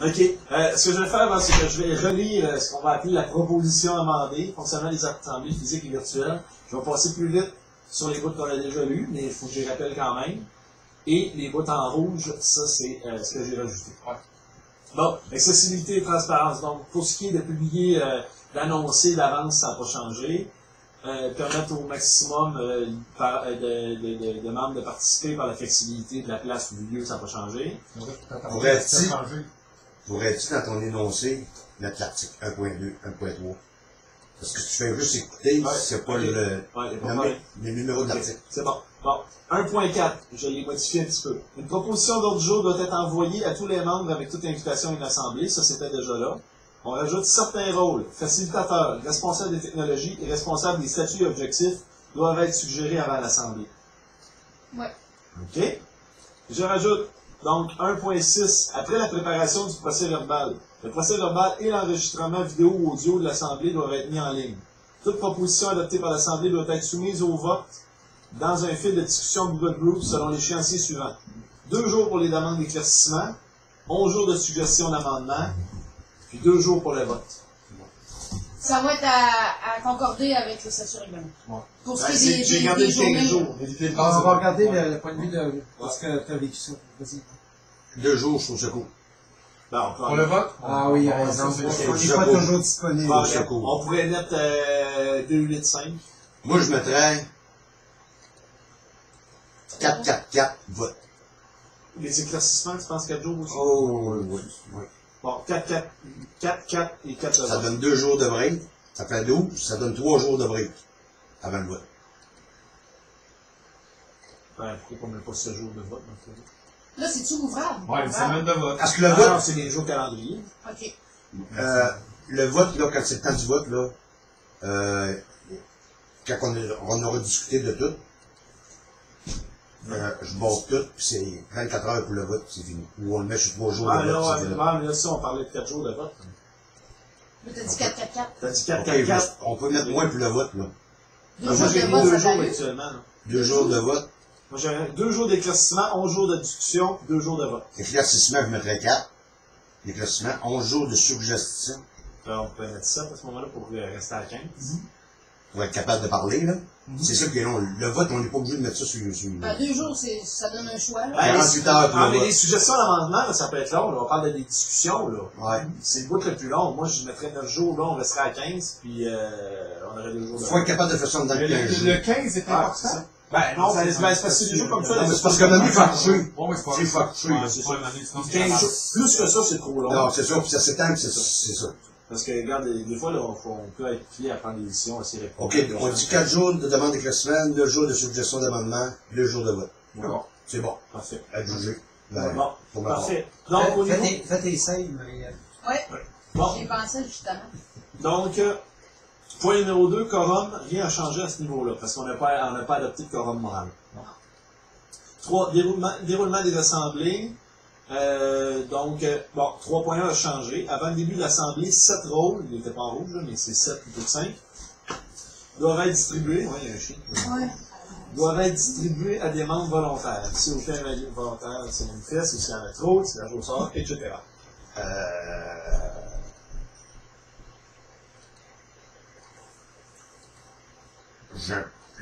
OK. Ce que je vais faire, c'est que je vais relire ce qu'on va appeler la proposition amendée concernant les assemblées physiques et virtuelles. Je vais passer plus vite sur les bouts qu'on a déjà lus, mais il faut que je les rappelle quand même. Et les bouts en rouge, ça, c'est ce que j'ai rajouté. Ouais. Bon, accessibilité et transparence. Donc, pour ce qui est de publier, d'annoncer d'avance, ça n'a pas changé. Permettre au maximum de membres de participer par la flexibilité de la place ou du lieu, ça n'a pas changé. Pourrais-tu, dans ton énoncé, mettre l'article 1.2, 1.3? Parce que si tu fais juste écouter, c'est pas le numéro de l'article. C'est bon. Bon. 1.4, je l'ai modifié un petit peu. Une proposition d'ordre du jour doit être envoyée à tous les membres avec toute invitation à une assemblée. Ça, c'était déjà là. On rajoute certains rôles. Facilitateur, responsable des technologies et responsable des statuts et objectifs doivent être suggérés avant l'assemblée. Ouais. OK? Je rajoute donc 1.6, après la préparation du procès verbal. Le procès verbal et l'enregistrement vidéo ou audio de l'assemblée doivent être mis en ligne. Toute proposition adoptée par l'assemblée doit être soumise au vote dans un fil de discussion Google Group selon l'échéancier suivant. 2 jours pour les demandes d'éclaircissement, 11 jours de suggestion d'amendement, puis 2 jours pour le vote. Ça va être à concorder avec le statut règlement. Ouais. Pour ce qui est j'ai gardé 15 jours. On va regarder le point de vue de ce que tu as vécu ça. Vas-y. 2 jours, je trouve ça cool. Non, pour le vote? Ah oui, il y a raison. Il n'est pas toujours disponible. On pourrait mettre 2, 8, 5. Moi, je mettrais 4, 4, 4, vote. Les éclaircissements, tu penses 4 jours aussi? Oh, oui. Bon, 4, 4, 4, 4 et 4 Ça donne 2 jours de break. Ça fait 12. Ça donne 3 jours de break avant le vote. Ben, pourquoi on met pas ce jour de vote dans le cas? Là, c'est-tu ouvrable? Oui, une semaine de vote. Parce que le vote... c'est les jours calendrier. OK. Le vote, là, quand c'est le temps du vote, là, quand on aura discuté de tout, je monte tout, puis c'est 24 heures pour le vote, c'est fini. Ou on le met sur 3 jours de vote. Mais là, si on parlait de 4 jours de vote. Là, t'as dit 4, 4, 4. T'as dit 4, 4, 4. On peut mettre moins pour le vote, là. 2 jours de vote, 2 ça jours t'a eu? actuellement. 2 jours de vote. Moi, j'ai 2 jours d'éclaircissement, 11 jours de discussion, 2 jours de vote. Éclaircissement, je mettrais 4. Éclaircissement, 11 jours de suggestion. Alors, on peut mettre ça à ce moment-là pour rester à 15. Pour être capable de parler, là. C'est ça qui est long. Le vote, on n'est pas obligé de mettre ça sur... 2 jours, ça donne un choix. Là. 48 heures pour le mais vote. les suggestions d'amendement, là, ça peut être long. Là. On parle des discussions. Là. Ouais. C'est le bout le plus long. Moi, je mettrais 9 jours. Là, on resterait à 15. Puis, on aurait 2 jours de faut être capable de faire ça dans le 15 jours. Le 15 est important. Ben non, c'est parce que c'est des jours comme ça. C'est parce que maintenant, il faut accoucher. Bon, c'est pas Il faut accoucher. C'est ça. 15 jours. Plus que ça, c'est trop long. Non, c'est ça. Puis ça s'étend, c'est ça. Parce que, regarde, des fois, là, on peut être plié à prendre des décisions assez rapides. OK, on dit 4 jours de demande d'éclaircissement, 2 jours de suggestion d'amendement, 2 jours de vote. C'est bon. C'est bon. Parfait. À juger. Bon, pour ma part. parfait. Donc, au niveau... Faites tes saves, Marielle. Oui. Bon. J'y pensais justement. Donc, point numéro 2, quorum, rien à changer à ce niveau-là, parce qu'on n'a pas adopté de quorum moral. 3, déroulement des assemblées. Donc, 3.1 a changé. Avant le début de l'assemblée, 7 rôles, il n'était pas en rouge, là, mais c'est 7 plutôt que 5, doivent être distribués. Oui, il y a un chien. Ouais. Doivent être distribués à des membres volontaires. Si aucun volontaire se manifeste, ou s'il y en a trop, c'est la au sort, etc.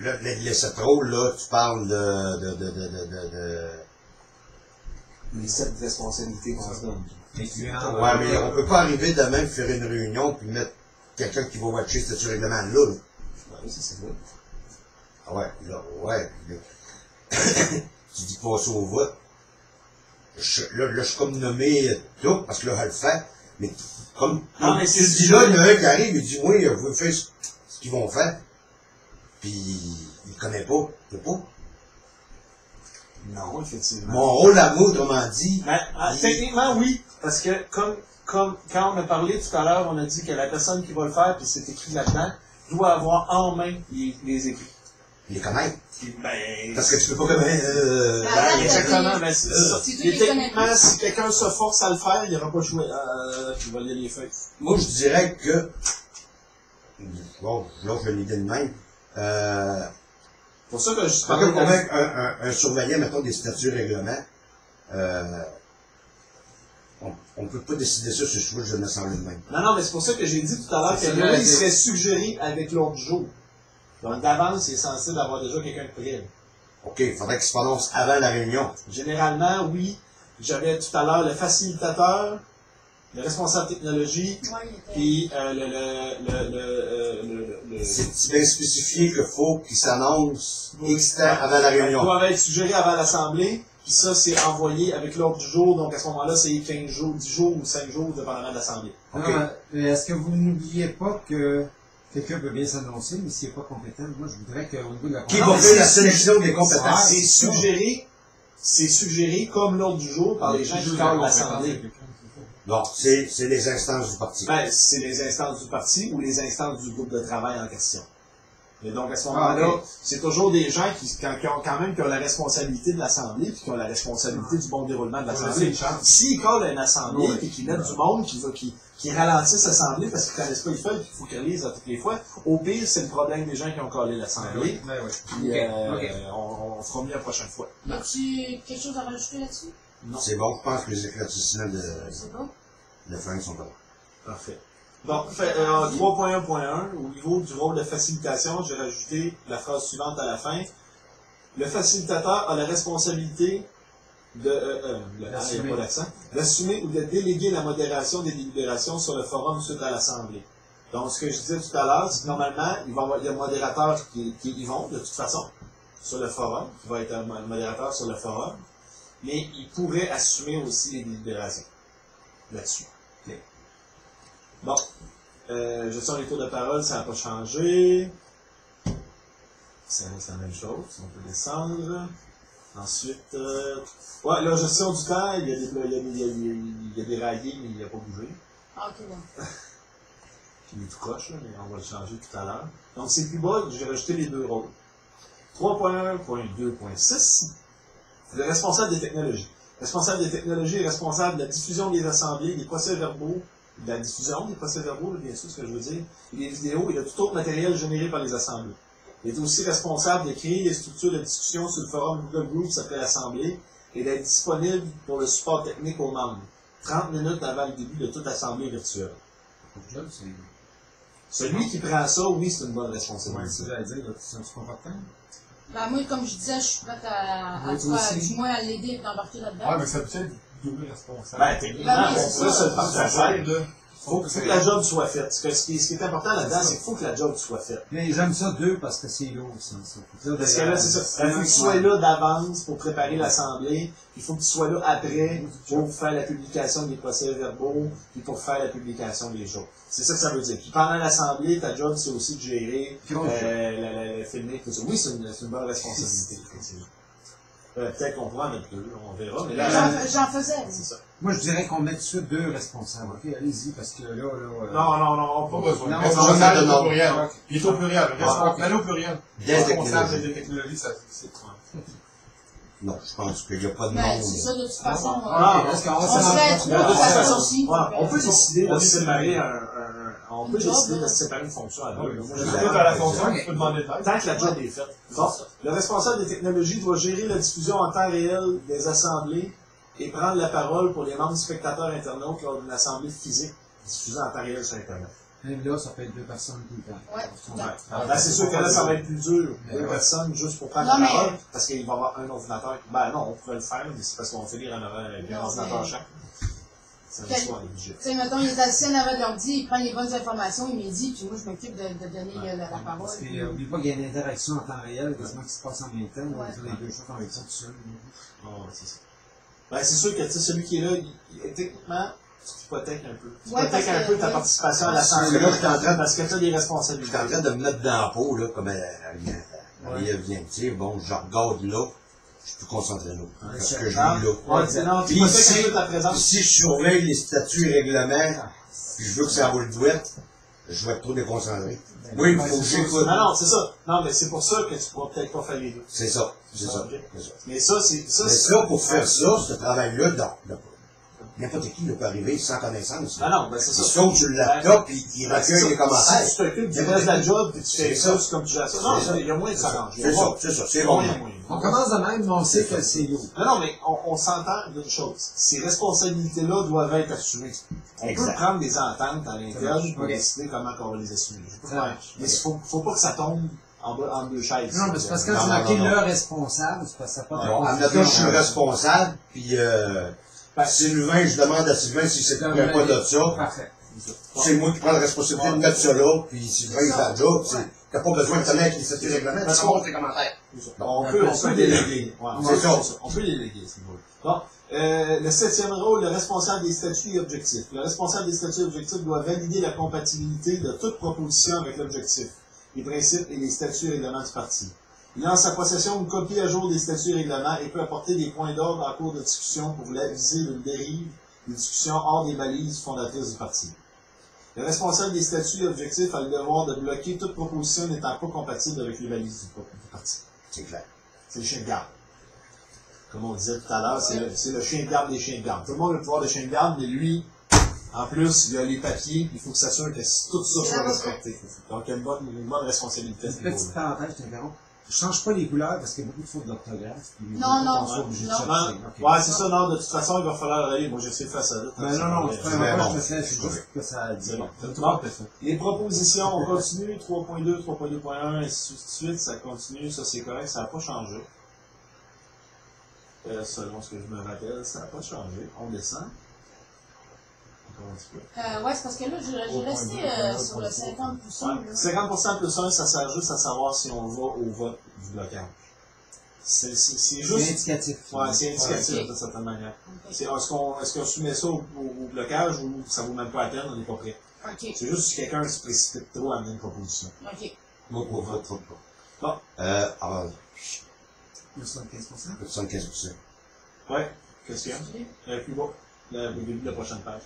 Les 7 rôles, là, tu parles Les 7 responsabilités qu'on se donne. Ouais, mais on peut pas arriver demain faire une réunion puis mettre quelqu'un qui va watcher ce règlement-là. Là. Oui, ça c'est vrai. Ah ouais, là, ouais. Tu dis passer au vote. Là, je suis comme nommé tout, parce que là, elle le fait, mais comme tu dis là, il y en a un qui arrive, il dit, oui, vous faites ce qu'ils vont faire. Puis, il ne connaît pas, il ne pas. Non, effectivement. Mon rôle à moi, autrement dit... Techniquement, oui, parce que comme quand on a parlé tout à l'heure, on a dit que la personne qui va le faire, puis c'est écrit là-dedans, doit avoir en main les écrits. Les connaître. Ben, parce que tu peux pas connaître... exactement, ben, c'est ça. Et techniquement, si quelqu'un se force à le faire, il n'y aura pas de choix. Tu vas lire les feuilles. Moi, je dirais que... Bon, là, je l'ai dit de même. Pour ça que je parle un surveillant, mettons, des statuts règlements, On ne peut pas décider ça sur le switch d'une assemblée de même. Non, mais c'est pour ça que j'ai dit tout à l'heure C'est que ça, il serait suggéré avec l'ordre du jour. Donc d'avance, il est censé d'avoir déjà quelqu'un de prêt. OK, il faudrait qu'il se prononce avant la réunion. Généralement, oui. J'avais tout à l'heure le facilitateur, le responsable technologie, Ouais, il était. puis C'est bien spécifié qu'il faut qu'il s'annonce X temps avant la réunion. Il doit être suggéré avant l'Assemblée, puis ça, c'est envoyé avec l'ordre du jour. Donc à ce moment-là, c'est 15 jours, 10 jours ou 5 jours, dépendamment de l'Assemblée. OK. Est-ce que vous n'oubliez pas que quelqu'un peut bien s'annoncer, mais s'il n'est pas compétent, moi je voudrais qu'au niveau de la Qui Non, va mais faire la c'est- sélection des compétences? C'est suggéré comme l'ordre du jour par les gens qui parlent de l'Assemblée. Non, c'est les instances du parti. Ben, c'est les instances du parti ou les instances du groupe de travail en question. Et donc, à ce Ah, moment-là, ok. c'est toujours des gens qui ont quand même qui ont la responsabilité de l'Assemblée puis qui ont la responsabilité du bon déroulement de l'Assemblée. S'ils collent une Assemblée et qu'ils mettent du monde qui ralentissent l'Assemblée parce qu'ils connaissent pas les feuilles, qu'il faut qu'ils relisent à toutes les fois, au pire, c'est le problème des gens qui ont collé l'Assemblée. Ouais, ouais. Puis, Ok. on fera mieux la prochaine fois. As-tu quelque chose à rajouter là-dessus? Non. C'est bon, je pense que les éclaircissements C'est bon? de Frank sont bons. Parfait. Donc, 3.1.1, au niveau du rôle de facilitation, j'ai rajouté la phrase suivante à la fin. Le facilitateur a la responsabilité d'assumer ou de déléguer la modération des délibérations sur le forum suite à l'Assemblée. Donc, ce que je disais tout à l'heure, c'est que normalement, il y a un modérateur qui y vont, de toute façon, sur le forum, qui va être un modérateur sur le forum, mais il pourrait assumer aussi les délibérations là-dessus. Bon, gestion des tours de parole, ça n'a pas changé. C'est la même chose, on peut descendre. Ensuite, ouais, la gestion du temps, il y a des raillés, mais il n'a pas bougé. Ah, ok, bon. Il est tout croche, là, mais on va le changer tout à l'heure. Donc, c'est plus bas, j'ai rajouté les deux rôles. 3.1.2.6, le responsable des technologies. Le responsable des technologies est responsable de la diffusion des assemblées, des procès-verbaux, de la diffusion des procès-verbaux, bien sûr, ce que je veux dire, et des vidéos et de tout autre matériel généré par les assemblées. Il est aussi responsable de créer les structures de discussion sur le forum Google Groups après l'Assemblée et d'être disponible pour le support technique aux membres, 30 minutes avant le début de toute assemblée virtuelle. Celui qui prend ça, oui, c'est une bonne responsabilité. C'est à dire, c'est un comportement. Ben, moi, comme je disais, je suis prête à Oui, toi aussi. du moins à l'aider et d'embarquer là-dedans. Ouais, mais ça peut être double responsable. Ben, techniquement, Ben oui, on c'est peut ça. se le partager. là. Faut que la job soit faite. Ce qui est important là-dedans, c'est qu'il faut que la job soit faite. Mais j'aime ça deux parce que c'est lourd, ça. Parce que là, c'est ça. Il faut que tu sois là d'avance pour préparer l'Assemblée. Il faut que tu sois là après pour faire la publication des procès-verbaux puis pour faire la publication des jours. C'est ça que ça veut dire. Puis pendant l'Assemblée, ta job, c'est aussi de gérer, la filmer, tout ça. Oui, c'est une bonne responsabilité, effectivement. Peut-être qu'on pourra en mettre deux, on verra. Mais là, J'en faisais. c'est ça. Moi, je dirais qu'on met tout de suite deux responsables. Ok, allez-y, parce que là. Non, Pas pas besoin. Non, Responsable, on il est va au pluriel. Ok. Il est au pluriel. Ah, Mais au pluriel. Des Responsable technologies. des technologies, ça, c'est Non, je pense qu'il n'y a pas de Ben, nom. c'est ça, de toute façon. Ah, Parce qu'on on va se fait De toute façon, aussi. on peut décider de séparer on peut Une job, décider de là. se séparer une fonction à deux. Moi, je suis Tu peux d'accord faire la avec fonction, ça. tu peux demander de l'aide. Tant que la job est faite. Bon. Le responsable des technologies doit gérer la diffusion en temps réel des assemblées et prendre la parole pour les membres spectateurs internautes lors d'une assemblée physique diffusée en temps réel sur Internet. Même là, ça peut être deux personnes tout le temps. Ouais, tout le temps. Ben, c'est sûr que là, ça va être plus dur. Deux Ouais. personnes juste pour prendre Non, la mais- parole parce qu'il va y avoir un ordinateur. Ben non, on pourrait le faire, mais c'est parce qu'on fait lire avec un Non, ordinateur mais- chaque. C'est un Quel- histoire de budget. Tu sais, mettons, il est assis en avant de l'ordi, il prend les bonnes informations, il me dit, puis moi, je m'occupe de donner la parole. Parce qu'il n'oublie pas qu'il y a une interaction en temps réel, quasiment qui se passe en même temps. Ouais. Les deux choses en même temps tout seul. Ah, ouais, c'est ça. Ben, c'est sûr que tu sais, celui qui est là, techniquement, tu hypothèques un peu. Tu Ouais, hypothèques parce un que- peu ta participation à Parce que l'Assemblée. là, je suis en train de- Parce que tu as des Je suis responsabilités. en train de me mettre dans la peau, là, comme Ariel vient de dire. Bon, je regarde là, je suis plus concentré là. Parce que je lis là. Ouais, c'est non, tu Puis hypothèques si- un peu ta Puis présence. si je surveille les statuts et règlements, puis je veux que ça roule douette, je vais être trop déconcentré. Oui, il faut que j'écoute. Non, c'est ça. Non, mais c'est pour ça que tu pourras peut-être pas faire les deux. C'est ça, c'est ça. Ok. C'est ça. Mais ça, c'est. Mais ça, pour faire ça, ce travail-là, non. n'importe qui peut arriver sans connaissance. Ah non, ben c'est ça. Il saute sur le laptop, puis il recueille les commentaires. Si tu t'occupes du reste de la job, puis tu fais ça, c'est comme tu fais ça. Non, il y a moins de s'arranger. C'est ça, c'est bon. On commence de même, mais on sait que c'est lourd. Non, mais on s'entend d'une chose. Ces responsabilités-là doivent être assumées. On peut prendre des ententes à l'interne pour décider comment on va les assumer. Mais il faut pas que ça tombe en deux chaises. Non, mais c'est parce que quand tu marqué le responsable, c'est parce que ça n'a pas En même temps, je suis responsable, puis Sylvain, je demande à Sylvain s'il s'est coupé pas de ça. Parfait. C'est moi qui prends la responsabilité de mettre ça là, puis Sylvain, il fait la job. T'as pas besoin de connaître les statuts règlements, tu montres tes commentaires. On peut déléguer. C'est ça. On peut déléguer, c'est bon. Bon. Le 7e rôle, le responsable des statuts et objectifs. Le responsable des statuts et objectifs doit valider la compatibilité de toute proposition avec l'objectif, les principes et les statuts et règlements du parti. Il a en sa possession une copie à jour des statuts et règlements et peut apporter des points d'ordre en cours de discussion pour viser une dérive, une discussion hors des balises fondatrices du parti. Le responsable des statuts et objectifs a le devoir de bloquer toute proposition n'étant pas compatible avec les balises du parti. C'est clair. C'est le chien de garde. Comme on disait tout à l'heure, c'est le chien de garde des chiens de garde. Tout le monde a le pouvoir de chien de garde, mais lui, en plus, il a les papiers, il faut que s'assure que tout ça soit respecté. Donc, il y a une bonne responsabilité. Une petite parenthèse, je t'interromps. Je change pas les couleurs parce qu'il y a beaucoup de fautes d'orthographe. Non. Ouais, c'est ça, non, de toute façon, il va falloir aller. Moi, j'essaie de faire ça. Non, je fais un peu, c'est juste que ça a dit. Bon. Les propositions, on continue, 3.2, 3.2.1, ainsi de suite, ça continue, ça c'est correct, ça n'a pas changé. Selon ce que je me rappelle, ça n'a pas changé. On descend. Ouais, c'est parce que là, j'ai resté sur le 50 plus 1. 50% plus 1, ça sert juste à savoir si on va au vote du blocage. C'est juste. C'est indicatif. Ouais, c'est indicatif de certaine manière. Okay. Est-ce qu'on soumet ça au blocage ou ça ne vaut même pas la peine, on n'est pas prêt? Okay. C'est juste si quelqu'un se précipite trop à amener une proposition. OK. Moi, pour vote, Bon. Alors. 75%? 75%. Ouais. Question? Plus bas. Le début de la prochaine page.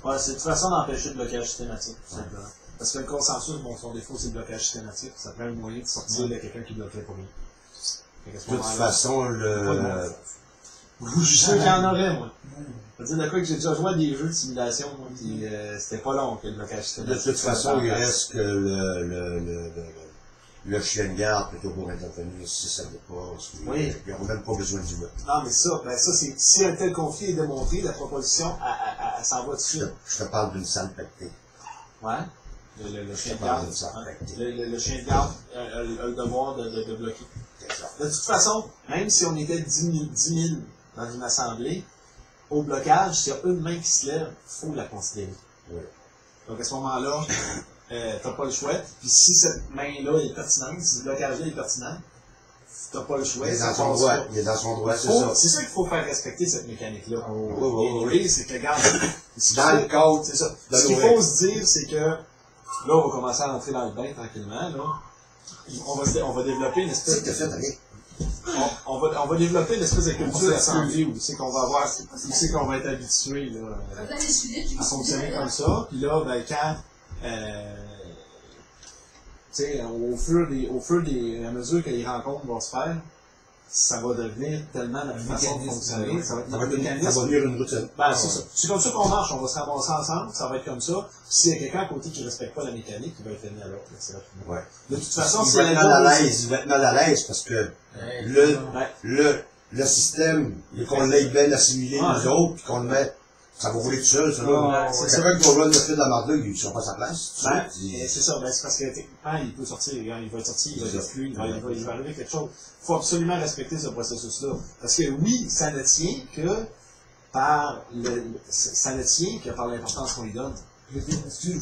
Ouais, c'est une façon d'empêcher le blocage systématique, tout simplement. Parce que le consensus, bon, son défaut, c'est le blocage systématique. Ça prend un moyen de sortir de quelqu'un qui bloquerait pour rien. De toute façon, je suis sûr qu'il y en aurait, moi. Je veux dire, de quoi que j'ai déjà joué à des jeux de simulation, moi, puis c'était pas long que le blocage systématique. De toute façon, il reste que le chien de garde plutôt pour intervenir si ça dépasse. Oui. Ils n'ont même pas besoin du vote. Non, mais ça, c'est si un tel conflit est démontré, la proposition, elle s'en va dessus. Je te parle d'une salle pactée. Ouais. Le chien de garde. Le chien de garde a le devoir de bloquer. De toute façon, même si on était 10 000 dans une assemblée, au blocage, s'il y a une main qui se lève, il faut la considérer. Oui. Donc à ce moment-là, t'as pas le choix. Puis si cette main-là est pertinente, si le blocage-là est pertinent, t'as pas le choix. Il est dans son droit. Il est dans son droit, c'est ça. C'est ça qu'il faut faire respecter cette mécanique-là. Oui. C'est que, regarde, dans le code, c'est ça. Ce qu'il faut se dire, c'est que là, on va commencer à entrer dans le bain tranquillement. Là. On va développer une espèce on va développer une espèce de culture d'assemblée où c'est qu'on va avoir, où c'est qu'on va être habitué là, à fonctionner comme ça. Puis là, ben, quand au fur des à mesure que les rencontres vont se faire, ça va devenir tellement notre façon de fonctionner, ça va être une routine. Ben, c'est ça. C'est comme ça qu'on marche, on va se ramasser ensemble, ça va être comme ça. S'il y a quelqu'un à côté qui ne respecte pas la mécanique, il va être ennemi à l'autre. Ouais. De toute façon, il va être mal à l'aise parce que le système, qu'on l'ait bien assimilé nous autres, puis qu'on le met, ça va rouler tout seul, ça. C'est vrai que ton run le fait de la marde là, ils ne sont pas à sa place. C'est ça, ben, c'est parce que techniquement, il peut sortir, il va être sorti, il va être plus, il va arriver quelque chose. Il faut absolument respecter ce processus-là. Parce que oui, ça ne tient que par l'importance qu'on lui donne.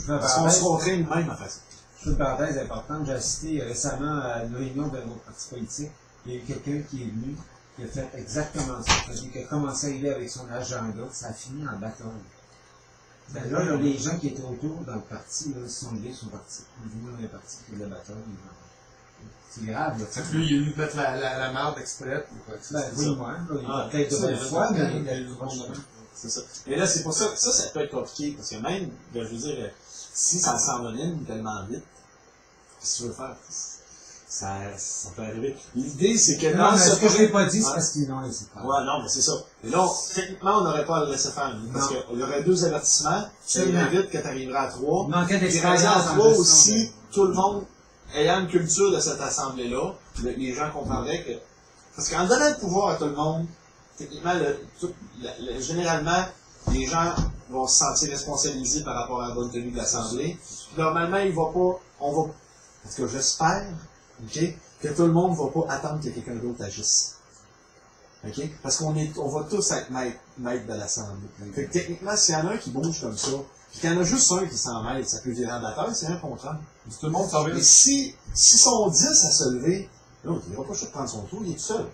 Parce qu'on se contraint nous-mêmes à faire ça. Je fais une parenthèse importante. J'ai assisté récemment à une réunion de notre parti politique. Il y a eu quelqu'un qui est venu, qui a fait exactement ça. C'est-à-dire qu'il a commencé à arriver avec son agenda, ça a fini en bataille. Là, les gens qui étaient autour dans le parti, là, se sont levés, sont partis. Ils sont venus dans le parti, puis la bataille, C'est grave, là. Fait que lui, il est venu mettre la merde exprès pour que Ben, oui, moi, il Ah, a peut-être de ça, bonne il y a foi, longtemps, mais C'est ça. Et là, c'est pour ça que ça peut être compliqué, parce que même, ben, je veux dire, si ça s'envenime tellement vite, qu'est-ce que tu veux faire? Ça peut arriver. L'idée, c'est que non, dans mais ce ce que je projet... l'ai pas dit, c'est Ouais. parce qu'ils n'ont laissé pas. Ouais, non, mais c'est ça. Et là, techniquement, on n'aurait pas à le laisser faire, lui, parce Non. qu'il y aurait 2 avertissements, ça Absolument. irait vite que tu arriveras à 3. Il manquait Et d'expérience à en 3 gestion aussi, de- tout le monde ayant une culture de cette assemblée-là, les gens comprendraient que... Parce qu'en donnant le pouvoir à tout le monde, techniquement, généralement, les gens vont se sentir responsabilisés par rapport à la bonne tenue de l'Assemblée. Puis normalement, il va pas... Parce que j'espère, OK, que tout le monde ne va pas attendre que quelqu'un d'autre agisse. OK? Parce qu'on va tous être maîtres de l'Assemblée. Fait que techniquement, s'il y en a un qui bouge comme ça, puis qu'il y en a juste un qui s'en mêle, ça peut virer en bataille, c'est un contraire. Si tout le monde s'en va. Mais si sont 10 à se lever, l'autre, il n'ira pas juste prendre son trou, il est tout seul.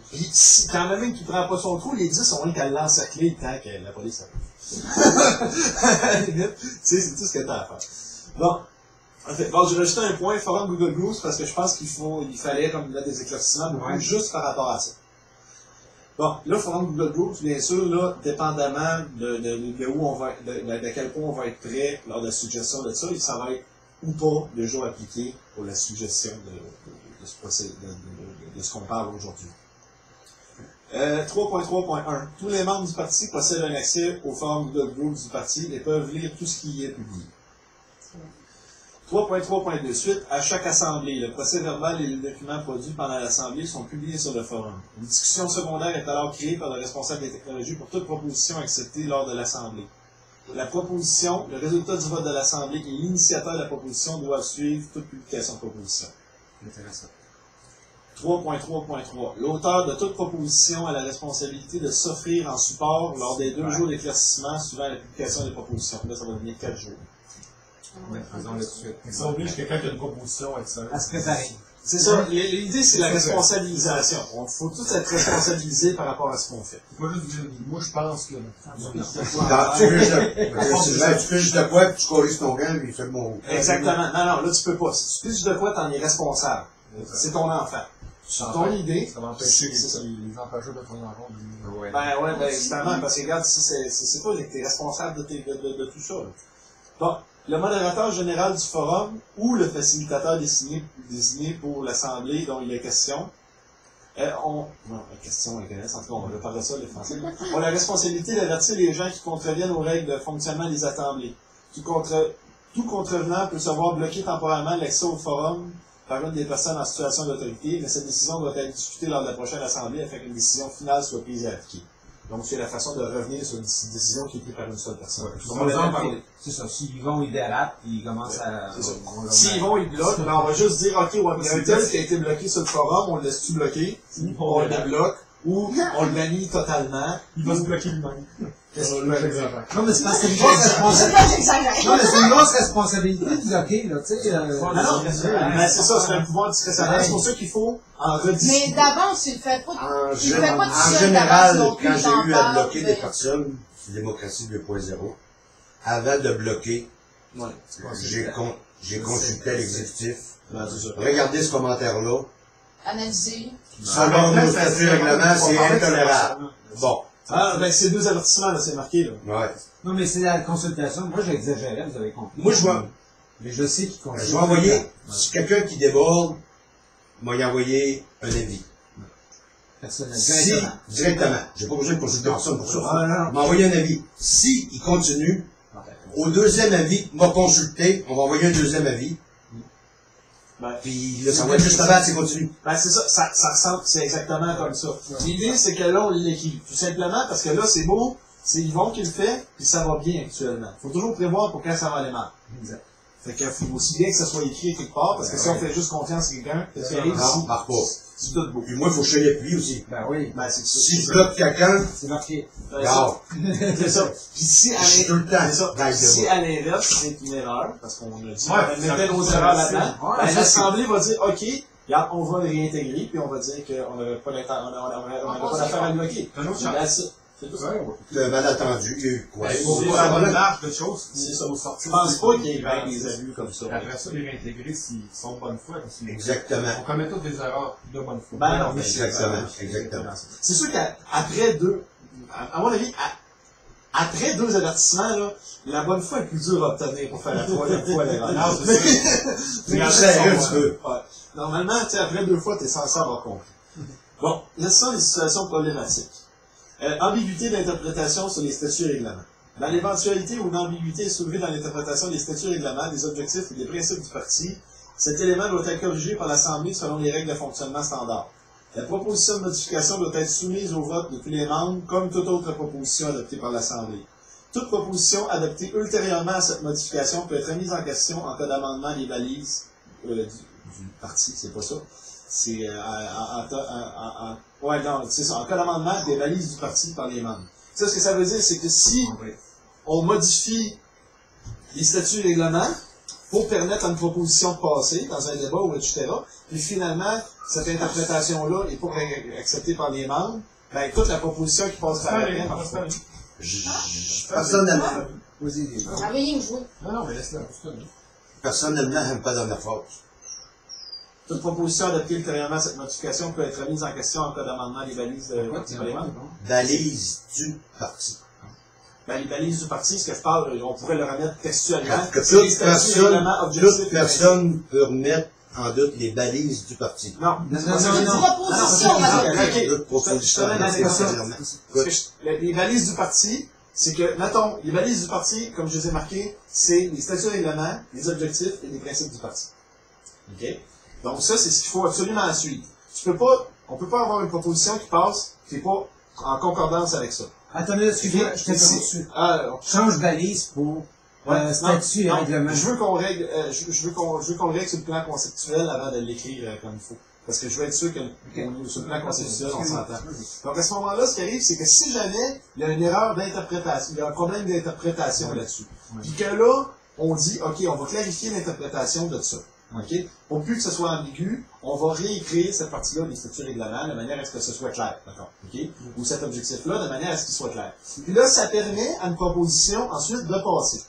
Puis, quand même qu'il ne prend pas son trou, les 10 ont rien qu'à l'encercler le temps que la police arrive. À la limite, tu sais, c'est tout ce que tu as à faire. Bon. Bon, j'ai rajouté un point, forum Google Groups, parce que je pense il fallait comme mettre des éclaircissements beaucoup juste par rapport à ça. Bon, là, forum Google Groups, bien sûr, là, dépendamment de où on va, de quel point on va être prêt lors de la suggestion de ça, ça va être ou pas le jour appliqué pour la suggestion de ce qu'on parle aujourd'hui. 3.3.1. Tous les membres du parti possèdent un accès au forum Google Groups du parti et peuvent lire tout ce qui y est publié. 3.3.2. Suite, à chaque assemblée, le procès verbal et les documents produits pendant l'assemblée sont publiés sur le forum. Une discussion secondaire est alors créée par le responsable des technologies pour toute proposition acceptée lors de l'assemblée. La proposition, le résultat du vote de l'assemblée et l'initiateur de la proposition doivent suivre toute publication de proposition. Intéressant. 3.3.3. L'auteur de toute proposition a la responsabilité de s'offrir en support lors des 2 jours d'éclaircissement suivant la publication des propositions. Là, ça va devenir 4 jours. Ouais, faisons-le tout de suite. Ça oblige quelqu'un qui a une proposition à être seul. À se préparer. C'est ça. L'idée, c'est la responsabilisation. Il faut tous être responsabilisés par rapport à ce qu'on fait. Moi, moi, je pense que. Tu fais juste de quoi, puis tu corriges ton gant, puis il fait le bon. Exactement. Non, là, tu peux pas. Si tu fais juste de quoi, t'en es responsable. C'est ton enfant. C'est ton idée. Ça va empêcher C'est ça. les empêcheurs de prendre en compte. Ouais. Ben, justement, parce que regarde, c'est toi qui es responsable de tout ça. Là. Bon, le modérateur général du forum ou le facilitateur désigné pour l'Assemblée dont il est question, non, la question intéresse, en tout cas, on va parler de ça, les Français, ont la responsabilité d'avertir les gens qui contreviennent aux règles de fonctionnement des assemblées. Tout contrevenant peut se voir bloquer temporairement l'accès au forum par une des personnes en situation d'autorité, mais cette décision doit être discutée lors de la prochaine assemblée afin qu'une décision finale soit prise et appliquée. Donc, c'est la façon de revenir sur une décision qui est prise par une seule personne. On va en parler. C'est ça. S'ils vont, ils dérapent, ils commencent à... C'est ça. S'ils vont, ils bloquent, ben on va juste dire, OK, ouais, il y a un tel qui a été bloqué sur le forum, on le laisse-tu bloquer, on le débloque, ou on le bannit totalement. Il va se bloquer lui-même. Qu'est-ce qu'il peut dire? Non, mais c'est parce que c'est une grosse responsabilité. J'exagère. Non, mais c'est une grosse responsabilité de bloquer, là, tu sais. Non, mais c'est ça, c'est un pouvoir discrétionnaire. C'est pour ça qu'il faut en Mais rediscuter. d'avance, tu le fais pas. Tu le fais pas tout En seul général, d'avance non plus, quand j'ai t'en eu à parles, bloquer des mais- personnes, c'est démocratie 2.0, avant de bloquer, Ouais. j'ai consulté l'exécutif, Ben, c'est ça. regardez ce commentaire-là, Analyser. selon nos statuts règlements, c'est intolérable. Bon, Ah, ben, c'est 2 avertissements, là, c'est marqué, là. ouais. Non, mais c'est la consultation. Moi, j'exagérais, vous avez compris. Moi, je vais Mais je sais qu'ils consultent. envoyer, si quelqu'un qui déborde, m'a y envoyé un avis. Personnellement. Si, directement, j'ai pas besoin de consulter personne pour ça. Ah, non. M'a envoyé un avis. Si il continue, au 2e avis, m'a consulté, on va envoyer un 2e avis. Ben, Puis là, ça va être juste avant, c'est continu. Ben, c'est ça, ça ressemble, c'est exactement comme ça. L'idée, c'est que là, on l'équilibre. Tout simplement parce que là, c'est beau, c'est Yvon qui le fait, puis ça va bien actuellement. Faut toujours prévoir pour quand ça va aller mal. Exact. Fait qu'il faut aussi bien que ça soit écrit quelque part, parce que si on fait juste confiance à quelqu'un, qu'est-ce qui arrive Non, ici? marche pas. C'est tout beau. Puis moi, il faut que je sois appuyé aussi. Ben oui. Ben, c'est ça. Si je bloque quelqu'un, C'est marqué. regarde, C'est ça. Puis si à je suis tout le temps c'est ça. dans le Si débat. à l'inverse, c'est une erreur, parce qu'on a dit, Ouais, on mettait nos ça erreurs reste- là-dedans, ouais, ben, ça, l'Assemblée va dire, OK, regarde, on va le réintégrer, puis on va dire qu'on n'avait pas d'affaire à le bloquer. Un autre Ben, changement. ça. C'est tout ça. Ouais, ouais. Le malentendu, il y a eu quoi? Ben, pour c'est voir la pas- bonne marche de choses, C'est ça. faut sortir. Je pense pas qu'il y ait bien des abus comme ça. Après ça, les réintégrer s'ils sont de bonne foi. Parce que Exactement. on commet toutes des erreurs de bonne foi. Ben non, mais Exactement. C'est sûr qu'après deux, à mon avis, après deux avertissements, là, la bonne foi est plus dure à obtenir pour faire la troisième fois l'erreur. Non, c'est ça. C'est plus sérieux, tu veux. Ouais. Normalement, tu sais, après deux fois, tu es censé avoir compris. Bon, là, ce sont les situations problématiques. Ambiguïté d'interprétation sur les statuts et règlements. Dans l'éventualité où une ambiguïté est soulevée dans l'interprétation des statuts et règlements, des objectifs ou des principes du parti, cet élément doit être corrigé par l'Assemblée selon les règles de fonctionnement standard. La proposition de modification doit être soumise au vote de tous les membres, comme toute autre proposition adoptée par l'Assemblée. Toute proposition adoptée ultérieurement à cette modification peut être remise en question en cas d'amendement des balises du parti, c'est pas ça. C'est ouais, non, c'est ça, en cas d'amendement des balises du parti par les membres. Ça, ce que ça veut dire, c'est que si on modifie les statuts et règlements pour permettre à une proposition de passer dans un débat ou etc., puis finalement, cette interprétation-là n'est pas acceptée par les membres, ben toute la proposition qui passe par après marche pas. Personnellement, Travailler ou jouer. Non, mais laisse-le. personnellement, j'aime pas dans la force. Toute proposition adoptée ultérieurement à cette modification peut être remise en question en cas d'amendement des balises par les membres. Balise du parti. Ben, les balises du parti, ce que je parle, on pourrait le remettre textuellement. Que C'est les statuts et règlements objectifs. toute personne peut remettre en doute les balises du parti. Non, C'est une proposition, madame. D'autres propositions. Les balises du parti, c'est que, mettons, les balises du parti, comme je les ai marquées, c'est les statuts et règlements, les objectifs et les principes du parti. OK? Donc ça, c'est ce qu'il faut absolument suivre. On peut pas avoir une proposition qui passe, qui n'est pas en concordance avec ça. Attends, excuse-moi, je t'interromps dessus. Change balise pour statut et règlement. Je veux qu'on règle, je veux qu'on le règle sur le plan conceptuel avant de l'écrire comme il faut. Parce que je veux être sûr que sur le plan conceptuel, on s'entend. Donc à ce moment-là, ce qui arrive, c'est que si jamais il y a une erreur d'interprétation, il y a un problème d'interprétation là-dessus, puis que là, on dit, OK, on va clarifier l'interprétation de ça. OK? Pour plus que ce soit ambigu, on va réécrire cette partie-là des statuts règlements de manière à ce que ce soit clair. D'accord? OK? Ou cet objectif-là de manière à ce qu'il soit clair. Puis là, ça permet à une proposition ensuite de passer.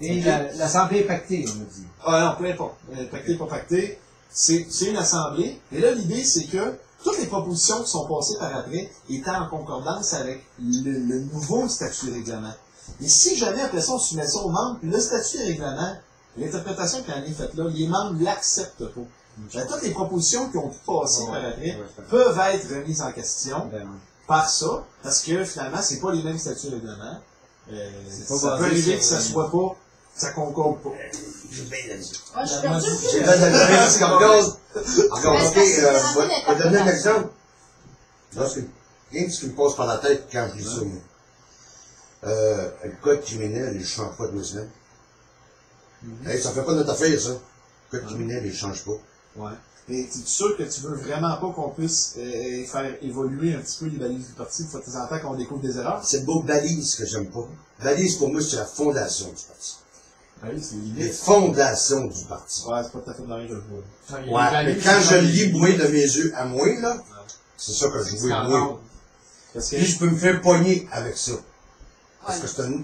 Et l'Assemblée est pactée, on a dit. Ah non, peu importe. Pacté, pas pacté, c'est une assemblée. Et là, l'idée, c'est que toutes les propositions qui sont passées par après étaient en concordance avec le nouveau statut et règlement. Et si jamais, après ça, on soumet ça aux membres, puis le statut et règlement, l'interprétation qui en est faite là, les membres l'acceptent pas. Ben, toutes les propositions qui ont pu passer par après peuvent être remises en question par ça, parce que finalement, c'est pas les mêmes statuts et règlements. Ça peut arriver que ça soit pas, ça concorde pas. J'ai bien la vie. Ah, je suis perdue. J'ai bien la vie. Encore, ok, je vais donner un exemple. Rien ce qui me passe par la tête quand je lis ça, moi. Le code criminel, il ne change pas 2 semaines. Hey, ça fait pas notre affaire, ça. Le code criminel, il ne change pas. Ouais. Mais es sûr que tu veux vraiment pas qu'on puisse faire évoluer un petit peu les balises du parti une fois de temps en temps qu'on découvre des erreurs? C'est le mot balise que j'aime pas. Balise, pour moi, c'est la fondation du parti. Oui, c'est Les l'idée. fondations du parti. Ouais, c'est pas tout à fait dans les jeux de mots. Ouais, mais quand je le lis, moi, de mes yeux à moi, là, c'est ça que je vois, moi. Parce que Puis je peux me faire pogner avec ça. Parce que c'est un...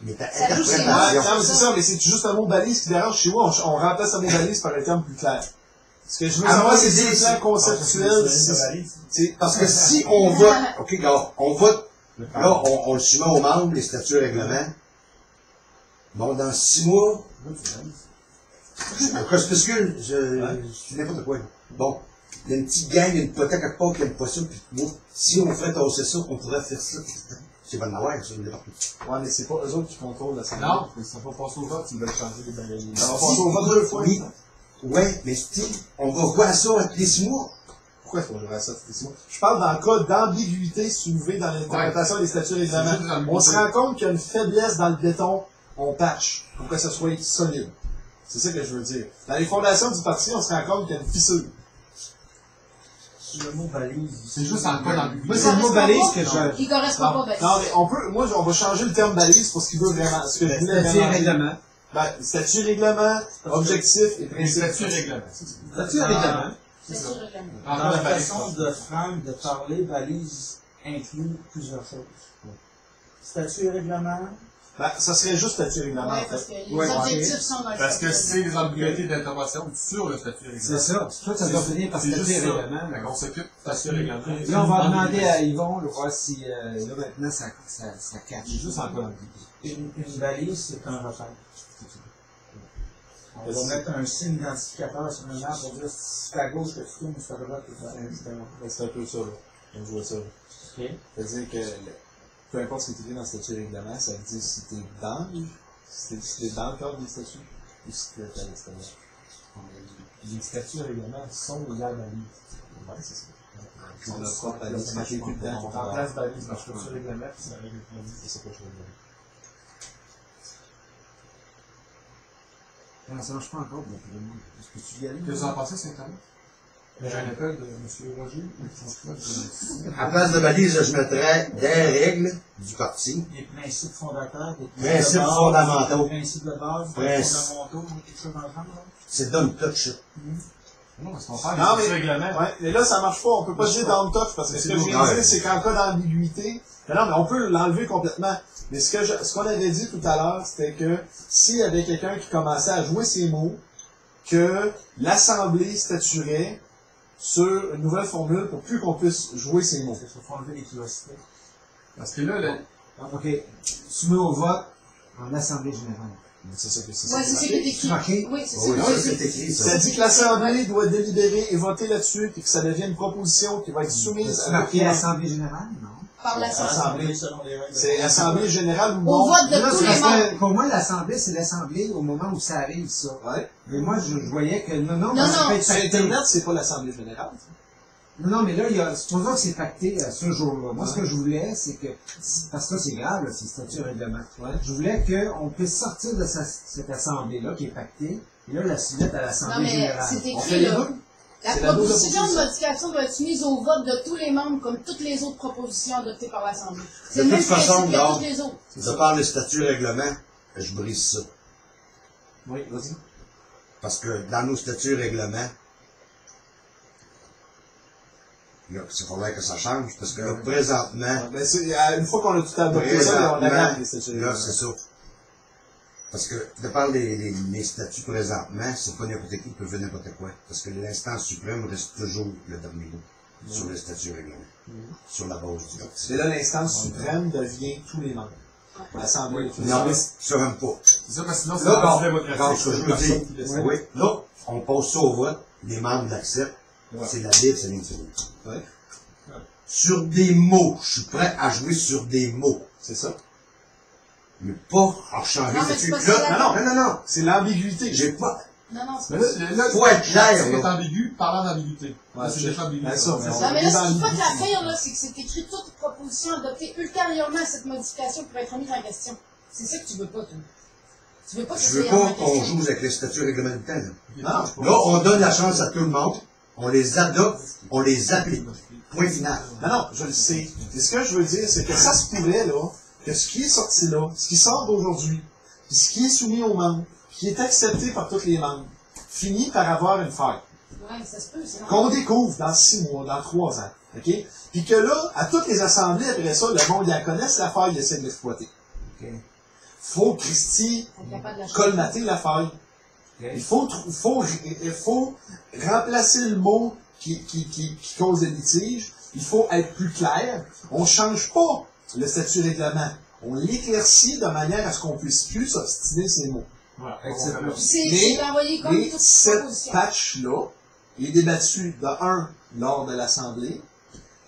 Il est à Ça joue chez ouais, interprétation. non, mais c'est ça, mais c'est juste un mot balise qui dérange chez moi. On remplace un mot balise par un terme plus clair. Ce que je veux Ah, savoir, moi, c'est c'est le dit, plan conceptuel. C'est Parce que si on vote, ok, gars, on vote, là, on le soumet aux membres, les statuts et règlements. Bon, dans 6 mois, je spécule, je suis n'importe quoi. Bon, il y a une petite gang, une pote quelque part qui n'aime pas ça, puis moi, si on ferait tasser ça, on pourrait faire ça. C'est pas de m'avoir, ça, il est partout. Ouais, mais c'est pas eux autres qui contrôlent la santé. Non, ils sont pas passés au vote, ils veulent changer les balises. Ça va passer au vote 2 fois. Oui. Ouais, mais tu sais, on va voir ça avec les 6 mois. Pourquoi il faut que je fasse ça toutes les 6 mois? Je parle dans le cas d'ambiguïté soulevée dans l'interprétation des statuts et règlements. On se rend compte qu'il y a une faiblesse dans le béton, on patch, pour que ça soit solide. C'est ça que je veux dire. Dans les fondations du parti, on se rend compte qu'il y a une fissure. Le mot balise. C'est juste en cas d'ambiguïté. Moi, c'est le mot balise que je... Qui correspond pas balise. Non, mais on peut, moi, on va changer le terme balise pour ce qu'il veut vraiment, ce que je voulais Statut et vraiment dire. règlement. Ben, statut, règlement, objectif et Les principe. statuts règlements. Statut et règlement. C'est sur le règlement. En Dans cas la de balise. façon de Franck de parler balise inclut plusieurs choses. Statut et règlement. Ben, ça serait juste statut et règlement, Oui, en parce fait. que les Ouais, objectifs sont dans le Parce que statut c'est de les règlement. ambiguïtés d'intervention sur le statut règlement. C'est ça. C'est toi, ça doit finir par C'est statut juste et ça. règlement. Fait qu'on s'occupe du statut règlement. Là, on va demander à Yvon, là, voir si, là, maintenant, ça catch. C'est juste encore un Une balise, c'est un repère. On va mettre un signe identificateur sur une map pour dire si c'est à gauche que tu tournes, si c'est à droite que tu tournes. C'est un peu ça, là. On voit ça, là. Ok. C'est-à-dire que peu importe ce qui est écrit dans le statut et règlement, ça veut dire si t'es dans, si t'es dans le cadre des statuts ou si t'es à l'extérieur. Les statuts et règlements sont la balise. Ouais, c'est ça. On a pas de balise, quand t'es plus dedans, On remplace balise dans le statut et règlement, puis ça règle le balise. c'est ça que je veux dire. Non, ça marche pas encore, donc, est-ce que tu y aller? Qu'est-ce que vous en pensez, Saint-Anne? J'ai un appel de M. Roger. À place de balise, je mettrais des règles du parti. Les principes fondateurs, les Principes fondamentaux. les principes de base, les Principes. fondamentaux, quelque chose dans le genre, là. C'est done touch, ça. Non, parce qu'on parle Non, du mais- statut règlement. Ouais, mais là, ça marche pas. On peut pas dire down touch parce que ce que je viens de dire, c'est qu'en cas d'ambiguïté, non, mais on peut l'enlever complètement. Mais ce qu'on avait dit tout à l'heure, c'était que s'il y avait quelqu'un qui commençait à jouer ces mots, que l'Assemblée statuerait sur une nouvelle formule pour plus qu'on puisse jouer ces mots. Il faut enlever les curiosités. Parce que là, OK. Soumis au vote en Assemblée générale. C'est ça que c'est. Ouais, c'est ce qui est écrit. Marqué? Oui, c'est Oui, ça. oui, c'est écrit, ça. Ça dit que l'Assemblée doit délibérer et voter là-dessus, et que ça devienne une proposition qui va être soumise C'est à marqué Assemblée générale? Non. Par l'Assemblée. l'Assemblée. Selon les règles. C'est Assemblée générale ou Au non? vote de Non, tous c'est les parce membres. que pour moi, l'Assemblée, c'est l'Assemblée au moment où ça arrive, ça. Ouais. Mais moi, je voyais que non, Non, ça non, peut être Sur pacté. Internet, c'est pas l'Assemblée générale. Non, mais là, c'est pour ça que c'est pacté ce jour-là. Moi, ce que je voulais, c'est que, parce que c'est grave, là, c'est statut et règlement. Ouais. Je voulais qu'on puisse sortir de cette assemblée-là qui est pactée, et là, la soumettre à Non, l'Assemblée mais générale. c'est On fait écrit, les là. deux? La C'est la double proposition de proposition. modification doit être soumise au vote de tous les membres, comme toutes les autres propositions adoptées par l'Assemblée. C'est De le même toute façon, principe que non. toutes les autres. Je parle de statut règlement, je brise ça. Oui, vas-y. Parce que dans nos statuts règlements, là, il faudrait que ça change, parce que là, présentement, Mais une fois qu'on a tout adopté ça, on arrête les statuts. là, c'est ça. Parce que, de par les statuts présentement, c'est pas n'importe qui qui peut faire n'importe quoi. Parce que l'instance suprême reste toujours le dernier mot sur le statut règlement. Sur la base du parti. C'est là l'instance suprême devient tous les membres. L'Assemblée est tous les Non, membres. ça même pas. c'est ça, parce que sinon, c'est Là, pas bon, démocratique. regarde ce que je veux dire. Oui, là, on pose ça au vote, les membres l'acceptent, c'est la Bible, c'est l'intimité. Ouais. Sur des mots, je suis prêt à jouer sur des mots. C'est ça. Mais pas en changer Non, le mais statut. c'est pas ça, Là, non. C'est l'ambiguïté. J'ai pas. Non, non, c'est Mais pas là, ça. Faut être clair, c'est là. ambigu, parlant d'ambiguïté. Ouais, Là, c'est déjà ambigu. c'est ça, mais on- Non, mais là, ce qu'il faut Dans que l'affaire, là, c'est que c'est écrit toute proposition adoptée ultérieurement à cette modification pour être remise en question. C'est ça que tu veux pas, toi. Tu veux pas que Je ça veux soit remis pas en qu'on question. joue avec les statuts réglementaires. Là. Non, Là, on donne la chance à tout le monde, on les adopte, on les applique. Point final. non, je le sais. Et ce que je veux dire, c'est que ça se pourrait, là, que ce qui est sorti là, ce qui sort d'aujourd'hui, puis ce qui est soumis aux membres, qui est accepté par tous les membres, finit par avoir une faille. Ouais, ça se peut, c'est Qu'on découvre dans 6 mois, dans 3 ans. OK? Puis que là, à toutes les assemblées, après ça, le monde, ils connaissent la faille, ils essaient de l'exploiter. Faut, Christy, Être capable de la colmater la faille. Il faut remplacer le mot qui cause des litiges. Il faut être plus clair. On change pas le statut règlement. On l'éclaircit de manière à ce qu'on puisse plus s'obstiner ces mots. Voilà. Puis c'est Mais envoyé comme les toute 7 proposition. patchs-là est débattu de un lors de l'Assemblée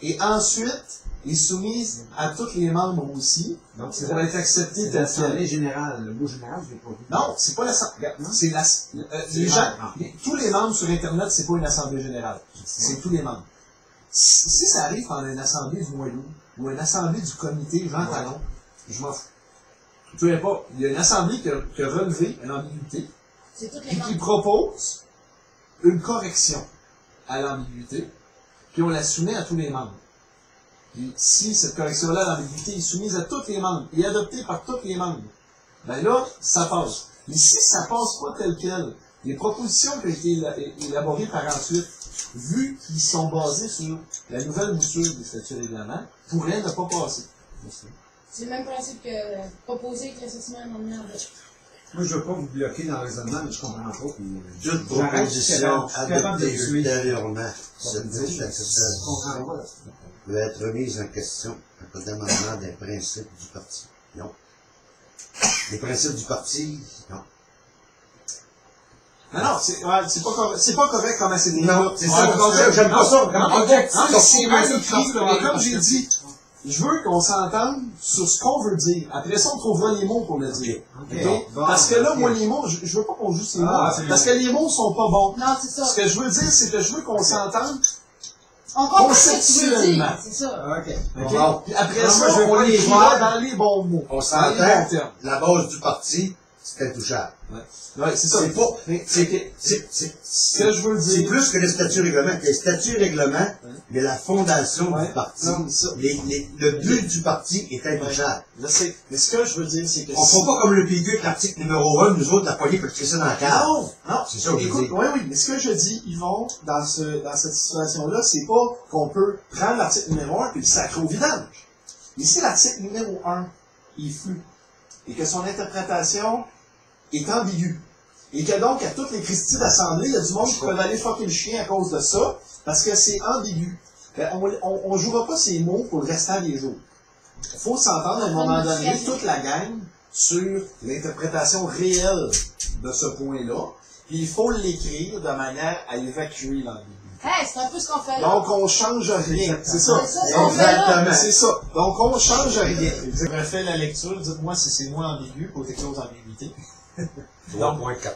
et ensuite est soumise à tous les membres aussi Donc, pour être accepté c'est tel l'Assemblée quel. générale. Le mot général, je l'ai pas vu. Non, c'est pas l'Assemblée. C'est les gens, tous les membres sur Internet, c'est pas une Assemblée générale. C'est tous les membres. Si ça arrive pendant une Assemblée du mois d'août ou une Assemblée du comité Jean Talon, je m'en fous. Peu importe. Il y a une Assemblée qui a relevé une ambiguïté C'est toutes les puis qui membres. propose une correction à l'ambiguïté, puis on la soumet à tous les membres. Puis si cette correction-là à l'ambiguïté est soumise à tous les membres et adoptée par tous les membres, ben là, ça passe. Mais si ça passe pas tel quel, les propositions qui ont été élaborées par ensuite vu qu'ils sont basés sur la nouvelle mouture des statuts règlements, pourraient ne pas passer. C'est le même principe que proposer que l'assassinat est nommé en vote. Moi, je veux pas vous bloquer dans le raisonnement, mais je comprends pas. Puis, Toute j'arrête, proposition je suis capable de adoptée suivre. ultérieurement, cette Je législation comprends pas. peut être remise en question à cause d'amendement des principes du parti. Non. Les principes du parti, non. Non, c'est pas correct comme c'est des Non, c'est ça, j'aime pas ça. C'est mal écrit, mais comme j'ai dit, je veux qu'on s'entende sur ce qu'on veut dire. Après ça, on trouvera les mots pour le dire. Ok. Ok? Parce que là, moi, les mots, je veux pas qu'on joue ces mots. Parce que les mots sont pas bons. Non, c'est ça. Ce que je veux dire, c'est que je veux qu'on s'entende On comprend ce que tu veux dire. conceptuellement. C'est ça. Ok. Ok? Bon. Puis après Non, ça, moi, je veux on pas les l'écrira voir. dans les bons mots. On Dans s'entend, les bons termes. la base du parti, c'est intouchable. Ouais, c'est ça. C'est pas, Mais c'est ce que je veux c'est dire. plus que les statuts règlements. Les statuts règlements, mais la fondation Ouais. du parti, Non, ça. le but du parti est intouchable. Je sais. Mais ce que je veux dire, c'est que On ne pas comme le PQ avec l'article numéro 1, nous autres, la poignée peut tirer ça dans la cave. Non, C'est ça que je veux écoute, dire. oui, mais ce que je dis, Yvon, dans cette situation-là, c'est pas qu'on peut prendre l'article numéro 1 et le sacrer au vidange. Mais si l'article numéro 1 est flou, et que son interprétation est ambiguë, et que donc, à toutes les Christies d'Assemblée, il y a du monde qui peuvent aller fucker le chien à cause de ça, parce que c'est ambigu. Ben, on jouera pas ces mots pour le restant des jours. Il faut s'entendre à un moment donné, toute la gang, sur l'interprétation réelle de ce point-là, puis il faut l'écrire de manière à évacuer l'ambiguïté. Hey, c'est un peu ce qu'on fait là. Donc, on change rien. C'est ça. C'est ça, ce qu'on fait là. Exactement. C'est ça. Donc, on change rien. Je refais la lecture. Dites-moi si c'est moins ambigu pour quelque chose d'ambiguïté. 3.4.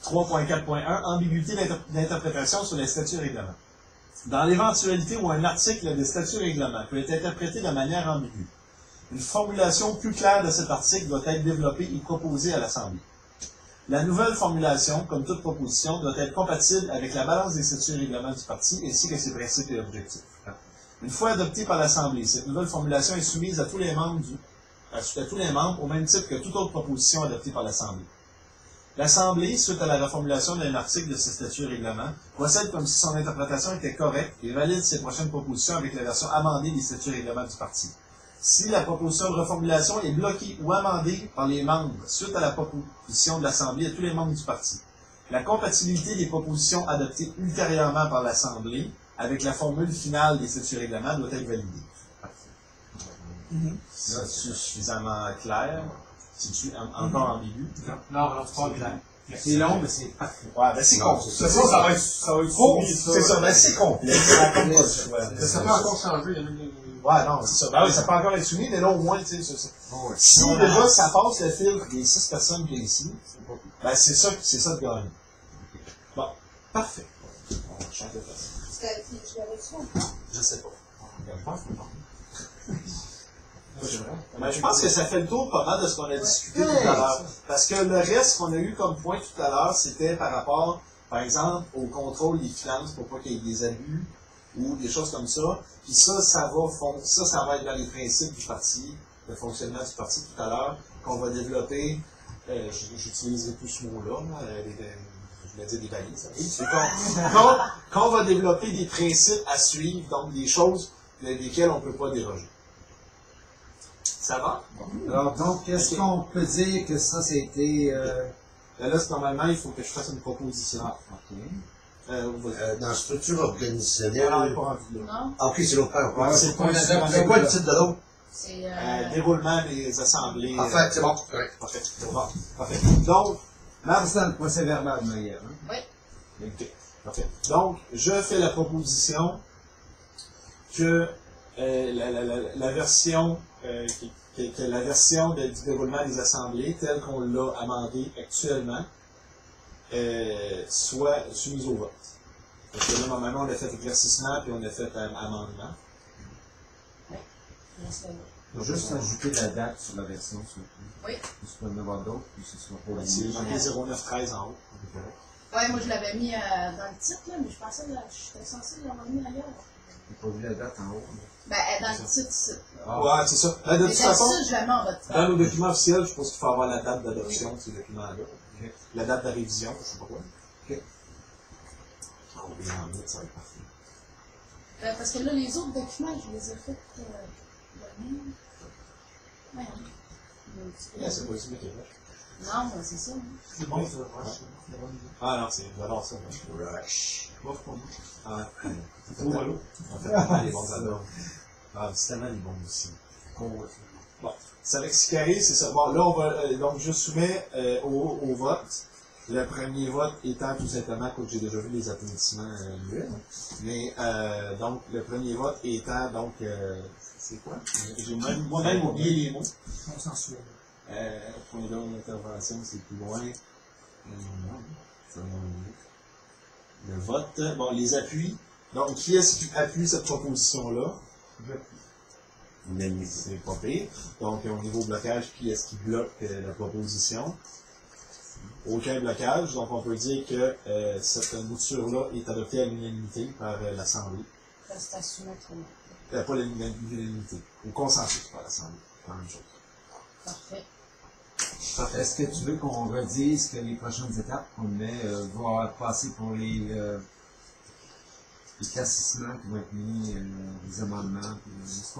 3.4.1, ambiguïté d'interprétation sur les statuts règlements. Dans l'éventualité où un article des statuts règlements peut être interprété de manière ambiguë, une formulation plus claire de cet article doit être développée et proposée à l'Assemblée. La nouvelle formulation, comme toute proposition, doit être compatible avec la balance des statuts et règlements du parti ainsi que ses principes et objectifs. Une fois adoptée par l'Assemblée, cette nouvelle formulation est soumise à tous les membres au même titre que toute autre proposition adoptée par l'Assemblée. L'Assemblée, suite à la reformulation d'un article de ses statuts et règlements, procède comme si son interprétation était correcte et valide ses prochaines propositions avec la version amendée des statuts et règlements du parti. Si la proposition de reformulation est bloquée ou amendée par les membres suite à la proposition de l'Assemblée et tous les membres du parti, la compatibilité des propositions adoptées ultérieurement par l'Assemblée avec la formule finale des statuts et règlements doit être validée. C'est suffisamment clair? C'est-tu encore ambigu? Non, c'est pas clair. C'est long, mais c'est parfait. Ouais, ben c'est Non, complet. c'est Ça va être soumis, C'est ça, ben c'est complet. Ça compte pas de choix. Ça peut encore changer. Il y a même Ouais, non, c'est ça. Ben oui, ça peut encore être soumis, mais là, au moins, tu sais, si Non, déjà ça passe le filtre des 6 personnes qui est ici, ben c'est ça de gagner. Bon, parfait. On va changer de place. Je l'avais su ou pas? Je sais pas. Ben, je pense que ça fait le tour pas mal de ce qu'on a discuté tout à l'heure. Parce que le reste qu'on a eu comme point tout à l'heure, c'était par rapport, par exemple, au contrôle des finances pour pas qu'il y ait des abus ou des choses comme ça. Puis ça va être dans les principes du parti, le fonctionnement du parti tout à l'heure, qu'on va développer. J'utiliserai plus ce mot-là, je voulais dire des balises. C'est qu'on va développer des principes à suivre, donc des choses desquelles on ne peut pas déroger. Ça va? Alors, donc, est-ce qu'on peut dire que ça, c'était... Là, normalement, il faut que je fasse une proposition. OK. Dans la structure Non, organisationnelle. elle n'est pas rendue là. Non? Ah, ok, c'est l'autre part. Ouais, c'est pas C'est quoi le titre de l'autre? C'est. Déroulement des assemblées. Parfait, c'est bon. Correct. Parfait. Bon, parfait. Donc, C'est dans le procès verbal, Maïa. Hein? ok, parfait. Donc, je fais la proposition que la version que la version du déroulement des assemblées, telle qu'on l'a amendée actuellement, soit soumise au vote. Parce que là, normalement, on a fait éclaircissement puis on a fait amendement. Il faut juste ajouter la date sur la version, s'il vous plaît. Oui. Je peux en avoir d'autres, puis ce sera pas C'est la marqué 0913 en haut. Ouais, moi je l'avais mis dans le titre, là, mais je pensais que j'étais censé l'avoir mis ailleurs. J'ai pas vu la date en haut. Ben, elle est dans le titre, ici. Ouais, c'est ça. Ben, de Mais toute façon, d'habitude, je la mets en vote. dans nos documents officiels, je pense qu'il faut avoir la date d'adoption de ces documents-là. La date de révision, je sais pas quoi. combien en mettre, ça va être parfait. Parce que là, les autres documents, je les ai faits la même. Ouais. C'est pas ici, mais Québec. Non, c'est ça. C'est bon, ça va rush. Ah non, j'adore ça. Rush. Bof pour moi. Ah, C'est trop mollo. on fait tellement des bons albums. Ah, c'est tellement des bons aussi. Bon, c'est avec ce qui arrive, c'est ça. Bon, là, on va, donc, je soumets au vote. Le premier vote étant tout simplement, que j'ai déjà vu les applaudissements muets. Mais, donc, le premier vote étant, donc, c'est quoi? J'ai moi-même oublié les mots. Consensuel. Point d'ordre d'intervention, c'est plus loin. Non, ça m'a oublié. Le vote, bon, les appuis. Donc, qui est-ce qui appuie cette proposition-là? Unanimité. C'est pas pire. Donc, au niveau blocage, qui est-ce qui bloque la proposition? Aucun blocage. Donc, on peut dire que cette mouture-là est adoptée à l'unanimité par l'Assemblée. C'est à soumettre. Pas l'unanimité. Au consensus par l'Assemblée. C'est la même chose. Parfait. Est-ce que tu veux qu'on redise que les prochaines étapes qu'on met vont passer pour les classissements qui vont être mis, les amendements?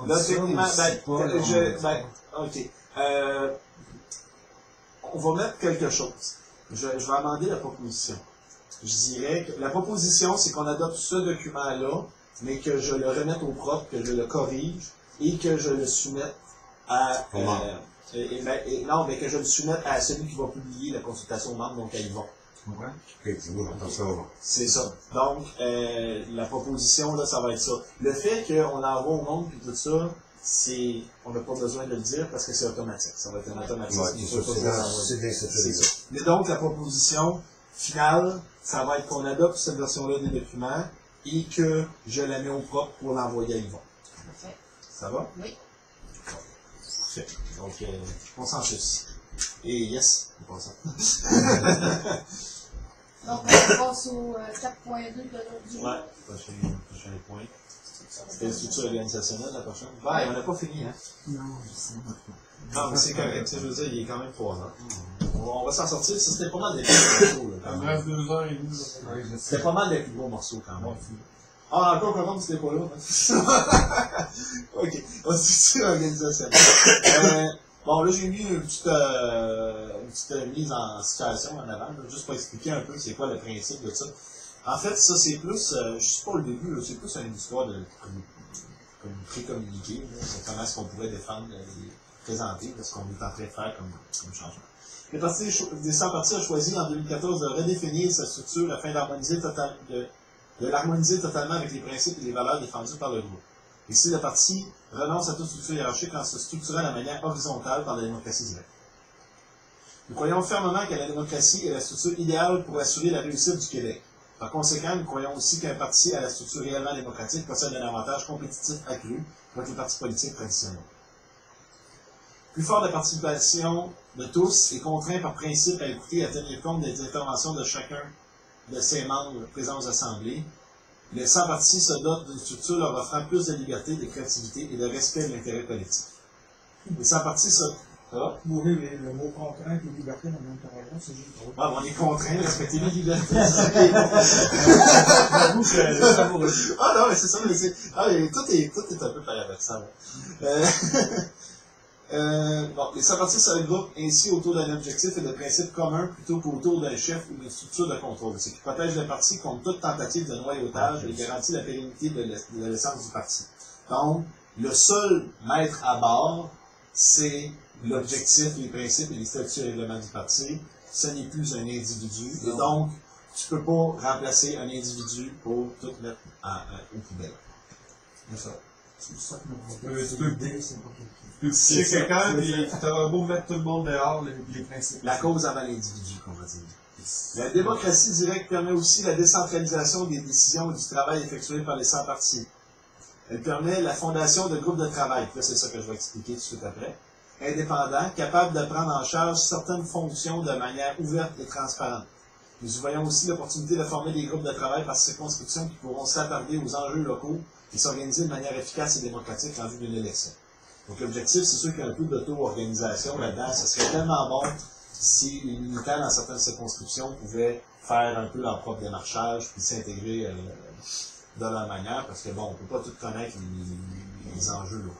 Là, techniquement, ok. On va mettre quelque chose. Je vais amender la proposition. Je dirais que la proposition, c'est qu'on adopte ce document-là, mais que je le remette au propre, que je le corrige et que je le soumette à... non, mais que je le soumette à celui qui va publier la consultation aux membres, donc à Yvon. Ouais. Effectivement, j'entends ça. C'est ça. Donc, la proposition, là, ça va être ça. Le fait qu'on envoie au monde et tout ça, c'est, on n'a pas besoin de le dire parce que c'est automatique. Ça va être un automatisme. Ouais, c'est bien C'est ça. Mais donc, la proposition finale, ça va être qu'on adopte cette version-là des documents et que je la mets au propre pour l'envoyer à Yvon. Parfait. Ça va? Oui. Parfait. Donc, consensus. Et yes, on pense. Donc, on passe au 4.2 de l'ordre du jour. Ouais, prochain point. C'était une structure organisationnelle, la prochaine. Ben, on n'a pas fini, hein? Non, je sais pas. Non, mais c'est correct. Je veux dire, il est quand même 3 ans. On va s'en sortir. C'était pas mal des plus gros morceaux, là, quand Il me même. reste 2 heures et demie. Oui, je sais. C'était pas mal des plus gros morceaux, quand même. Ah, encore comment c'était pas là? Ok. On se structure organisationnelle. Bon, là, j'ai mis une petite mise en situation en avant, là, juste pour expliquer un peu c'est quoi le principe de ça. En fait, ça, c'est plus, je sais pas le début, là, c'est plus une histoire de comme pré-communiquer, c'est comment est-ce qu'on pourrait défendre et présenter ce qu'on est en train de faire comme changement. Les 100 partis ont choisi en 2014 de redéfinir sa structure afin de l'harmoniser totalement avec les principes et les valeurs défendus par le groupe. Ici, le parti renonce à toute structure hiérarchique en se structurant de manière horizontale par la démocratie directe. Nous croyons fermement que la démocratie est la structure idéale pour assurer la réussite du Québec. Par conséquent, nous croyons aussi qu'un parti à la structure réellement démocratique possède un avantage compétitif accru contre les partis politiques traditionnels. Plus fort de participation de tous et contraint par principe à écouter et à tenir compte des interventions de chacun de ses membres présents aux assemblées, les 100 partis se dotent d'une structure leur offrant plus de liberté, de créativité et de respect de l'intérêt collectif. Les 100 partis se... Ça va? Mourir le mot contrainte et liberté dans le même paragraphe, c'est juste drôle. Ouais, on est contraint de respecter les libertés. Ah non, mais c'est ça, mais c'est... Ah, mais tout est un peu paradoxal. Bon, les 100 partis se regroupent ainsi autour d'un objectif et de principes communs plutôt qu'autour d'un chef ou d'une structure de contrôle, ce qui protège le parti contre toute tentative de noyautage et garantit la pérennité de l'essence du parti. Donc, le seul maître à bord, c'est l'objectif, les principes et les statuts et règlements du parti. Ce n'est plus un individu. Et donc, tu ne peux pas remplacer un individu pour tout mettre aux poubelles. C'est ça. C'est pour ça que Tu peux- l'idée, c'est pas quelqu'un. Tu sais quelqu'un, puis t'auras beau mettre tout le monde dehors, les principes. La cause avant l'individu, qu'on va dire. La démocratie directe permet aussi la décentralisation des décisions et du travail effectué par les 100 partis. Elle permet la fondation de groupes de travail, là c'est ça que je vais expliquer tout de suite après, indépendants, capables de prendre en charge certaines fonctions de manière ouverte et transparente. Nous y voyons aussi l'opportunité de former des groupes de travail par circonscription qui pourront s'attarder aux enjeux locaux et s'organiser de manière efficace et démocratique en vue d'une élection. Donc l'objectif, c'est sûr qu'il y a un peu d'auto-organisation là-dedans. Ce serait tellement bon si les militants dans certaines circonscriptions pouvaient faire un peu leur propre démarchage, puis s'intégrer de leur manière, parce que bon, on ne peut pas tout connaître les enjeux là.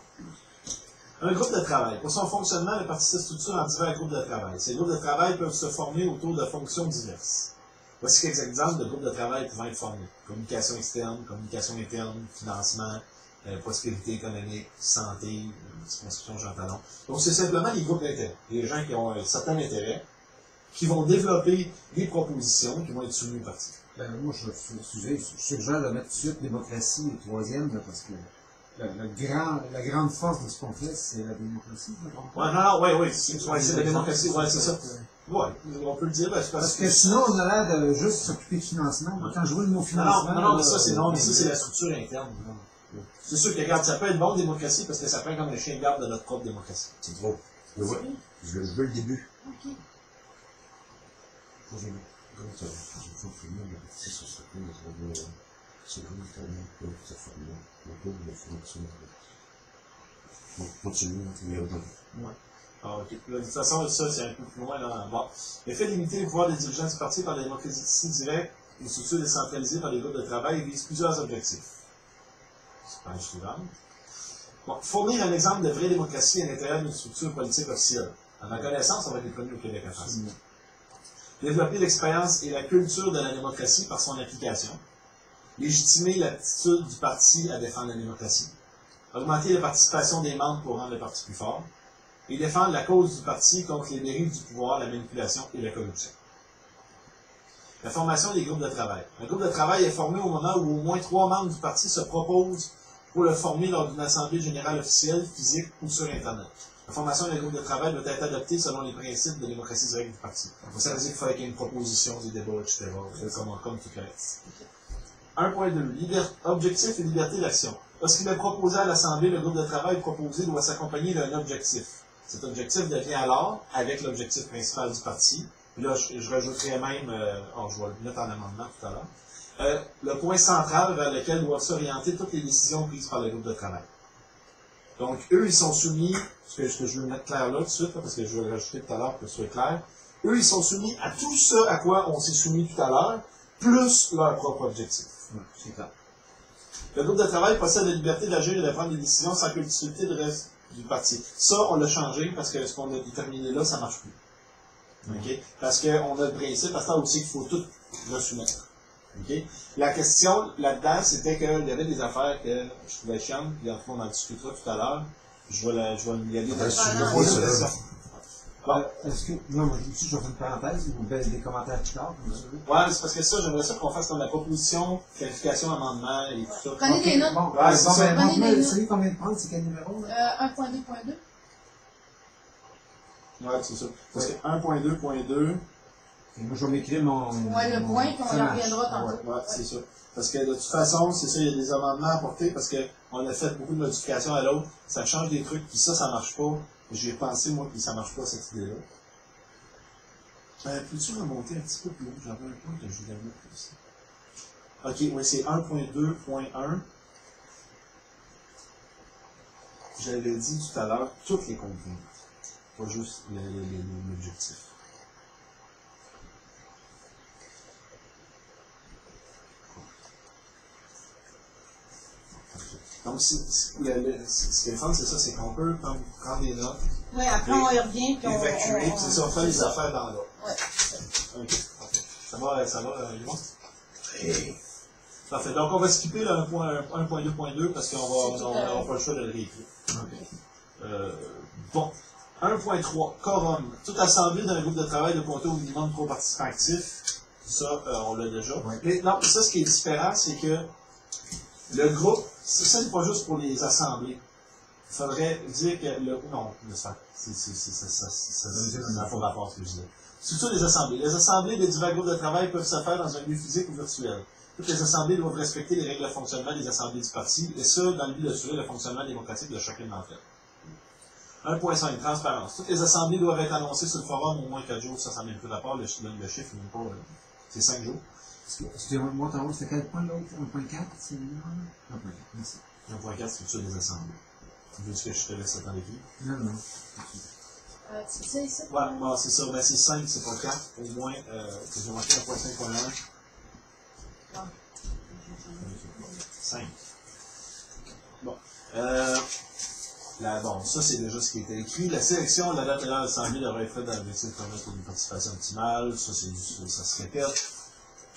Un groupe de travail. Pour son fonctionnement, le parti se structure en divers groupes de travail. Ces groupes de travail peuvent se former autour de fonctions diverses. Voici quelques exemples de groupes de travail pouvant être formés. Communication externe, communication interne, financement, prospérité économique, santé, circonscription Jean Talon. Donc, c'est simplement les groupes d'intérêt. Les gens qui ont un certain intérêt, qui vont développer des propositions qui vont être soumises au parti. Moi, je suggère de mettre tout de suite démocratie et troisième, là, parce que la grande force de ce qu'on fait, c'est la démocratie. Oui, c'est la démocratie, ouais, c'est ça. Oui, on peut le dire. Parce que sinon, on a l'air de juste s'occuper de financement. Quand je vois le mot financement... Non, mais ça, c'est la structure interne. C'est sûr que, regarde, ça peut être bon, démocratie, parce que ça prend comme un chien de garde de notre propre démocratie. C'est trop. Je veux le début. Ok. Continue, Ok. De toute façon, ça, c'est un peu plus loin là. Bon. Le fait de limiter le pouvoir des dirigeants du parti par la démocratie directe, une structure décentralisée par les groupes de travail vise plusieurs objectifs. C'est pas une suivante. Bon, fournir un exemple de vraie démocratie à l'intérieur d'une structure politique officielle. À ma connaissance, on va être les premiers au Québec à faire ça. Développer l'expérience et la culture de la démocratie par son application. Légitimer l'attitude du parti à défendre la démocratie. Augmenter la participation des membres pour rendre le parti plus fort. Et défendre la cause du parti contre les dérives du pouvoir, la manipulation et la corruption. La formation des groupes de travail. Un groupe de travail est formé au moment où au moins 3 membres du parti se proposent pour le former lors d'une assemblée générale officielle, physique ou sur Internet. La formation d'un groupe de travail doit être adoptée selon les principes de démocratie directe du parti. Ça veut dire qu'il faudrait qu'il y ait une proposition, des débats, etc. Comme tout le reste. 1.2. Objectif et liberté d'action. Lorsqu'il est proposé à l'Assemblée, le groupe de travail proposé doit s'accompagner d'un objectif. Cet objectif devient alors, avec l'objectif principal du parti, puis là je rajouterai même, je vais le mettre en amendement tout à l'heure, le point central vers lequel doivent s'orienter toutes les décisions prises par le groupe de travail. Donc, eux, ils sont soumis, ce que je veux mettre clair là tout de suite, parce que je vais le rajouter tout à l'heure pour que ce soit clair, eux, ils sont soumis à tout ça à quoi on s'est soumis tout à l'heure, plus leur propre objectif. C'est clair. Le groupe de travail possède la liberté d'agir et de prendre des décisions sans que l'utilité de reste du parti. Ça, on l'a changé parce que ce qu'on a déterminé là, ça ne marche plus. Okay? Parce qu'on a le principe, à ce temps aussi qu'il faut tout le soumettre. Okay? La question là-dedans, c'était qu'il y avait des affaires que je trouvais chiantes, puis en fait, on en discutera tout à l'heure. Je vais y aller dans Est-ce que, non, ici, je vais faire une parenthèse, vous faites des commentaires plus tard, comme ça. Ouais, c'est parce que ça, j'aimerais ça qu'on fasse comme la proposition, qualification, amendement et tout ça. Prenez des notes. Bon, Ouais, c'est ça. Prenez des notes. celui qu'on vient de prendre, c'est quel numéro, là? 1.2.2. Ouais, c'est ça. Parce que 1.2.2. Moi, je vais m'écrire mon... Ouais, le point, puis on y reviendra tantôt. Ouais, c'est ça. Parce que de toute façon, c'est ça, il y a des amendements à apporter parce qu'on a fait beaucoup de modifications à l'autre. Ça change des trucs, puis ça marche pas. J'ai pensé, moi, puis ça marche pas, cette idée-là. Peux-tu remonter un petit peu plus haut? J'avais un point que je voulais mettre ici. Ok, oui, c'est 1.2.1. J'avais dit tout à l'heure toutes les contraintes, pas juste l'objectif. Donc, ce qui est fun, c'est ça, c'est qu'on peut prendre des notes, Oui, après on y revient, puis on... évacuer, puis c'est ça, on fait les affaires dans l'ordre. Ouais. Ok, parfait. Ça va, Yvon? Parfait. Donc, on va skipper le 1.2.2 parce qu'on n'aura pas le choix de le réécrire. Bon. 1.3. Quorum. Toute assemblée d'un groupe de travail de compter au minimum 3 participants actifs. Ça, on l'a déjà. Ouais. Mais non, ça, ce qui est différent, c'est que le groupe, ça n'est pas juste pour les assemblées. Il faudrait dire que le... Non, ça n'a pas rapport à ce que je disais. Surtout les assemblées. Les assemblées des divers groupes de travail peuvent se faire dans un lieu physique ou virtuel. Toutes les assemblées doivent respecter les règles de fonctionnement des assemblées du parti, et ce, dans le but d'assurer le fonctionnement démocratique de chacune d'entre elles. 1.5. Transparence. Toutes les assemblées doivent être annoncées sur le forum au moins 4 jours. Ça met un peu rapport. Le chiffre, même pas. C'est 5 jours. Excusez-moi, t'en haut, c'était quel point l'autre? 1.4? C'est le numéro? 1.4, merci. 1.4, c'est sur les assemblées. Tu veux que je te laisse attendre avec lui? Non. C'est ça, ici? Ouais, bon, c'est ça. Ben, c'est 5, c'est pas 4. Au moins, que j'ai manqué 1.5.1. 5. Bon. Bon, ça, c'est déjà ce qui était écrit. La sélection de la date de l'Assemblée devrait être faite dans l'objectif de permettre une participation optimale. Ça, ça se répète.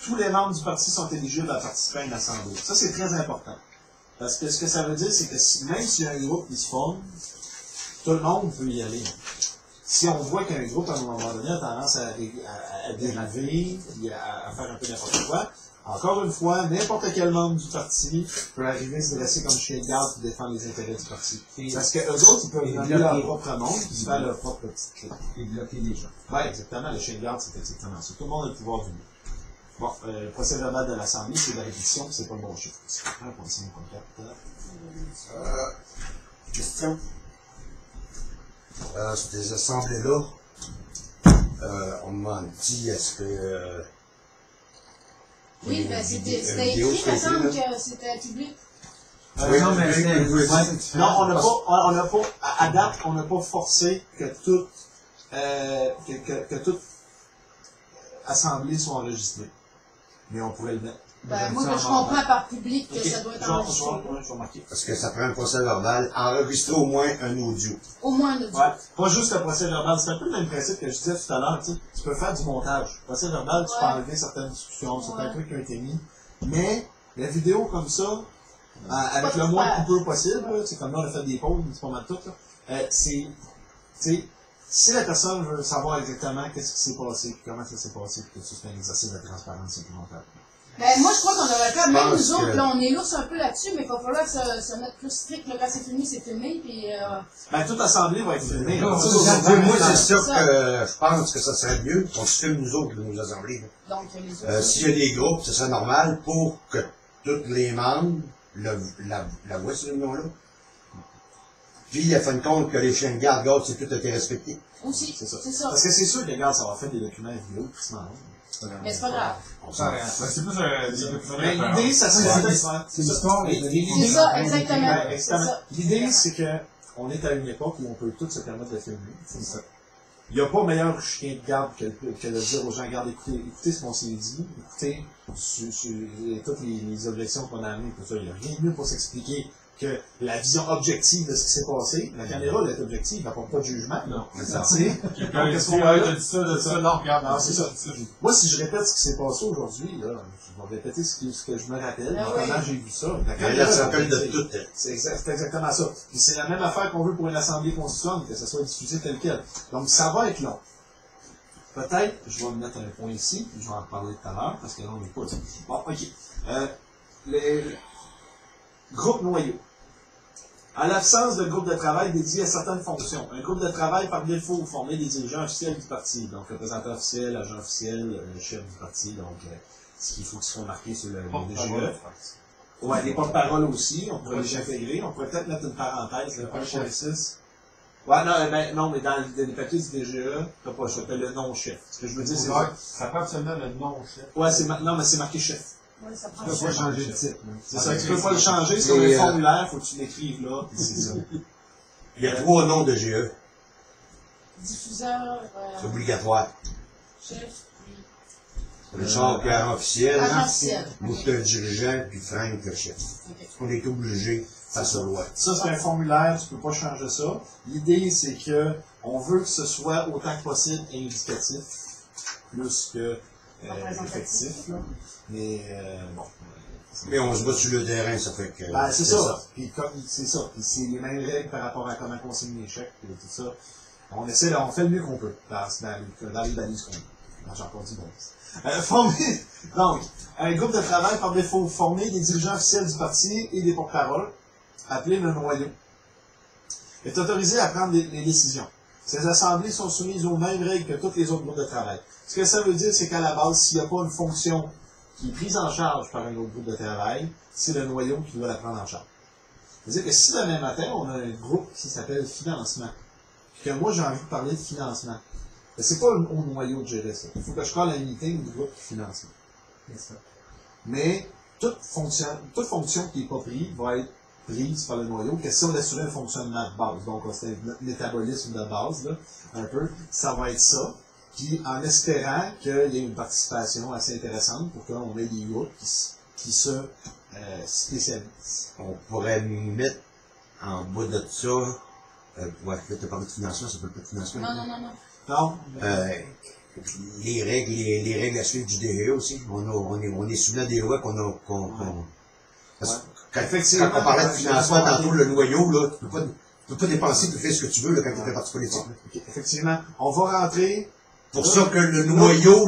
Tous les membres du parti sont éligibles à participer à une assemblée. Ça, c'est très important. Parce que ce que ça veut dire, c'est que même s'il y a un groupe qui se forme, tout le monde peut y aller. Si on voit qu'un groupe, à un moment donné, a tendance à dériver, à faire un peu n'importe quoi, encore une fois, n'importe quel membre du parti peut arriver à se dresser comme chien de garde pour défendre les intérêts du parti. Parce que eux autres, ils peuvent nommer leur propre monde et se faire leur propre petite clé. Et bloquer les gens. Oui, exactement. Le chien de garde, c'est exactement ça. Tout le monde a le pouvoir du mieux. Bon, le procès verbal de l'Assemblée, c'est de la répétition, c'est pas le bon chiffre. C'est 1.5.4. Question. Ces assemblées-là, on m'a dit, est-ce que... Oui, ben c'était écrit, il me semble que c'était public. Non, mais non, on n'a pas, à date, on n'a pas forcé que toute assemblée soit enregistrée. Mais on pourrait le mettre. Ben, moi, je comprends par public que ça doit être enregistré. Je vais marquer. Parce que ça prend un procès verbal, enregistrer au moins un audio. Au moins un audio. Ouais, pas juste le procès verbal. C'est un peu le même principe que je disais tout à l'heure. Tu peux faire du montage. Le procès verbal, tu peux enlever certaines discussions, certains trucs qui ont été mis. Mais la vidéo comme ça, avec le moins de coupure possible, c'est comme là, on a fait des pauses, c'est pas mal tout. Si la personne veut savoir exactement qu'est-ce qui s'est passé, comment ça s'est passé, que c'est un exercice de transparence supplémentaire. Ben, moi, je crois qu'on devrait faire, même nous autres, là, on est lourds un peu là-dessus, mais il va falloir se mettre plus strict, là, quand c'est filmé, puis Ben, toute assemblée va être filmée. Moi, c'est sûr que je pense que ça serait mieux qu'on se filme nous autres, nos assemblées. donc, les autres. S'il y a des groupes, ce serait normal pour que tous les membres la voient, cette réunion-là. Puis, il a fait une compte que les chiens de garde, regarde, c'est tout été respecté. Aussi, c'est ça. Parce que c'est sûr que, regarde, ça va faire des documents vidéo, tristement long. Mais c'est pas grave. C'est plus des documents. Mais l'idée, ça serait... C'est l'histoire. C'est ça, exactement. L'idée, c'est que on est à une époque où on peut tous se permettre de filmer. C'est ça. Il n'y a pas meilleur chien de garde que de dire aux gens, regarde, écoutez ce qu'on s'est dit, écoutez toutes les objections qu'on a amenées, tout ça. Il n'y a rien de mieux pour s'expliquer que la vision objective de ce qui s'est passé. La caméra, elle est objective, elle n'apporte pas de jugement. Non. Quelqu'un dit t'as dit ça, non, regarde, non, c'est ça. Moi, si je répète ce qui s'est passé aujourd'hui, là, je vais répéter ce que je me rappelle, comment j'ai vu ça. La caméra, elle s'appelle de tout. C'est exactement ça. Puis c'est la même affaire qu'on veut pour une assemblée constituante, que ça soit diffusé tel quel. Donc, ça va être long. Peut-être, je vais me mettre un point ici, puis je vais en reparler tout à l'heure, parce que là, on n'est pas... Bon, OK. Les groupes noyaux. En l'absence de groupe de travail dédié à certaines fonctions, un groupe de travail par défaut formé des dirigeants officiels du parti, donc représentant officiel, agent officiel, chef du parti, donc ce qu'il faut qu'ils soient marqués sur le DGE. Ouais, les porte-paroles aussi, on pourrait les intégrer, on pourrait peut-être mettre une parenthèse, le point 6. Ouais, non, mais dans les papiers du DGE, t'as pas le choix, t'as le nom-chef. Ce que je veux dire, c'est ça. Ça prend absolument le nom-chef. Ouais, non, mais c'est marqué chef. Oui, ça prend Tu peux pas changer de titre. C'est ça, tu peux pas le changer, c'est comme un formulaire, faut que tu l'écrives là, puis c'est ça. Il y a 3 noms de GE. Diffuseur, C'est obligatoire. chef, puis Richard, Pierre officiel. agent officiel. Moi, je suis un dirigeant, puis Frank, le chef. Ok. On est obligé face aux lois. Ça, c'est un formulaire, tu peux pas changer ça. L'idée, c'est que on veut que ce soit autant que possible indicatif, plus que effectif, là. Mais bon. Mais on se bat sur le terrain, ça fait que... Ben, c'est ça. Puis comme c'est ça. Puis c'est les mêmes règles par rapport à comment on signe les chèques et tout ça. On essaie, on fait le mieux qu'on peut dans les balises qu'on a. J'ai encore dit bon. Donc, un groupe de travail par défaut formé des dirigeants officiels du parti et des porte-paroles, appelé le noyau, est autorisé à prendre des décisions. Ces assemblées sont soumises aux mêmes règles que tous les autres groupes de travail. Ce que ça veut dire, c'est qu'à la base, s'il n'y a pas une fonction qui est prise en charge par un autre groupe de travail, c'est le noyau qui doit la prendre en charge. C'est-à-dire que si demain matin, on a un groupe qui s'appelle financement, puis que moi j'ai envie de parler de financement, ben, c'est pas au noyau de gérer ça. Il faut que je parle à un meeting du groupe financement. Mais toute fonction qui n'est pas prise va être prise par le noyau. Question d'assurer un fonctionnement de base. Donc, c'est notre métabolisme de base, là, un peu. Ça va être ça. Puis, en espérant qu'il y ait une participation assez intéressante pour qu'on ait des groupes qui se spécialisent. On pourrait mettre en bas de ça, ouais, tu as parlé de financement, ça peut pas de financement. Non? Les règles à suivre du DGE aussi. On est soumis à des lois qu'on a, parce que quand on parlait de financement, tantôt, le noyau, là, tu peux pas dépenser, tu fais ce que tu veux, là, quand tu fais partie politique. Okay. Effectivement. On va rentrer. Pour ça que le noyau,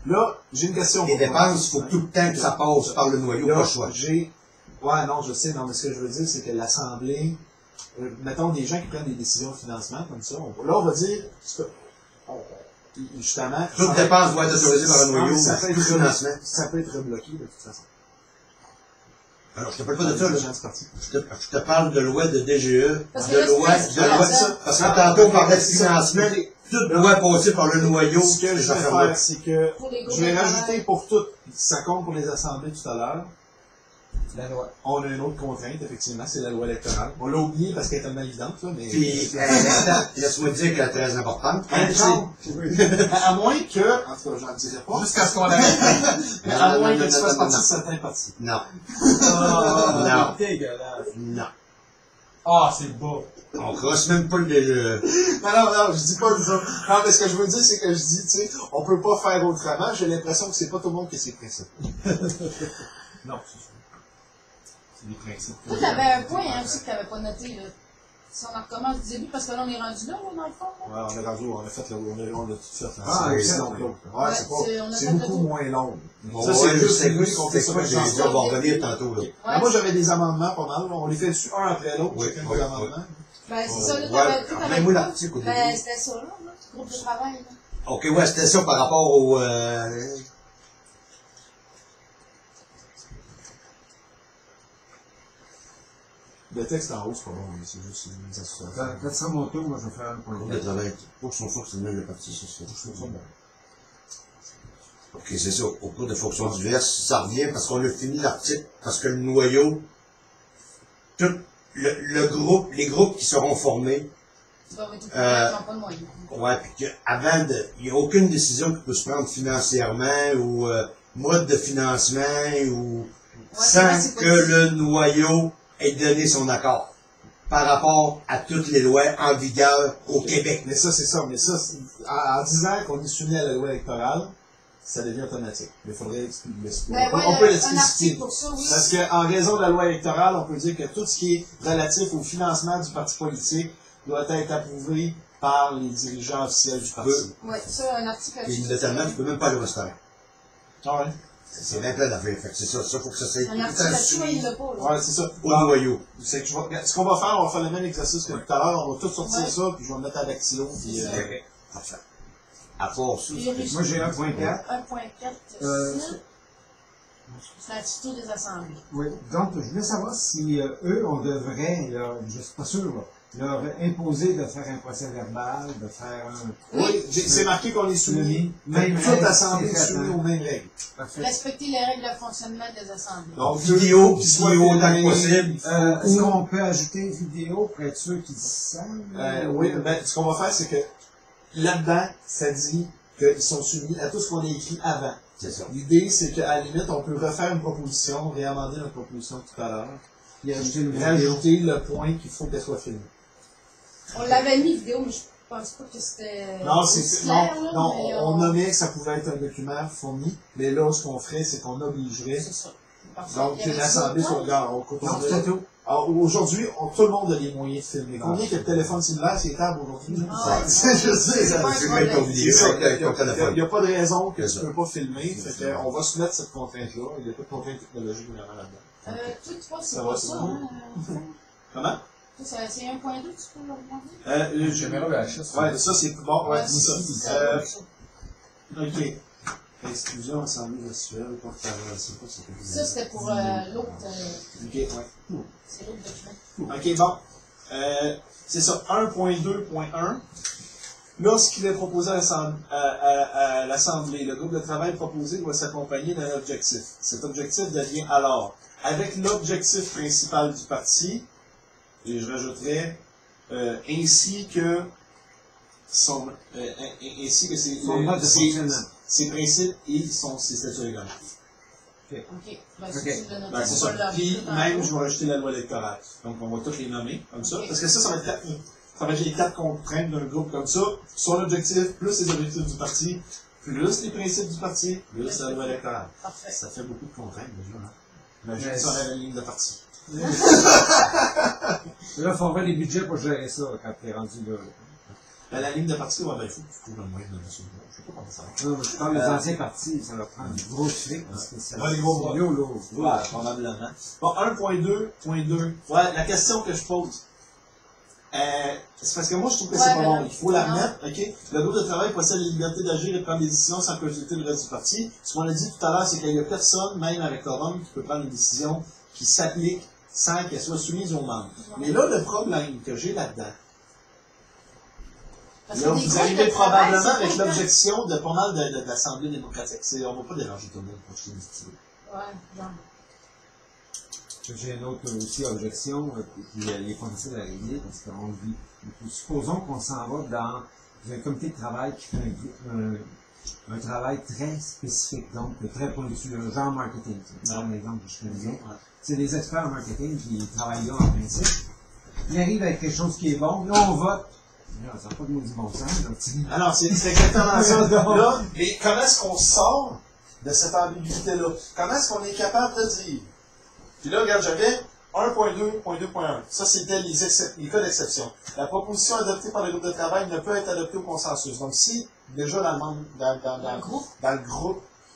là, j'ai une question. Les dépenses, il faut tout le temps que ça passe par le noyau, pas le choix. Ouais, non, je sais, non, mais ce que je veux dire, c'est que l'Assemblée, mettons des gens qui prennent des décisions de financement comme ça, là, on va dire, justement. Toute dépense doit être autorisée par le noyau, ça peut être rebloqué, de toute façon. Alors, je te parle pas de ça, là. Je te parle de loi de DGE, parce que tantôt, on parlait de financement, toute loi passée par le noyau. Ce que je vais faire, c'est que je vais rajouter pour tout, ça compte pour les assemblées tout à l'heure. La loi. On a une autre contrainte, effectivement, c'est la loi électorale. On l'a oublié parce qu'elle est tellement évidente, là, mais. Puis, laisse-moi dire qu'elle est très importante. À moins que, en tout cas, j'en dirai pas. Jusqu'à ce qu'on arrive. À moins que tu fasses partie de certains partis. Non. Non. Dégueulasse. Non. Ah, c'est beau. On crosse même pas le... Non, je dis pas ça. Non, mais ce que je veux dire, c'est que je dis, tu sais, on peut pas faire autrement. J'ai l'impression que c'est pas tout le monde qui s'est pris ça. Non, c'est des principes. Toi, t'avais un point hein, aussi que t'avais pas noté, là. Si on en recommence du début, parce que là, on est rendu là, dans le fond. Là. Ouais, on est rendu, on a fait, on a tout fait. Là. Ah, excellent. Ouais, c'est beaucoup moins long. Ça, c'est juste lui qu'on fait ça, j'ai dit, on va revenir tantôt, là. Ouais. Moi, j'avais des amendements pas mal, on les fait dessus un après l'autre, chacun des amendements. Ben, c'est ça, là, t'avais moi l'article au début. Ben, c'était ça, là, groupe de travail, là. Ok, ouais, c'était ça par rapport au, Le texte en haut, c'est pas bon, mais c'est juste une mise à situation. Quand ce sera mon tour, moi, je vais faire un point. le travail. Pour que son fonctionnement de parti, c'est ça. Ok, c'est ça. Au cours de fonctions diverses, ça revient parce qu'on a fini l'article, parce que le noyau, tout les groupes qui seront formés, Tu vas mettre tout le monde qui n'ont pas de moyens. ouais, puis qu'avant il n'y a aucune décision qui peut se prendre financièrement ou mode de financement ou sans que le noyau ait donné son accord par rapport à toutes les lois en vigueur au Québec. Mais ça, c'est ça. Mais ça, en disant qu'on est soumis à la loi électorale, ça devient automatique. Mais il faudrait l'expliquer. Ben ouais, On peut un l'expliquer. article pour ça, oui. Parce qu'en raison de la loi électorale, on peut dire que tout ce qui est relatif au financement du parti politique doit être approuvé par les dirigeants officiels du parti. Oui, ça, un article. Et notamment, tu peux même pas aller au restaurant. Ah ouais? C'est bien plein d'affaires. Fait que c'est ça. Ça, faut que ça soit Un article là-dessus, il l'a pas, là. Ouais, c'est ça. au noyau. C'est que ce qu'on va faire, on va faire le même exercice que tout à l'heure. On va tout sortir ça, puis je vais me mettre à dactylo. Puis, Parfait. À part ça. Moi, j'ai 1.4. 1.4, c'est l'attitude des assemblées. Oui, donc je voulais savoir si eux, on devrait, je ne suis pas sûr, leur imposer de faire un procès verbal, de faire un... oui, c'est marqué qu'on est soumis. Même Toute règle, assemblée est c'est soumise aux mêmes règles. Parfait. Respecter les règles de fonctionnement des assemblées. Donc, Vidéo, qui soit autant que filmé. possible. Est-ce qu'on peut ajouter vidéo pour être sûr qu'ils savent? Oui, ben, ce qu'on va faire, c'est que là-dedans, ça dit qu'ils sont soumis à tout ce qu'on a écrit avant. C'est ça. L'idée, c'est qu'à la limite, on peut refaire une proposition, réamender notre proposition tout à l'heure, Puis ajouter une vidéo. rajouter le point qu'il faut qu'elle soit filmée. On l'avait mis vidéo, mais je pense pas que c'était. Non, aussi clair, là, non, mais on nommait que ça pouvait être un document fourni, mais là, ce qu'on ferait, c'est qu'on obligerait. C'est ça. Parfait. Donc, Il y avait une assemblée ça. sur le gars. Non, c'est tout. Alors, aujourd'hui, tout le monde a les moyens de filmer. Combien il y a de téléphones cellulaires sur les tables aujourd'hui? Ah, ouais. C'est juste ça. C'est pas un Tu peux mettre ton problème. vidéo avec ton téléphone. Il n'y a pas de raison que C'est tu ça. ne peux pas filmer. Fait que, on va se mettre cette contrainte-là. Il n'y a pas de contrainte technologique vraiment là-dedans. Toi, tu vois, c'est Ça pas va, ça, c'est hein? Comment? C'est 1.2, tu peux le regarder? Caméra VHS. Ouais, ça c'est plus bon. Ouais, c'est ça. ça. Ok. Exclusion assemblée virtuelle, porte-parole. C'est quoi ça? Ça, c'était pour l'autre. Ok, ouais. C'est l'autre document. Ok, bon. C'est ça, 1.2.1. Lorsqu'il est proposé à l'Assemblée, le groupe de travail proposé doit s'accompagner d'un objectif. Cet objectif devient alors avec l'objectif principal du parti, et je rajouterais, ainsi que ses mode de fonctionnement. ses principes et ses statuts légaux. OK. Ben, Ok. si tu veux noter, Ben, c'est on ça. va le Puis, rajouter même, tantôt. je vais rajouter la loi électorale. Donc, on va toutes les nommer, comme ça. Ok. Parce que ça va être ça va être les 4 contraintes d'un groupe comme ça. Son objectif, plus les objectifs du parti, plus les principes du parti, plus la loi électorale. Parfait. Ça fait beaucoup de contraintes, déjà, hein. Imagine Yes. si on avait la ligne de parti. Là, il faudrait des budgets pour gérer ça quand t'es rendu là. Ben, la ligne de parti, ouais, ben, il faut que tu trouves le moyen de mettre ça. Je sais pas comment ça va. Non, mais je parle des anciens partis, ça leur prend une grosse fric parce que c'est Ouais, les gros bras. yo, là. Ouais, probablement. Bon, 1.2. Ouais, la question que je pose. C'est parce que moi, je trouve que Ouais, c'est pas mais bon. là, Il faut la non. remettre, ok? Le groupe de travail possède la liberté d'agir et de prendre des décisions sans consulter le reste du parti. Ce qu'on a dit tout à l'heure, c'est qu'il n'y a personne, même avec quorum, qui peut prendre une décision qui s'applique sans qu'elle soit soumise aux membres. Mais là, le problème que j'ai là-dedans, Parce là, que des vous groupes arrivez de travail, probablement c'est avec tout le temps- l'objection de pas mal de l'Assemblée démocratique. On ne va pas déranger tout le monde pour acheter des stylos. Ouais, genre. J'ai une autre aussi objection, puis les fournisseurs de régler, parce qu'on vit. Supposons qu'on s'en va dans un comité de travail qui fait un travail très spécifique, donc très pointu, genre marketing. C'est un exemple que je connais bien. C'est des experts en marketing qui travaillent là en principe. Ils arrivent avec quelque chose qui est bon, là on vote. Là, ça n'a pas de mot du bon sens. Donc, Alors, c'est exactement ça. Là, mais comment est-ce qu'on sort de cette ambiguïté-là? Comment est-ce qu'on est capable de dire? Puis là, regarde, j'avais 1.2.2.1. Ça, c'était les cas d'exception. La proposition adoptée par le groupe de travail ne peut être adoptée au consensus. Donc, si, déjà dans le groupe,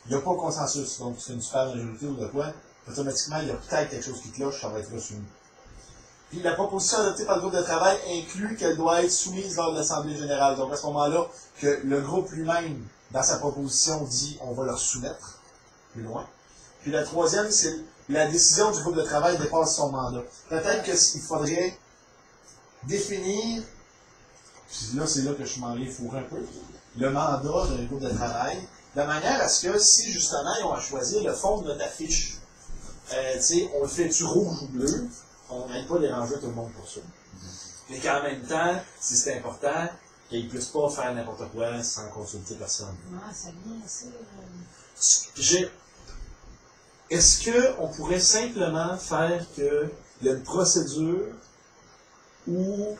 il n'y a pas de consensus, donc c'est une super majorité ou de quoi, automatiquement, il y a peut-être quelque chose qui cloche, ça va être là soumis. Puis la proposition adoptée par le groupe de travail inclut qu'elle doit être soumise lors de l'Assemblée générale. Donc, à ce moment-là, que le groupe lui-même, dans sa proposition, dit on va leur soumettre plus loin. Puis la troisième, c'est la décision du groupe de travail dépasse son mandat. Peut-être qu'il faudrait définir, puis là, c'est là que je m'en vais fourrer un peu, le mandat d'un groupe de travail, de manière à ce que, si justement ils ont à choisir le fond de notre affiche, on le fait-tu rouge ou bleu, on n'aille pas déranger tout le monde pour ça. Mais qu'en même temps, si c'est important, qu'ils ne puissent pas faire n'importe quoi sans consulter personne. Ouais, ça vient assez. Est-ce qu'on pourrait simplement faire qu'il y a une procédure où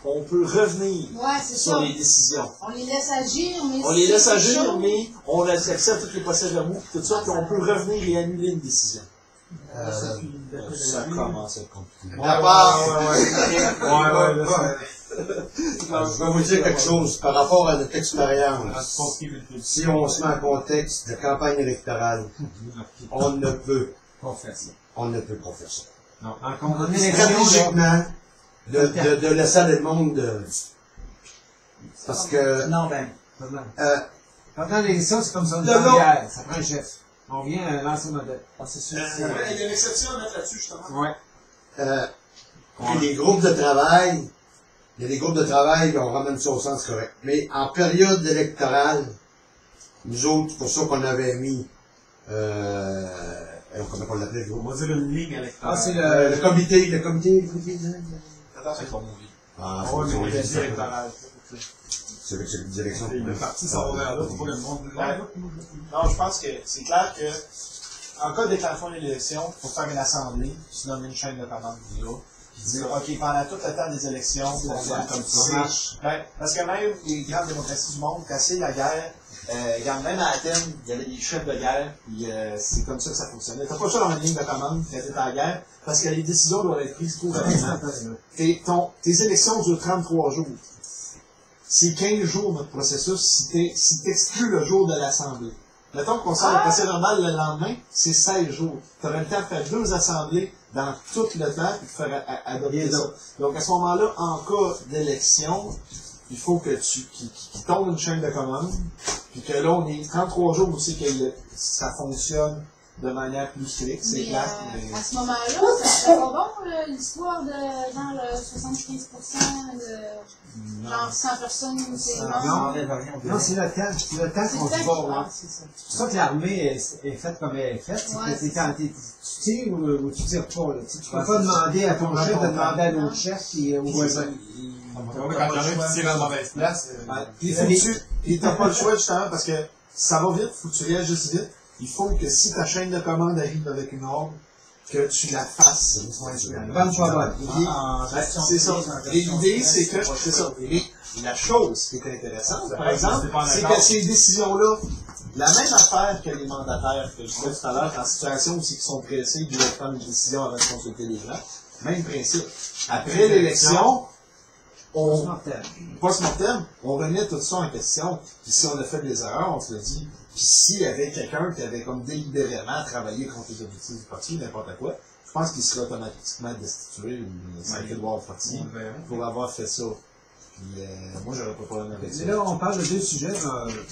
on peut revenir Ouais, c'est sur ça. les décisions? On les laisse agir, mais. On les laisse c'est quelque agir, chose- mais on accepte toutes les procès-verbaux, tout ça, puis on peut revenir et annuler une décision. Ça commence à être compliqué. Je vais vous dire quelque chose par rapport à notre expérience. Si on se met en contexte de campagne électorale, on ne peut pas faire ça. pas faire ça. Non, en élection, Stratégiquement, de laisser aller le monde parce que Non, ben. pendant l'élection, c'est comme ça, une Non, non. guerre, ça prend un chef. On vient à lancer modèle. C'est sûr. Il y a une exception à mettre là-dessus, justement. Ouais. puis les groupes de travail, il y a des groupes de travail, on ramène ça au sens correct. Mais en période électorale, nous autres, c'est pour ça qu'on avait mis comment on l'appelait le groupe? On va dire une ligne électorale. Ah, c'est Le comité Attends, c'est pas mon vie. Ah, Ouais, c'est mais c'est- les c'est- électorales. c'est avec cette direction. Le parti s'en va vers là, faut pas le monde. Non, je pense que c'est clair que, en cas de déclaration d'une élection, il faut faire une assemblée, qui se nomme une chaîne de commandes là, qui dit, OK, pendant tout le temps des élections, on va comme ça. Ben, parce que même les grandes démocraties du monde, quand c'est la guerre, regarde, même à Athènes, il y avait des chefs de guerre, puis c'est comme ça que ça fonctionnait. T'as pas ça dans une ligne de commande quand t'es en guerre, parce que les décisions doivent être prises trop rapidement. Tes élections durent 33 jours. C'est 15 jours notre processus si t'exclus le jour de l'Assemblée. Mettons qu'on sort le procès verbal le lendemain, c'est 16 jours. Tu aurais le temps de faire 2 assemblées dans tout le temps et de faire adopter ça. Donc à ce moment-là, en cas d'élection, il faut que qu'il tombe une chaîne de commande, puis que là, on est 33 jours aussi que ça fonctionne de manière plus stricte, c'est Mais clair. à ce moment-là, ça serait pas bon, l'histoire de genre 75% de genre 100 personnes, c'est Non, bon. non, c'est le temps qu'on se bat. Ouais. C'est pour ça que l'armée est faite comme elle est faite. C'est Ouais, que c'est ça. tu tires ou tu tires pas. Là. Tu peux pas demander à ton chef de demander à l'autre chef puis au voisin. Quand il y en a qui tirent à la mauvaise place, Puis t'as pas le choix justement parce que ça va vite, faut que tu réagisses vite. Il faut que si ta chaîne de commande arrive avec une ordre, que tu la fasses. Bonne fois, C'est ça. Et l'idée, c'est que, c'est ça. Et la chose qui est intéressante, par exemple, c'est que ces décisions-là, la même affaire que les mandataires que je disais tout à l'heure, en situation où ils sont pressés, ils doivent prendre une décision avant de consulter les gens, même principe. Après l'élection, post-mortem, on remet tout ça en question. Puis si on a fait des erreurs, on se le dit. Puis s'il y avait quelqu'un qui avait comme délibérément travaillé contre les objectifs du parti, n'importe quoi, je pense qu'il serait automatiquement destitué ou Saint-Édouard parti pour avoir fait ça. Puis moi, j'aurais pas de problème avec ça. Mais là, on parle de deux sujets.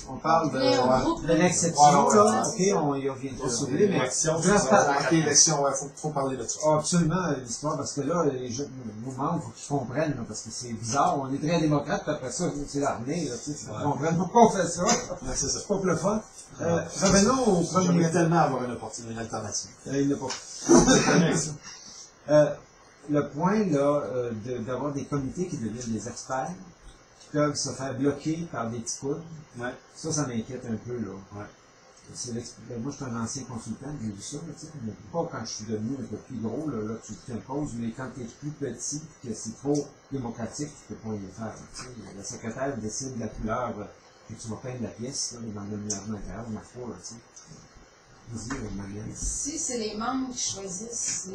On parle de l'exception, là. OK, on y reviendra sur lui, mais l'élection, ouais, faut parler de ça. Absolument, l'histoire, parce que là, nos membres, il faut qu'ils comprennent, là, parce que c'est bizarre. On est très démocrate, puis après ça, c'est l'armée, là, tu sais, ils comprennent pourquoi on fait ça. C'est pas le fun. Revenons au premier. J'aimerais tellement avoir une opportunité, une alternative. Il n'a pas. Le point, là, d'avoir des comités qui deviennent des experts, qui peuvent se faire bloquer par des petits coudes, ça m'inquiète un peu, là. Moi, je suis un ancien consultant, j'ai vu ça, tu sais, mais pas quand je suis devenu un peu plus gros, là tu t'imposes, mais quand tu es plus petit, que c'est trop démocratique, tu peux pas y faire. Tu sais. Le secrétaire décide de la couleur que tu vas peindre la pièce, là, dans le ménagement intérieur, on a froid, là, tu sais. Vas-y, Marianne. Si c'est les membres qui choisissent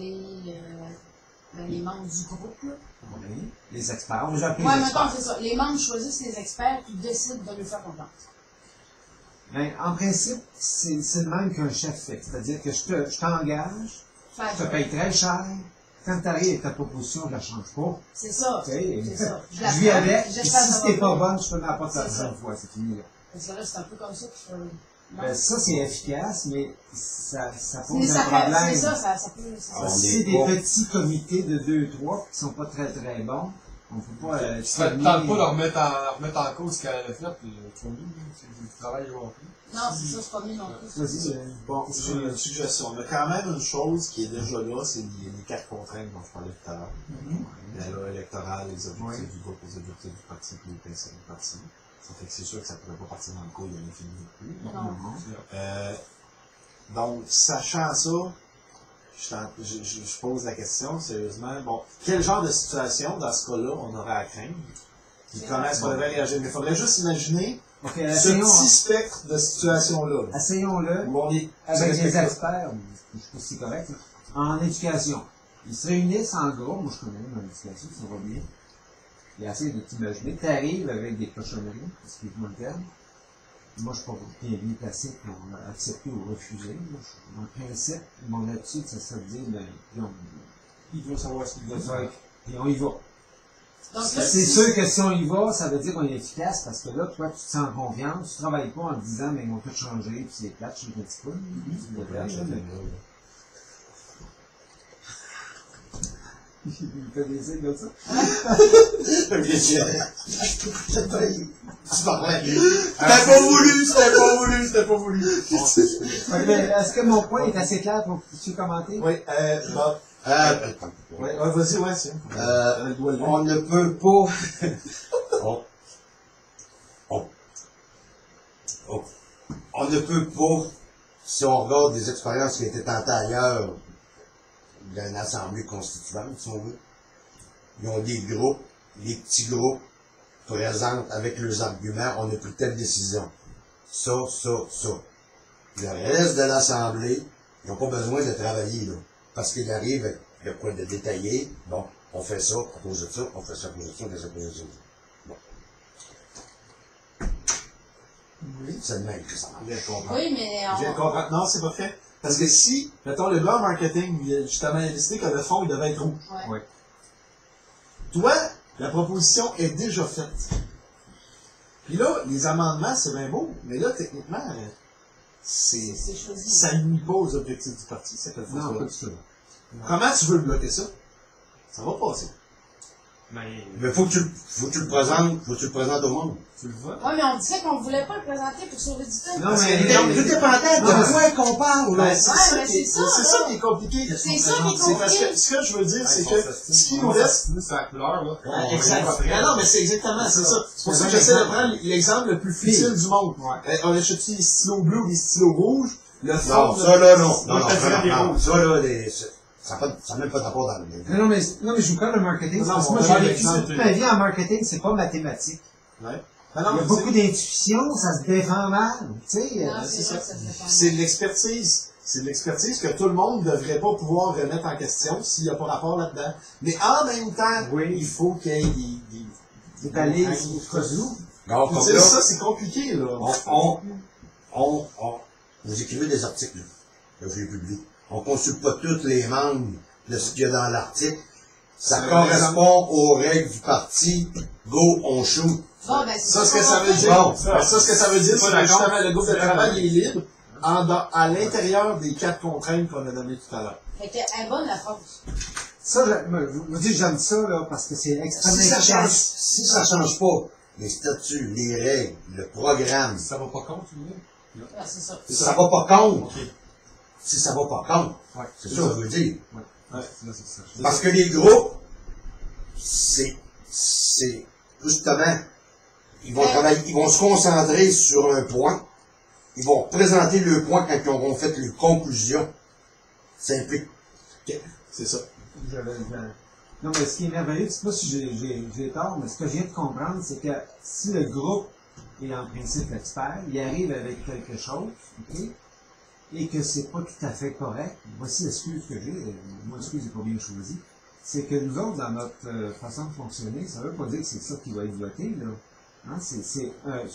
les membres du groupe, là. Oui, les experts. On va appeler Ouais, les mettons, experts. c'est ça. Les membres choisissent les experts qui décident de lui faire confiance. Ben, en principe, c'est le même qu'un chef fait. C'est-à-dire que je t'engage, je te paye très cher. Quand tu arrives avec ta proposition, je ne la change pas. C'est ça. C'est ça. Je vis avec. Et si t'es pas bonne, je peux m'en pas C'est ça. une fois. C'est fini, là. Parce que là, c'est un peu comme ça que je fais. Ben, ça, c'est efficace, mais ça pose Mais un ça problème. c'est ça peut. Parce que si c'est des petits comités de 2-3 qui sont pas très très bons, on ne peut pas... Tu ne tentes pas de remettre en cause ce qu'elle a fait, puis tu vas du travail au plus. Non, c'est ça, c'est pas mieux non plus. Vas-y, Bon, j'ai une suggestion. Mais quand même, une chose qui est déjà là, c'est les 4 contraintes dont je parlais tout à l'heure. La loi électorale, les objectifs du groupe, les objectifs du parti, puis les principes du parti. Ça fait que c'est sûr que ça ne pourrait pas partir dans le coup, il y a l'infini plus. Donc, sachant ça, je pose la question, sérieusement. Bon, quel genre de situation, dans ce cas-là, on aurait à craindre? Puis comment est-ce qu'on devrait réagir? Mais il faudrait juste imaginer ce petit spectre de situation-là. Essayons-le Où on est avec des experts, je sais pas si c'est correct, là, en éducation. Ils se réunissent en groupe, moi je connais même en éducation, ça va bien. Ils essaient de t'imaginer. Tu arrives avec des cochonneries, excuse-moi le terme. Moi, je ne suis pas bien placé pour accepter ou refuser. En principe, mon attitude, ça serait de dire, ben, Il doit savoir ce qu'il doit faire. faire. Puis on y va. Donc, là, C'est sûr que si on y va, ça veut dire qu'on est efficace parce que là, toi, tu te sens en confiance, tu ne travailles pas en te disant, mais ils vont tout changer, puis c'est plate, je suis un petit peu. Il fait des signes comme ça. C'était pas voulu. Est-ce que mon point est assez clair pour que tu commenter? Oui, bon. Vas-y, ouais, c'est. On ne peut pas. On ne peut pas, si on regarde des expériences qui étaient tentées ailleurs, d'une assemblée constituante, si on veut, ils ont des groupes, les petits groupes présentent avec leurs arguments, on a pris telle décision. Ça. Le reste de l'assemblée, ils n'ont pas besoin de travailler, là. Parce qu'ils arrivent avec le point de détailler, bon, on fait ça à cause de ça, on fait ça à cause de ça, on fait ça à cause de ça. Bon. Oui, c'est le même que ça marche. Oui, mais Non, c'est pas fait. Parce que si, mettons, le gars en marketing, justement, il a décidé que le fond, il devait être rouge. Ouais. Toi, la proposition est déjà faite. Puis là, les amendements, c'est bien beau, mais là, techniquement, C'est choisi. ça nuit pas aux objectifs du parti, cette Non, fois-là. pas du tout. Comment tu veux bloquer ça? Ça va passer. Mais faut que tu le présentes au monde. Tu le vois? Ouais, mais on disait qu'on voulait pas le présenter pour sauver du temps. Non, Parce mais- que- non, mais- Tout dépendait de quoi qu'on parle, là. Ben, c'est Ouais, ça mais qui est- c'est ça, c'est ça qui est compliqué. C'est ça qui est C'est parce que compliqué. ce que je veux dire, c'est que ce qui nous laisse. C'est la couleur, là. Exact. Ah non, mais c'est exactement, c'est ça. C'est pour ça que C'est j'essaie de vrai. prendre l'exemple le plus futile du monde. On achète des stylos bleus ou des stylos rouges? Le Non, fond, ça là, non. Non, Moi, non, je te dirais des non, rouges. ça là, ça n'a même pas d'apport dans le même. Non, mais je vous parle de marketing, Non, parce que on moi, va j'ai aller vécu avec toute ça. ma vie en marketing, c'est pas mathématique. Ouais. Il Ah y non, a mais beaucoup d'intuition, ça se défend mal, tu sais. Non, c'est c'est ça. vrai que ça fait pas. c'est de l'expertise. C'est de l'expertise que tout le monde ne devrait pas pouvoir remettre en question s'il n'y a pas rapport là-dedans. Mais en même temps, Oui. il faut qu'il y ait C'est allé au cas où. Non, Tu comme sais, là, ça, c'est compliqué, là. vous écrivez des articles, là, que je les publie. On consulte pas tous les membres de ce qu'il y a dans l'article. Ça Ça correspond aux règles du parti. Go, on shoot. Bon, ben, c'est Ça, ce que ça veut qu'on dire, Bon, ça, ce que ça veut dire, Pas c'est que d'accord. justement, le groupe de travail est libre à l'intérieur des 4 contraintes qu'on a données tout à l'heure. fait. Fait qu'elle est bonne, la phrase. Ça, je vous dis, j'aime ça, là, parce que c'est extrêmement efficace. Si ça change pas, les statuts, les règles, le programme, Ça va pas contre, tu veux dire? Ouais, c'est ça. si ça va pas contre, Ok. si ça va pas contre, Ouais. c'est ça que je veux dire. Ouais, là, c'est ça. Parce que les groupes, c'est justement, ils vont travailler, ils vont se concentrer sur un point, ils vont présenter le point quand ils auront fait les conclusions. Ça implique. C'est ça. Non, mais ce qui est merveilleux, c'est pas si j'ai tort, mais ce que je viens de comprendre, c'est que si le groupe est en principe l'expert, il arrive avec quelque chose, ok, et que c'est pas tout à fait correct, voici l'excuse que j'ai, moi l'excuse n'est pas bien choisie, c'est que nous autres, dans notre façon de fonctionner, ça veut pas dire que c'est ça qui va être voté, là. Hein, c'est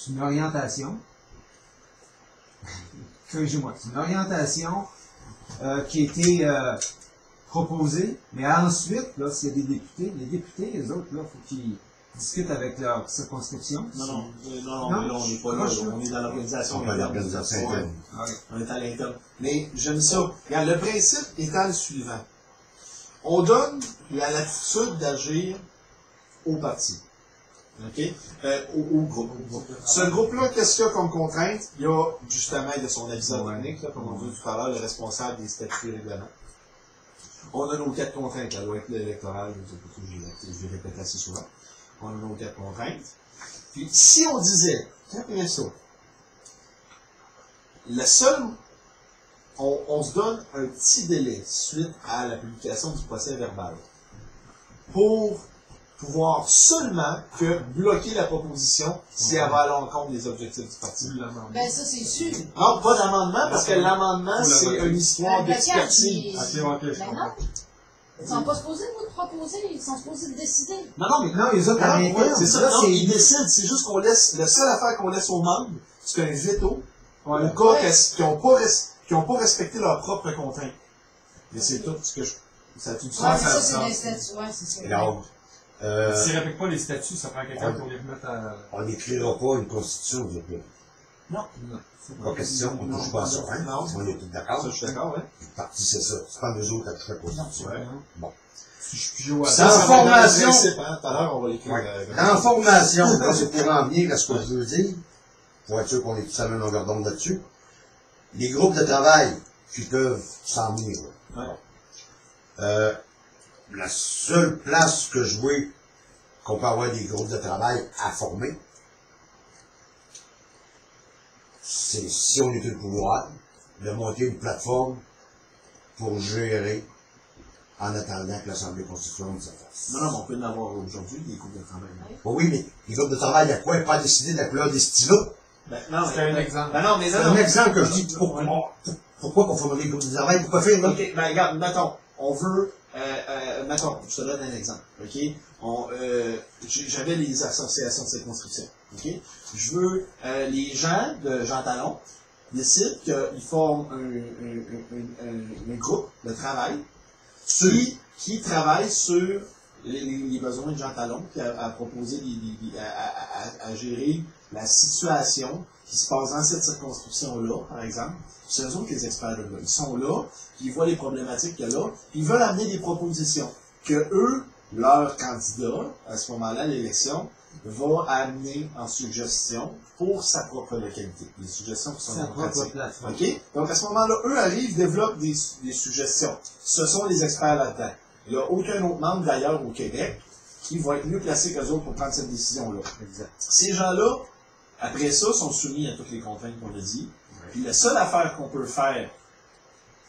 une orientation, corrigez-moi, c'est une orientation qui a été proposée, mais ensuite, là, s'il y a des députés, les députés, les autres, là, faut qu'ils discutent avec leur circonscription. Non, mais là, on n'est pas là, Moi, on est dans l'organisation. On va l'organisation Ouais. interne. On est à l'interne. Mais j'aime ça. Regarde, le principe étant le suivant. On donne la latitude d'agir au parti. OK? Au groupe. Ce groupe-là, qu'est-ce qu'il y a comme contrainte? Il y a, justement, il y a son aviseur technique, là, comme on dit tout à l'heure, le responsable des statuts et règlements. On a nos 4 contraintes, la loi électorale, je vais répéter assez souvent. On a nos 4 contraintes. Puis, si on disait, qu'après ça, le seul, on se donne un petit délai suite à la publication du procès verbal pour pouvoir seulement que bloquer la proposition si elle va à l'encontre des objectifs du parti. Ben, ça, c'est sûr. Non, pas d'amendement, parce que l'amendement, Faut c'est l'amendement. une histoire Le blocage, d'expertise. Ok, ok, je Ben comprends. non. Ils sont pas supposés nous proposer, ils sont supposés de décider. Non, mais Non, les autres, à non, l'interne, ouais, c'est ça. là, Non, c'est- ils décident. C'est juste qu'on laisse, la seule affaire qu'on laisse aux membres, c'est un veto Ouais. au cas qui n'ont pas respecté leurs propres contraintes. Et c'est tout ce que ça a tout du Ouais, sens. c'est ça, c'est ça. les statuts, ouais, c'est ça. Et donc, S'ils ne respectent pas les statuts, ça prend quelqu'un pour les remettre à... on n'écrira pas une constitution, vous êtes Non. pas question, on ne touche pas à ça, hein? Non. On est tous d'accord? Ça, je suis d'accord, ouais. Le parti, c'est ça. C'est pas nous autres à toucher la constitution. Ouais. Bon. Si je suis au Ça, hasard, en formation. Tout à l'heure, on va l'écrire. Ouais. Dans la formation, là, c'est pour en venir à ce que je veux dire, pour être sûr qu'on est tous à la même longueur d'onde là-dessus, les groupes de travail qui peuvent s'en venir, là. Ouais. La seule place que je vois qu'on peut avoir des groupes de travail à former, c'est si on était le pouvoir, de monter une plateforme pour gérer en attendant que l'Assemblée constituante se fasse. Non, mais on peut en avoir aujourd'hui, des groupes de travail. Bon, oui, mais les groupes de travail, à quoi? Pas décider de la couleur des stylos. Ben, non, c'est un exemple. Ben non, mais C'est non, un non. exemple que je dis. Pourquoi qu'on forme des groupes de travail? Pourquoi faire, là? OK, ben regarde, mettons, on veut, mettons, je te donne un exemple, OK? J'avais les associations de circonscription, OK? Je veux, les gens de Jean Talon décident qu'ils forment un groupe de travail qui travaille sur les besoins de Jean Talon, puis à proposer, à gérer la situation qui se passe dans cette circonscription-là, par exemple. C'est eux autres les experts de là. Ils sont là, puis ils voient les problématiques qu'il y a là, puis ils veulent amener des propositions que eux, leur candidat, à ce moment-là, à l'élection, va amener en suggestion pour sa propre localité. Des suggestions qui sont démocratiques. OK? Donc, à ce moment-là, eux arrivent, développent des suggestions. Ce sont les experts là-dedans. Il n'y a aucun autre membre, d'ailleurs, au Québec, qui va être mieux placé qu'eux autres pour prendre cette décision-là. Ces gens-là, après ça, sont soumis à toutes les contraintes qu'on a dit. Puis la seule affaire qu'on peut faire,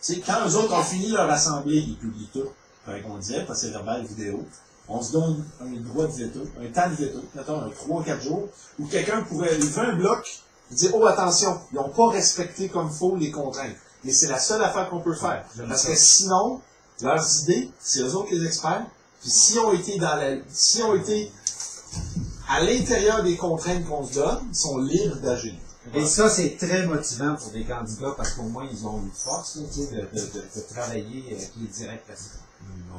c'est quand eux autres ont fini leur assemblée, ils publient tout, comme on disait, procès verbal, vidéo, on se donne un droit de veto, un temps de veto, mettons un 3-4 jours, où quelqu'un pourrait lever un bloc et dire « Oh, attention, ils n'ont pas respecté comme il faut les contraintes. » Et c'est la seule affaire qu'on peut faire. Parce que sinon, leurs idées, c'est eux autres les experts, puis s'ils ont été à l'intérieur des contraintes qu'on se donne, ils sont libres d'agir. Et ça, c'est très motivant pour des candidats parce qu'au moins, ils ont une force là, de travailler qui est direct là-dessus. Non,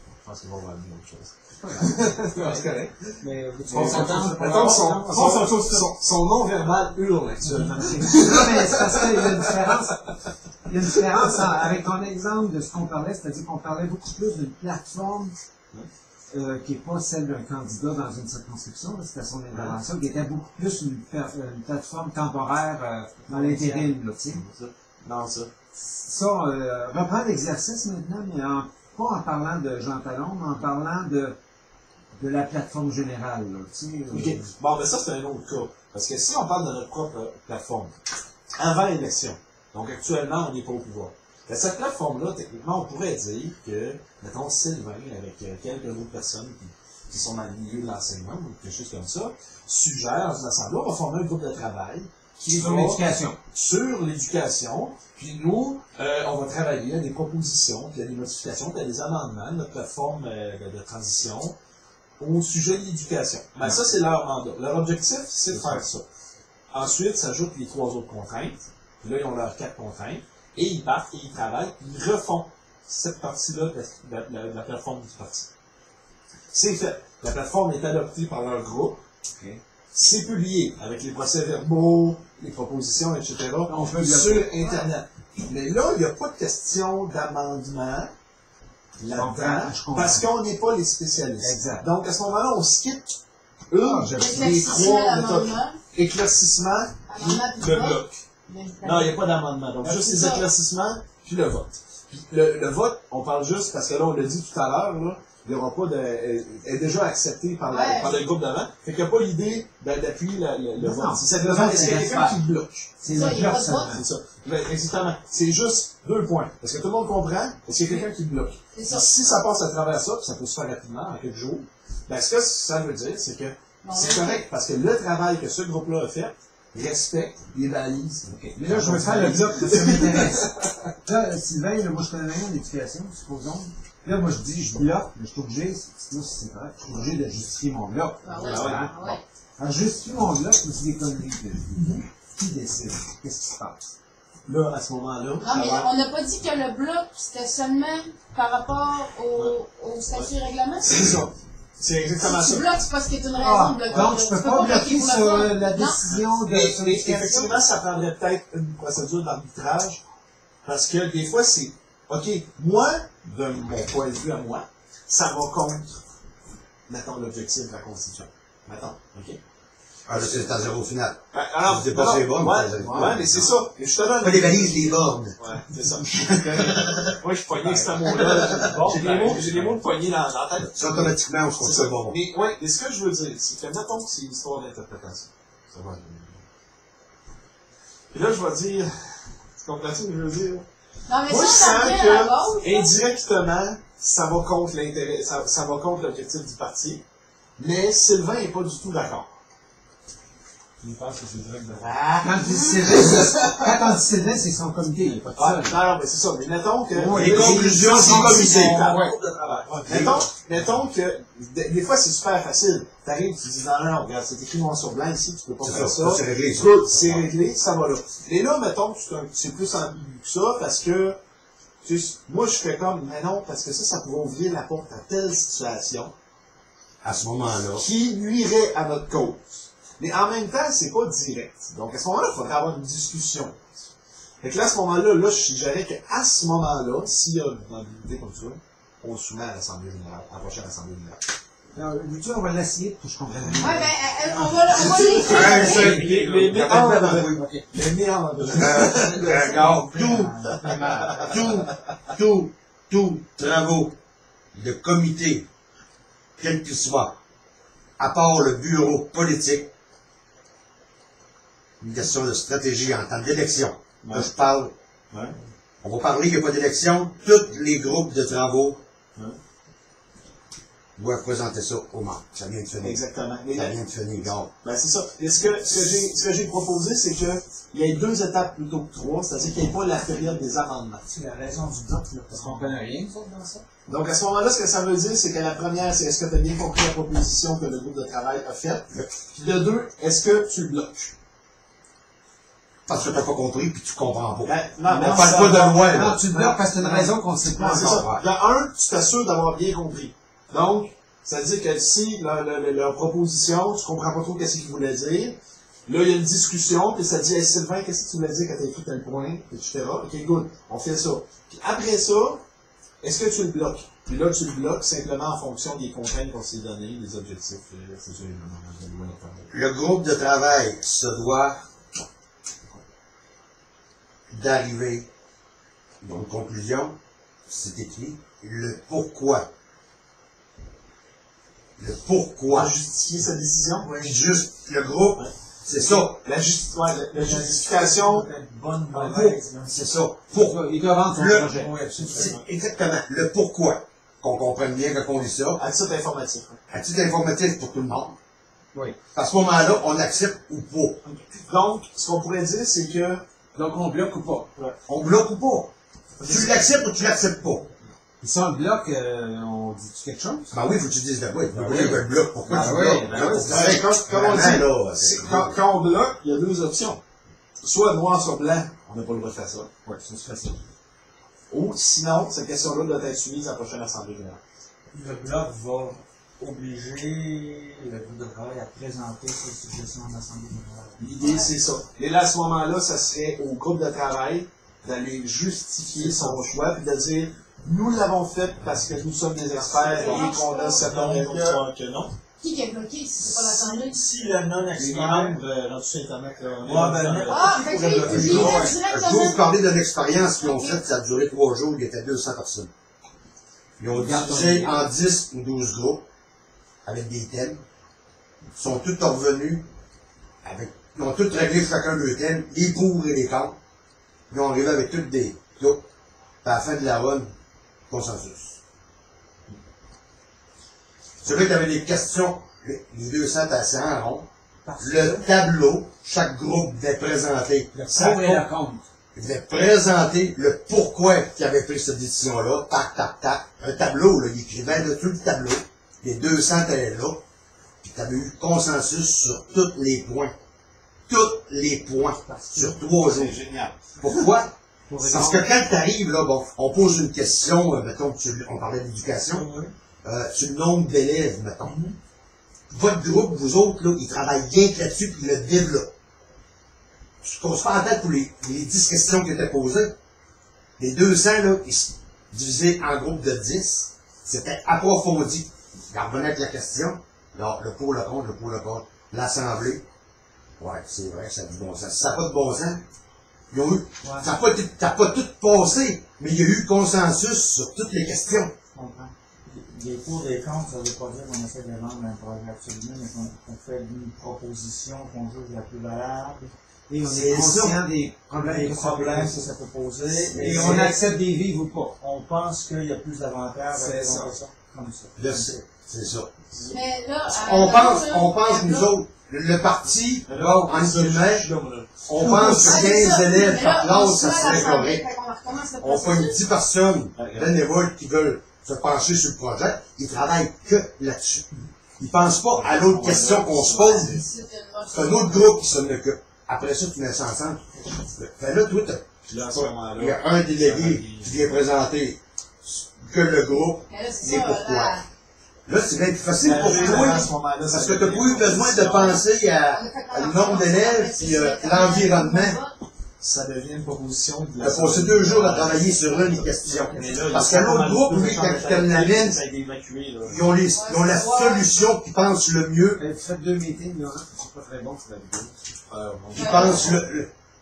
je pense qu'ils vont avoir dit autre chose. C'est correct. Mais son non-verbal hurle actuellement. non, mais c'est parce qu'il y a une différence. Il y a une différence avec ton exemple de ce qu'on parlait, c'est-à-dire qu'on parlait beaucoup plus d'une plateforme qui n'est pas celle d'un candidat dans une circonscription, c'était son intervention, qui était beaucoup plus une plateforme temporaire dans l'intérim, là, tu sais. Non, ça. Ça, reprendre l'exercice maintenant, mais pas en parlant de Jean Talon, mais en parlant de la plateforme générale, là, tu sais. OK. Bon, ben ça, c'est un autre cas. Parce que si on parle de notre propre plateforme, avant l'élection, donc actuellement, on n'est pas au pouvoir. Cette plateforme-là, techniquement, on pourrait dire que, mettons, Sylvain, avec quelques autres personnes qui sont dans le milieu de l'enseignement, ou quelque chose comme ça, suggère dans une assemblée, on va former un groupe de travail qui sur l'éducation. Sur l'éducation, puis nous, on va travailler à des propositions, puis à des modifications, puis à des amendements de notre plateforme de transition au sujet de l'éducation. Ben, ça, c'est leur mandat. Leur objectif, c'est de faire ça. Ensuite, s'ajoutent les 3 autres contraintes. Puis là, ils ont leurs 4 contraintes. Et ils partent, et ils travaillent, ils refont cette partie-là de la plateforme du parti. C'est fait. La plateforme est adoptée par leur groupe. Okay. C'est publié avec les procès-verbaux, les propositions, etc. sur Internet. Mais là, il n'y a pas de question d'amendement là-dedans, parce qu'on n'est pas les spécialistes. Exact. Donc, à ce moment-là, on skip les 3 méthodes. Éclaircissement, le bloc. Non, il n'y a pas d'amendement. Donc, juste les éclaircissements, puis le vote. Puis le vote, on parle juste, parce que là, on l'a dit tout à l'heure, là, il n'y aura pas est déjà accepté par le groupe d'avant. Fait qu'il n'y a pas l'idée d'appuyer le vote. C'est simplement, est-ce qu'il y a quelqu'un qui bloque? C'est le bloc seulement. C'est ça. Exactement. C'est juste 2 points. Est-ce que tout le monde comprend? Est-ce qu'il y a quelqu'un qui bloque? Si ça passe à travers ça, puis ça peut se faire rapidement, en quelques jours, ben, ce que ça veut dire, c'est que c'est correct, parce que le travail que ce groupe-là a fait, respecte les balises. Okay. Mais là, je vais faire le bloc, ça m'intéresse. Là, Sylvain, là, moi, je connais rien en éducation, supposons. Là, moi, je dis, je bloque, mais je suis obligé, sinon, c'est correct, je suis obligé de justifier mon bloc. Alors, je justifie mon bloc, mais c'est des conneries que je dis. Qui décide? Qu'est-ce qui se passe? Là, à ce moment-là. Non, mais on n'a pas dit que le bloc, c'était seulement par rapport au statut et règlement? C'est ça. C'est exactement si ça. tu bloques, c'est parce qu'il y a une raison de bloquer. Donc, je peux pas bloquer sur la décision de son mais éducation. effectivement, ça prendrait peut-être une procédure d'arbitrage, parce que des fois, c'est, OK, moi, de mon point de vue à moi, ça va contre, mettons, l'objectif de la Constitution. Mettons, OK? Ah, là, c'est à 0 au final. Alors, c'est pas ces bornes. Ouais, mais c'est ça. Et je te donne. Pas les valises, les bornes. Ouais, c'est ça. Moi, je suis poigné avec ce mot-là. J'ai des mots de poignée dans la tête. C'est automatiquement, on se trouve ça bon. Mais, ouais, mais ce que je veux dire, c'est que, mettons que c'est une histoire d'interprétation. Ça va. Puis là, je vais dire, tu comprends ce que je veux dire? Non, mais moi, je ça sens vient à la base, que, indirectement, ça va contre l'intérêt, ça va contre l'objectif du parti. Mais Sylvain n'est pas du tout d'accord. Il pense que c'est direct de Quand on dit Sylvain, c'est son comité, il n'est pas tout seul. Non, mais c'est ça. Mais mettons que... les conclusions du comité. Mettons que, des fois, c'est super facile. T'arrives, tu dis, non, regarde, c'est écrit noir sur blanc ici, tu peux pas faire ça. C'est réglé, ça. C'est réglé, ça va là. Et là, mettons que c'est plus ambigu que ça, parce que Moi, je fais comme, mais non, parce que ça pourrait ouvrir la porte à telle situation À ce moment-là. qui nuirait à notre cause. Mais en même temps, c'est pas direct. Donc, à ce moment-là, il faudrait avoir une discussion. Fait que là, à ce moment-là, je suggérais qu'à ce moment-là, s'il y a une ambiguïté comme ça, on le soumet à l'Assemblée générale, à la prochaine Assemblée générale. Alors, Lucie, on va l'essayer pour que je comprenne. Ouais, ben, on va l'écrire. Les méandres. Regarde, tout travaux de comité, quel qu'il soit, à part le bureau politique, une question de stratégie en temps d'élection. Là, je parle. Ouais. On va parler qu'il n'y a pas d'élection. Tous les groupes de travaux doivent présenter ça aux membres. Ça vient de finir. Exactement. Ça vient de finir, regarde. Ben, c'est ça. Et ce que j'ai proposé, c'est qu'il y ait 2 étapes plutôt que 3, c'est-à-dire qu'il n'y ait pas la période des amendements. C'est la raison du bloc, là. Parce qu'on connaît rien, nous autres, dans ça. Donc, à ce moment-là, ce que ça veut dire, c'est que la première, c'est est-ce que tu as bien compris la proposition que le groupe de travail a faite? Puis de 2, est-ce que tu le bloques? Parce que tu n'as pas compris puis tu comprends pas. Ben, non, On parle pas de loi, Non, là. tu le bloques parce que c'est une raison qu'on ne sait pas c'est encore. ça. De 1, tu t'assures d'avoir bien compris. Donc, ça veut dire que si leur proposition, tu comprends pas trop qu'est-ce qu'ils voulaient dire, là, il y a une discussion, puis ça dit, hey, Sylvain, qu'est-ce que tu voulais dire quand tu as écrit tel point, etc. Ok, good, on fait ça. Puis après ça, est-ce que tu le bloques? Puis là, tu le bloques simplement en fonction des contraintes qu'on s'est données, des objectifs, c'est ça, Le groupe de travail se doit d'arriver à une conclusion, c'est écrit, le pourquoi. Le pourquoi. Justifier sa décision? Puis juste, le groupe, c'est ça. La justification. Bonne, mauvaise, là. C'est ça. Pour Il doit vendre son Le- projet. Oui, absolument. C'est exactement le pourquoi. Qu'on comprenne bien quand on dit ça. À titre informatif. À titre informatif pour tout le monde. Oui. À ce moment-là, on accepte ou pas. Donc, ce qu'on pourrait dire, c'est que Donc, on bloque ou pas? On bloque ou pas. Tu l'acceptes ou tu l'acceptes pas. Et si on le bloque, on dit-tu quelque chose? Ben oui, faut que tu dises de quoi. Il faut que le bloc. Pourquoi Ben tu oui, bloques? ben oui, Pour c'est faire- comme on dit, Vraiment, là, quand on bloque, il y a 2 options. Soit noir sur blanc, on n'a pas le droit de faire ça. Oui, ça se facile. Ou sinon, cette question-là doit être soumise à la prochaine Assemblée générale. Le bloc va obliger le groupe de travail à présenter ses suggestions en assemblée générale. L'idée, c'est ça. Et là, à ce moment-là, ça serait au groupe de travail d'aller justifier son choix, puis de dire, nous l'avons fait parce que nous sommes des experts et qu'on a certaines raisons de croire que non. Qui est bloqué si c'est pas l'Assemblée? Si le non-expert, dans tout Internet, Ah, fait que lui, il publie Je vais vous directement. parler d'une expérience qu'ils ont faite. Ça a duré 3 jours. Il y était 200 personnes. Ils ont divisé en 10 ou 12 groupes avec des thèmes. Ils sont tous revenus avec. Ils ont tous réglé chacun leur thème, les pour et les contre. Ils ont arrivé avec toutes des groupes. Puis à la fin de la run, consensus. Celui qui avait des questions, les 200 assis en rond. Le tableau, chaque groupe devait présenter Le sa pour et le contre. il devait présenter le pourquoi il avait pris cette décision-là, tac, tac, tac. Un tableau, là, il écrivait là, tout le tableau. Les 200 étaient là. Puis tu avais eu consensus sur tous les points. Tous les points. Sur 3 jours. C'est génial. Pourquoi? Pour Parce que quand tu arrives, là, bon, on pose une question, mettons, on parlait d'éducation, sur le nombre d'élèves, mettons. Votre groupe, vous autres, là, ils travaillent bien que là-dessus, puis ils le développent. Qu'on se fait en tête pour les 10 questions qui étaient posées. Les 200, là, ils se divisaient en groupes de 10. C'était approfondi. Ils revenaient avec la question. Alors, le pour, le contre, le pour, le contre. L'Assemblée. Ouais, c'est vrai, ça a du bon sens. Si ça n'a pas de bon sens, ils ont eu. Ça n'a pas tout passé, mais il y a eu consensus sur toutes les questions. Je comprends. Les pour et contre, ça ne veut pas dire qu'on essaie de vendre un projet absolument, mais qu'on fait une proposition qu'on juge la plus valable. Et on C'est est conscient ça. des problèmes Les que ça peut problèmes que poser. ça peut poser. Et on accepte des vives ou pas. On pense qu'il y a plus d'avantages C'est avec ça. ça comme ça. Là, c'est ça. Mais là, On pense, là, nous autres, le parti, là, en guillemets, on pense Ah, que c'est 15 ça. élèves Mais par là, on classe, ça se met à serait l'Assemblée, correct. fait qu'on recommence le On pogne processus. 10 personnes bénévoles qui veulent se pencher sur le projet, ils travaillent que là-dessus. Ils pensent pas à l'autre question qu'on se pose. C'est un autre groupe qui s'en occupe. Après ça, tu mets ça ensemble. Fait là, toi, Puis là, à ce moment-là. Il y a un délégué qui vient présenter que le groupe, Mais là, c'est mais ça, pourquoi. là. Là, c'est bien plus facile pour toi, à ce moment-là, parce que tu n'as pas eu besoin de penser à le nombre d'élèves puis l'environnement. Ça devient une proposition de Tu as passé 2 jours à travailler sur une question. Parce que l'autre groupe, lui, quand il l'amène, ça a été évacué, là. ils ont la solution qu'ils pensent le mieux, Vous faites 2 meetings, là, c'est pas très bon pour la vidéo.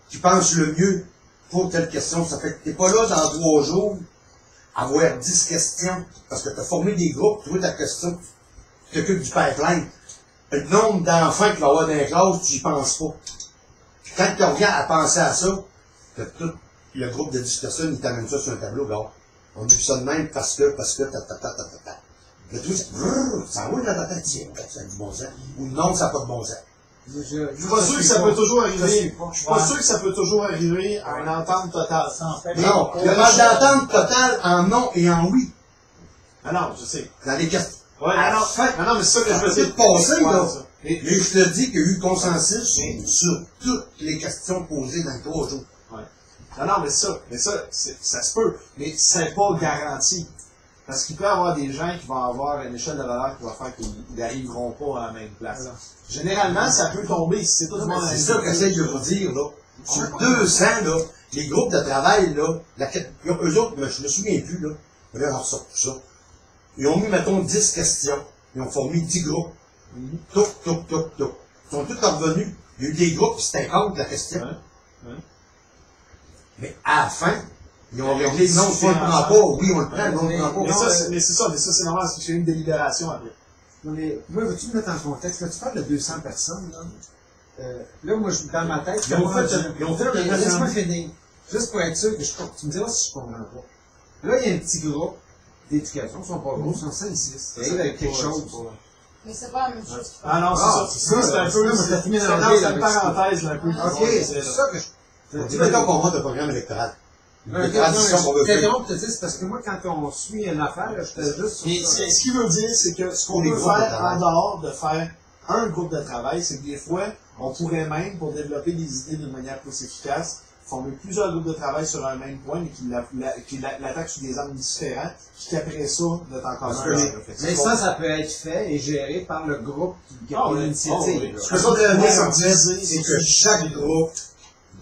qui pensent le mieux pour telle question. Ça fait que tu n'es pas là dans 3 jours à avoir 10 questions, parce que tu as formé des groupes, tu vois ta question, tu t'occupes du pipeline. Le nombre d'enfants qu'il va y avoir dans les classes, tu n'y penses pas. Puis quand tu reviens à penser à ça, t'as tout le groupe de 10 personnes, ils t'amènent ça sur un tableau, là. On dit ça de même parce que, ta. Le truc, ça roule dans ta tête, tiens, ça a du bon sens. Ou non, ça n'a pas de bon sens. Je suis pas sûr que ça peut toujours arriver. Je suis pas sûr que ça peut toujours arriver à une entente totale. Non, il y a d'entente totale en non et en oui. Ah non, je sais. Dans les questions. Ouais, non, mais c'est ça que je veux dire. Passé, là. Et- Mais je te dis qu'il y a eu consensus sur toutes les questions posées dans les 3 jours. Non, mais ça, ça se peut. Mais c'est pas garanti. Parce qu'il peut y avoir des gens qui vont avoir une échelle de valeur qui va faire qu'ils n'arriveront pas à la même place. Généralement, ça peut tomber si c'est tout le monde. C'est ça que j'essaie de vous dire, là. Sur 200, là, les groupes de travail, là, eux autres, je me souviens plus, là. Là, on ressort tout ça. Ils ont mis, mettons, 10 questions. Ils ont formé 10 groupes. Touc. Ils sont tous revenus. Il y a eu des groupes qui s'étaient contre la question. Mais à la fin, ils ont réglé, non, on le prend pas, oui, on le prend, non, on le prend Mais pas. ça, c'est normal, parce que c'est une délibération après. Non, mais, moi, veux-tu me mettre en contexte? Là, tu parles de 200 personnes, là. Là, moi, dans ma tête, Ils ont fait le laisse-moi finir. Juste pour être sûr que tu me diras si je comprends pas. Là, il y a un petit groupe d'éducation, ils sont pas gros, ils sont 5-6. Ils arrivent avec quelque chose. Mais c'est pas la même chose. Ah non, c'est ça. C'est un peu. C'est une parenthèse, là, un peu. Ok, c'est ça que je. On dit maintenant qu'on monte le programme électoral. Non, Une transition qu'on veut c'est faire. drôle de te dire, c'est parce que moi, quand on suit une affaire, j'étais juste Mais sur ça. ce qu'il veut dire, c'est que ce qu'on Pour les peut groupes de faire travail. en dehors de faire un groupe de travail, c'est que des fois, on pourrait même, pour développer des idées d'une manière plus efficace, former plusieurs groupes de travail sur un même point, mais qui l'attaquent sous des angles différents, puis qu'après ça, notre encore Parce que Mais ça peut être fait et géré par le groupe qui a oui. l'initiative. Ce que ça devrait en fait, c'est que chaque groupe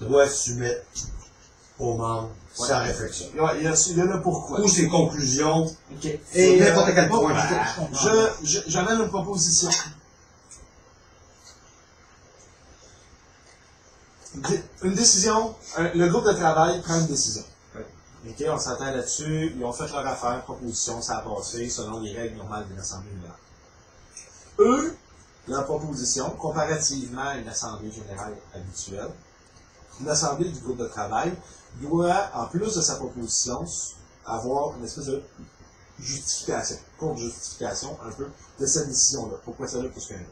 doit soumettre aux membres sa réflexion. Il y en a pourquoi. Ou ses conclusions, OK. et n'importe quel point. J'amène une proposition. Une décision, le groupe de travail prend une décision. OK, on s'entend là-dessus, ils ont fait leur affaire, proposition, ça a passé selon les règles normales d'une assemblée générale. Eux, leur proposition, comparativement à une assemblée générale habituelle, une assemblée du groupe de travail doit, en plus de sa proposition, avoir une espèce de justification, courte justification un peu de cette décision-là. Pourquoi celle-là plus qu'un autre?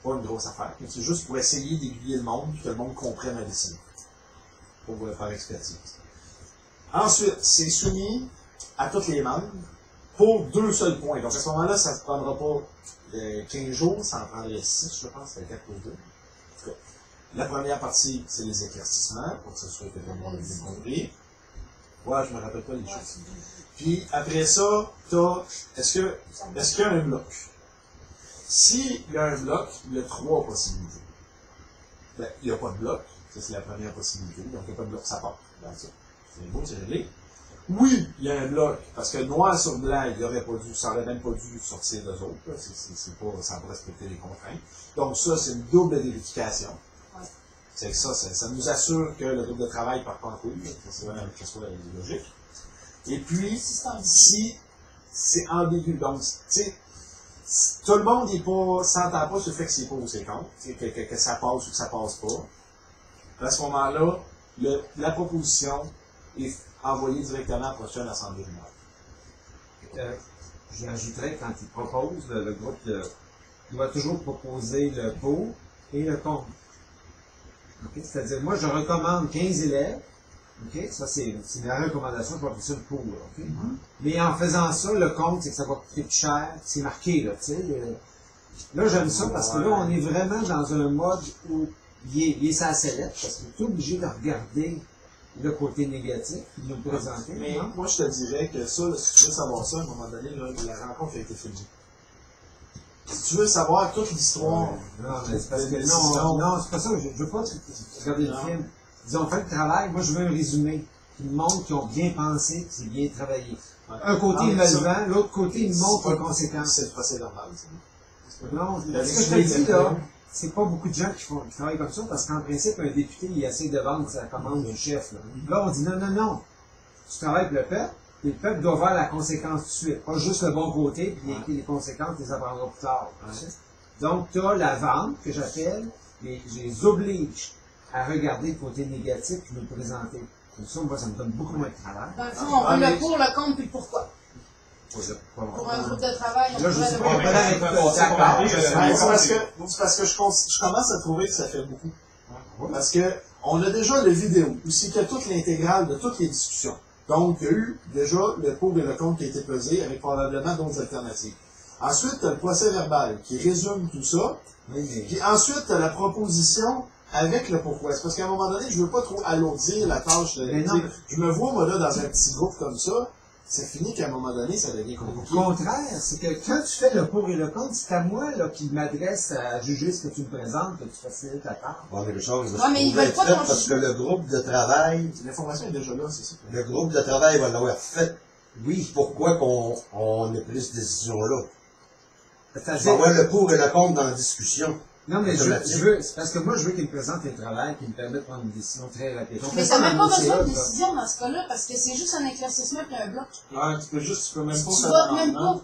Pas une grosse affaire, mais c'est juste pour essayer d'aiguiller le monde, puis que le monde comprenne la décision. Pour vous le faire expertise. Ensuite, c'est soumis à tous les membres pour 2 seuls points. Donc à ce moment-là, ça ne prendra pas 15 jours, ça en prendrait 6, je pense, c'est 4 ou 2. En tout cas, la première partie, c'est les éclaircissements, pour que ce soit que tout le monde ait bien compris. Ouais, je me rappelle pas les choses. Puis après ça, est-ce qu'il y a un bloc? S'il y a un bloc, il y a 3 possibilités. Ben, il n'y a pas de bloc, ça c'est la première possibilité, donc il n'y a pas de bloc, ça part. C'est beau, c'est réglé. Oui, il y a un bloc, parce que noir sur blanc, ça n'aurait même pas dû sortir d'eux autres, là. Ça n'a pas respecté les contraintes. Donc ça, c'est une double vérification. Ouais. C'est que ça nous assure que le groupe de travail ne part pas en couille, que ce soit logique. Et puis, si c'est ambigu, donc, tu sais, tout le monde s'entend pas sur le fait que c'est pas ou c'est contre, que ça passe ou que ça passe pas. À ce moment-là, la proposition est envoyée directement à la prochaine Assemblée générale. J'ajouterais quand il propose, le groupe doit toujours proposer le pour et le contre. Okay? C'est-à-dire, moi, je recommande 15 élèves. Okay? Ça, c'est la recommandation, je vais appeler ça le pour. Okay? Mais en faisant ça, le contre, c'est que ça va coûter plus cher. C'est marqué, là, tu sais. Là, j'aime ça parce que là, on est vraiment dans un mode où il est sur la sellette, parce que tu es obligé de regarder le côté négatif, puis nous le présenter. Mais non? moi, je te dirais que ça, là, si tu veux savoir ça, à un moment donné, là, la rencontre a été filmée. Si tu veux savoir toute l'histoire, Non, mais c'est parce de que décision. non, c'est pas ça. Je veux pas regarder le Non. film. Ils ont fait le travail. Moi, je veux un résumé qui me montre qu'ils ont bien pensé, que c'est bien travaillé. Ouais. Un côté, Non, il mais me le ça, vend, l'autre côté, il me montre les c'est conséquences. c'est le procès verbal, ça. Non, Le ce que je te résumé dis, de- là, c'est pas beaucoup de gens qui travaillent comme ça, parce qu'en principe, un député, il essaie de vendre sa commande du chef. Là, on dit non, non, non. Tu travailles pour le peuple, et le peuple doit voir la conséquence tout de suite. Pas juste le bon côté, puis les conséquences, tu les apprendras plus tard. Donc, tu as la vente, que j'appelle, et je les oblige à regarder le côté négatif et me le présenter. Comme ça, moi, ça me donne beaucoup moins de travail. Dans le fond, on veut mais- le pour, le contre, puis le pourquoi. Pour un groupe de travail, on Là, je pourrait sais le pas, voir. on va aller avec d'accord. C'est parce que je commence à trouver que ça fait beaucoup. Parce que on a déjà le vidéo, où c'est qu'il y a toute l'intégrale de toutes les discussions. Donc, il y a eu déjà le pour et le contre qui a été pesé, avec probablement d'autres alternatives. Ensuite, tu as le procès verbal qui résume tout ça. Oui, mais... Puis ensuite, tu as la proposition avec le pourquoi. C'est parce qu'à un moment donné, je veux pas trop alourdir la tâche. Mais non. Tu sais, je me vois, moi, là, dans un petit groupe comme ça, c'est fini qu'à un moment donné, ça devient Au compliqué. contraire, c'est que quand tu fais le pour et le contre, c'est à moi là, qui m'adresse à juger ce que tu me présentes, que tu facilites la tâche. Ouais, mais les choses Ouais, mais ils veulent être pas faites qu'on parce que le groupe de travail, L'information est déjà là, c'est ça. le groupe de travail va l'avoir fait. Oui, pourquoi qu'on ait pris cette décision-là? On va C'est-à-dire, avoir le pour et le contre dans la discussion. non, mais automatique. je veux, c'est parce que moi, je veux qu'il me présente les travails qui me permettent de prendre une décision très rapide. On Mais fait t'as ça même dans pas le besoin de CA, là. décision dans ce cas-là, parce que c'est juste un éclaircissement puis un bloc. Ouais, tu peux même pas Tu faire votes même d'amendement.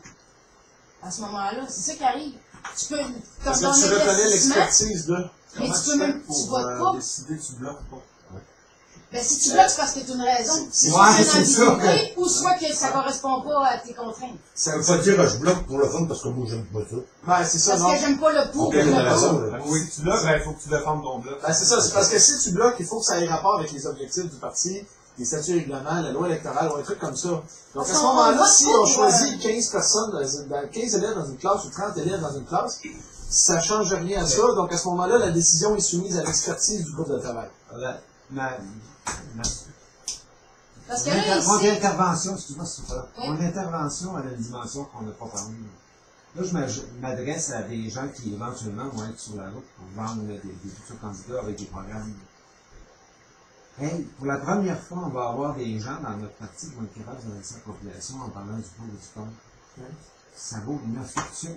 pas. À ce moment-là, c'est ça qui arrive. Tu peux, Parce dans que tu ton reconnais éclaircissement, l'expertise de. mais Comment tu peux même, fais tu pour, votes pas. décider que tu bloques pas. Ben, si tu bloques, c'est parce que tu as une raison. C'est Ouais, soit une c'est ça. ambiguïté, ou soit que ça correspond pas à tes contraintes. Ça veut pas dire que je bloque pour le fun parce que moi j'aime pas ça. Ben, c'est ça, Parce non. que j'aime pas le pour Ok, et le t'as contre. raison, là. Oui, si tu bloques, ben, il faut que tu défendes ton bloc. Ben, c'est ça, c'est parce que si tu bloques, il faut que ça ait rapport avec les objectifs du parti, les statuts et règlements, la loi électorale, ou un truc comme ça. Donc, à ce On moment-là, vote si pas on pour, choisit 15 personnes, 15 élèves dans une classe ou 30 élèves dans une classe, ça change rien à ça. Donc, à ce moment-là, la décision est soumise à l'expertise du groupe de travail. Voilà. Parce que là, Mon ici, intervention, excuse-moi, c'est ça. Oui. Mon intervention a une dimension qu'on n'a pas parlé. Là, je m'adresse à des gens qui éventuellement vont être sur la route pour vendre des futurs candidats avec des programmes. Hey, pour la première fois, on va avoir des gens dans notre parti qui vont être capables de lancer la population en parlant du pour et du contre. Ça vaut une fortune,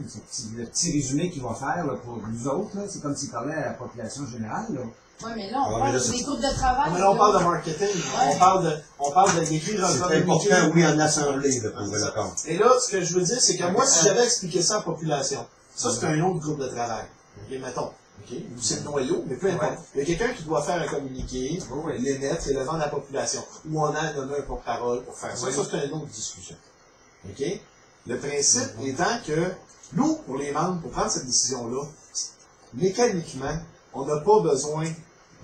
le petit résumé qu'il va faire là, pour nous autres. là. C'est comme s'il parlait à la population générale. Là. ouais, mais là, on Ouais, mais parle là, des c'est- groupes de travail. Mais là, on là. parle de marketing. Ouais. On parle de d'écrire un C'est communiqué. important, oui, en assemblée, le pour et le contre. Et là, ce que je veux dire, c'est que moi, si j'avais expliqué ça à la population, ça, c'est un autre groupe de travail. OK, mettons. OK? Ou c'est le noyau, mais peu importe. Il y a quelqu'un qui doit faire un communiqué, les mettre et le vendre à la population. Ou on a nommé un porte-parole pour faire ça. Ça, c'est une autre discussion. OK? Le principe étant que nous, pour les membres, pour prendre cette décision-là, mécaniquement, on n'a pas besoin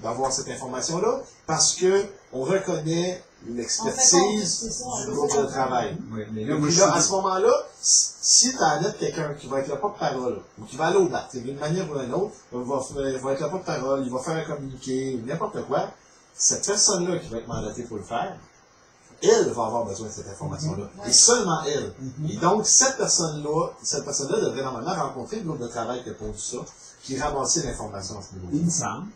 d'avoir cette information-là parce que on reconnaît l'expertise c'est ça, du on groupe fait de travail. Oui, mais Et là, moi, puis je là, à suis... ce moment-là, si tu enlèves quelqu'un qui va être le porte-parole, ou qui va aller au bat, d'une manière ou d'une autre, va être le porte-parole, il va faire un communiqué, ou n'importe quoi, cette personne-là qui va être mandatée pour le faire, elle va avoir besoin de cette information-là. Mhm. Et seulement elle. Et donc, cette personne-là devrait normalement rencontrer le groupe de travail qui a pondu ça, qui ramassait l'information à ce niveau-là. Il me semble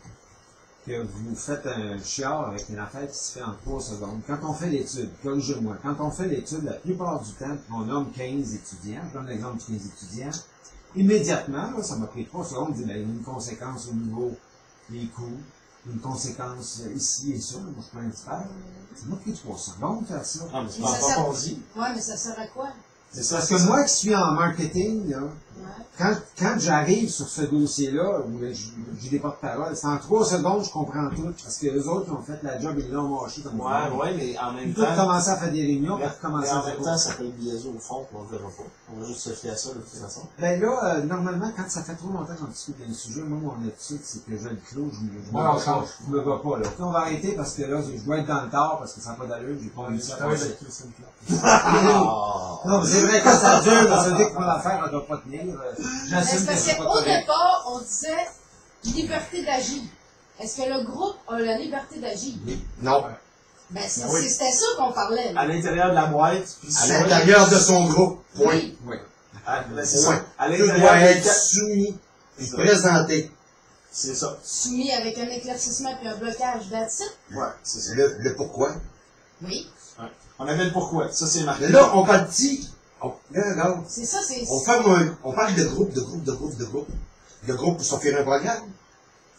que vous faites un chiard avec une affaire qui se fait en 3 secondes. Quand on fait l'étude, corrigez-moi, quand on fait l'étude, la plupart du temps, on nomme 15 étudiants, je donne l'exemple de 15 étudiants, immédiatement, là, ça m'a pris 3 secondes, on dit, ben, il y a une conséquence au niveau des coûts, une conséquence ici et ça, moi je suis pas un expert, ça m'a pris 3 secondes de faire ça. Ah, mais c'est Mais pas ça ça sert- qu'on dit. Ouais, mais ça sert à quoi? C'est ça. Parce que moi qui suis en marketing, là, Ouais. quand j'arrive sur ce dossier-là, où j'ai des porte-paroles, c'est en 3 secondes, je comprends tout, parce que les autres, ils ont fait la job, ils l'ont mâché comme Ouais, ouais, mais en même Ils peuvent temps. commencer à faire des réunions, Mais puis recommencer en à même faire temps, ça peut être biaisé au fond, puis on ne le verra pas. On va juste se fier à ça de toute façon. Ben là, normalement, quand ça fait trop longtemps qu'on discute d'un sujet, moi, mon étude, c'est que je le clôt, je Ouais, on me change. je me bats pas, là. Ok, on va arrêter parce que là, je dois être dans le tard parce que ça n'a pas d'allure, j'ai pas réussi à travaille passer. avec Christian Clark. Non, mais c'est vrai, quand ça dure, ça veut dire que pour l'affaire, elle doit pas tenir. Mais J'assume c'est que parce c'est pas qu'au correct. départ, on disait liberté d'agir. Est-ce que le groupe a la liberté d'agir? Non. Ben, Ah oui. c'était ça qu'on parlait. À Là. l'intérieur de la boîte, puis À sur- l'intérieur de son groupe. Point. Oui. Oui. Ben, c'est Point. ça. À Tout l'intérieur doit des être quatre- soumis et C'est ça. présenté. C'est ça. Soumis avec un éclaircissement puis un blocage d'attitude. Ouais, c'est ça. Le pourquoi. Oui. On avait le pourquoi. Ça, c'est marqué. Mais là, on parle ici. Là, regarde. C'est ça, c'est. On parle de groupe. Le groupe pour sortir un programme.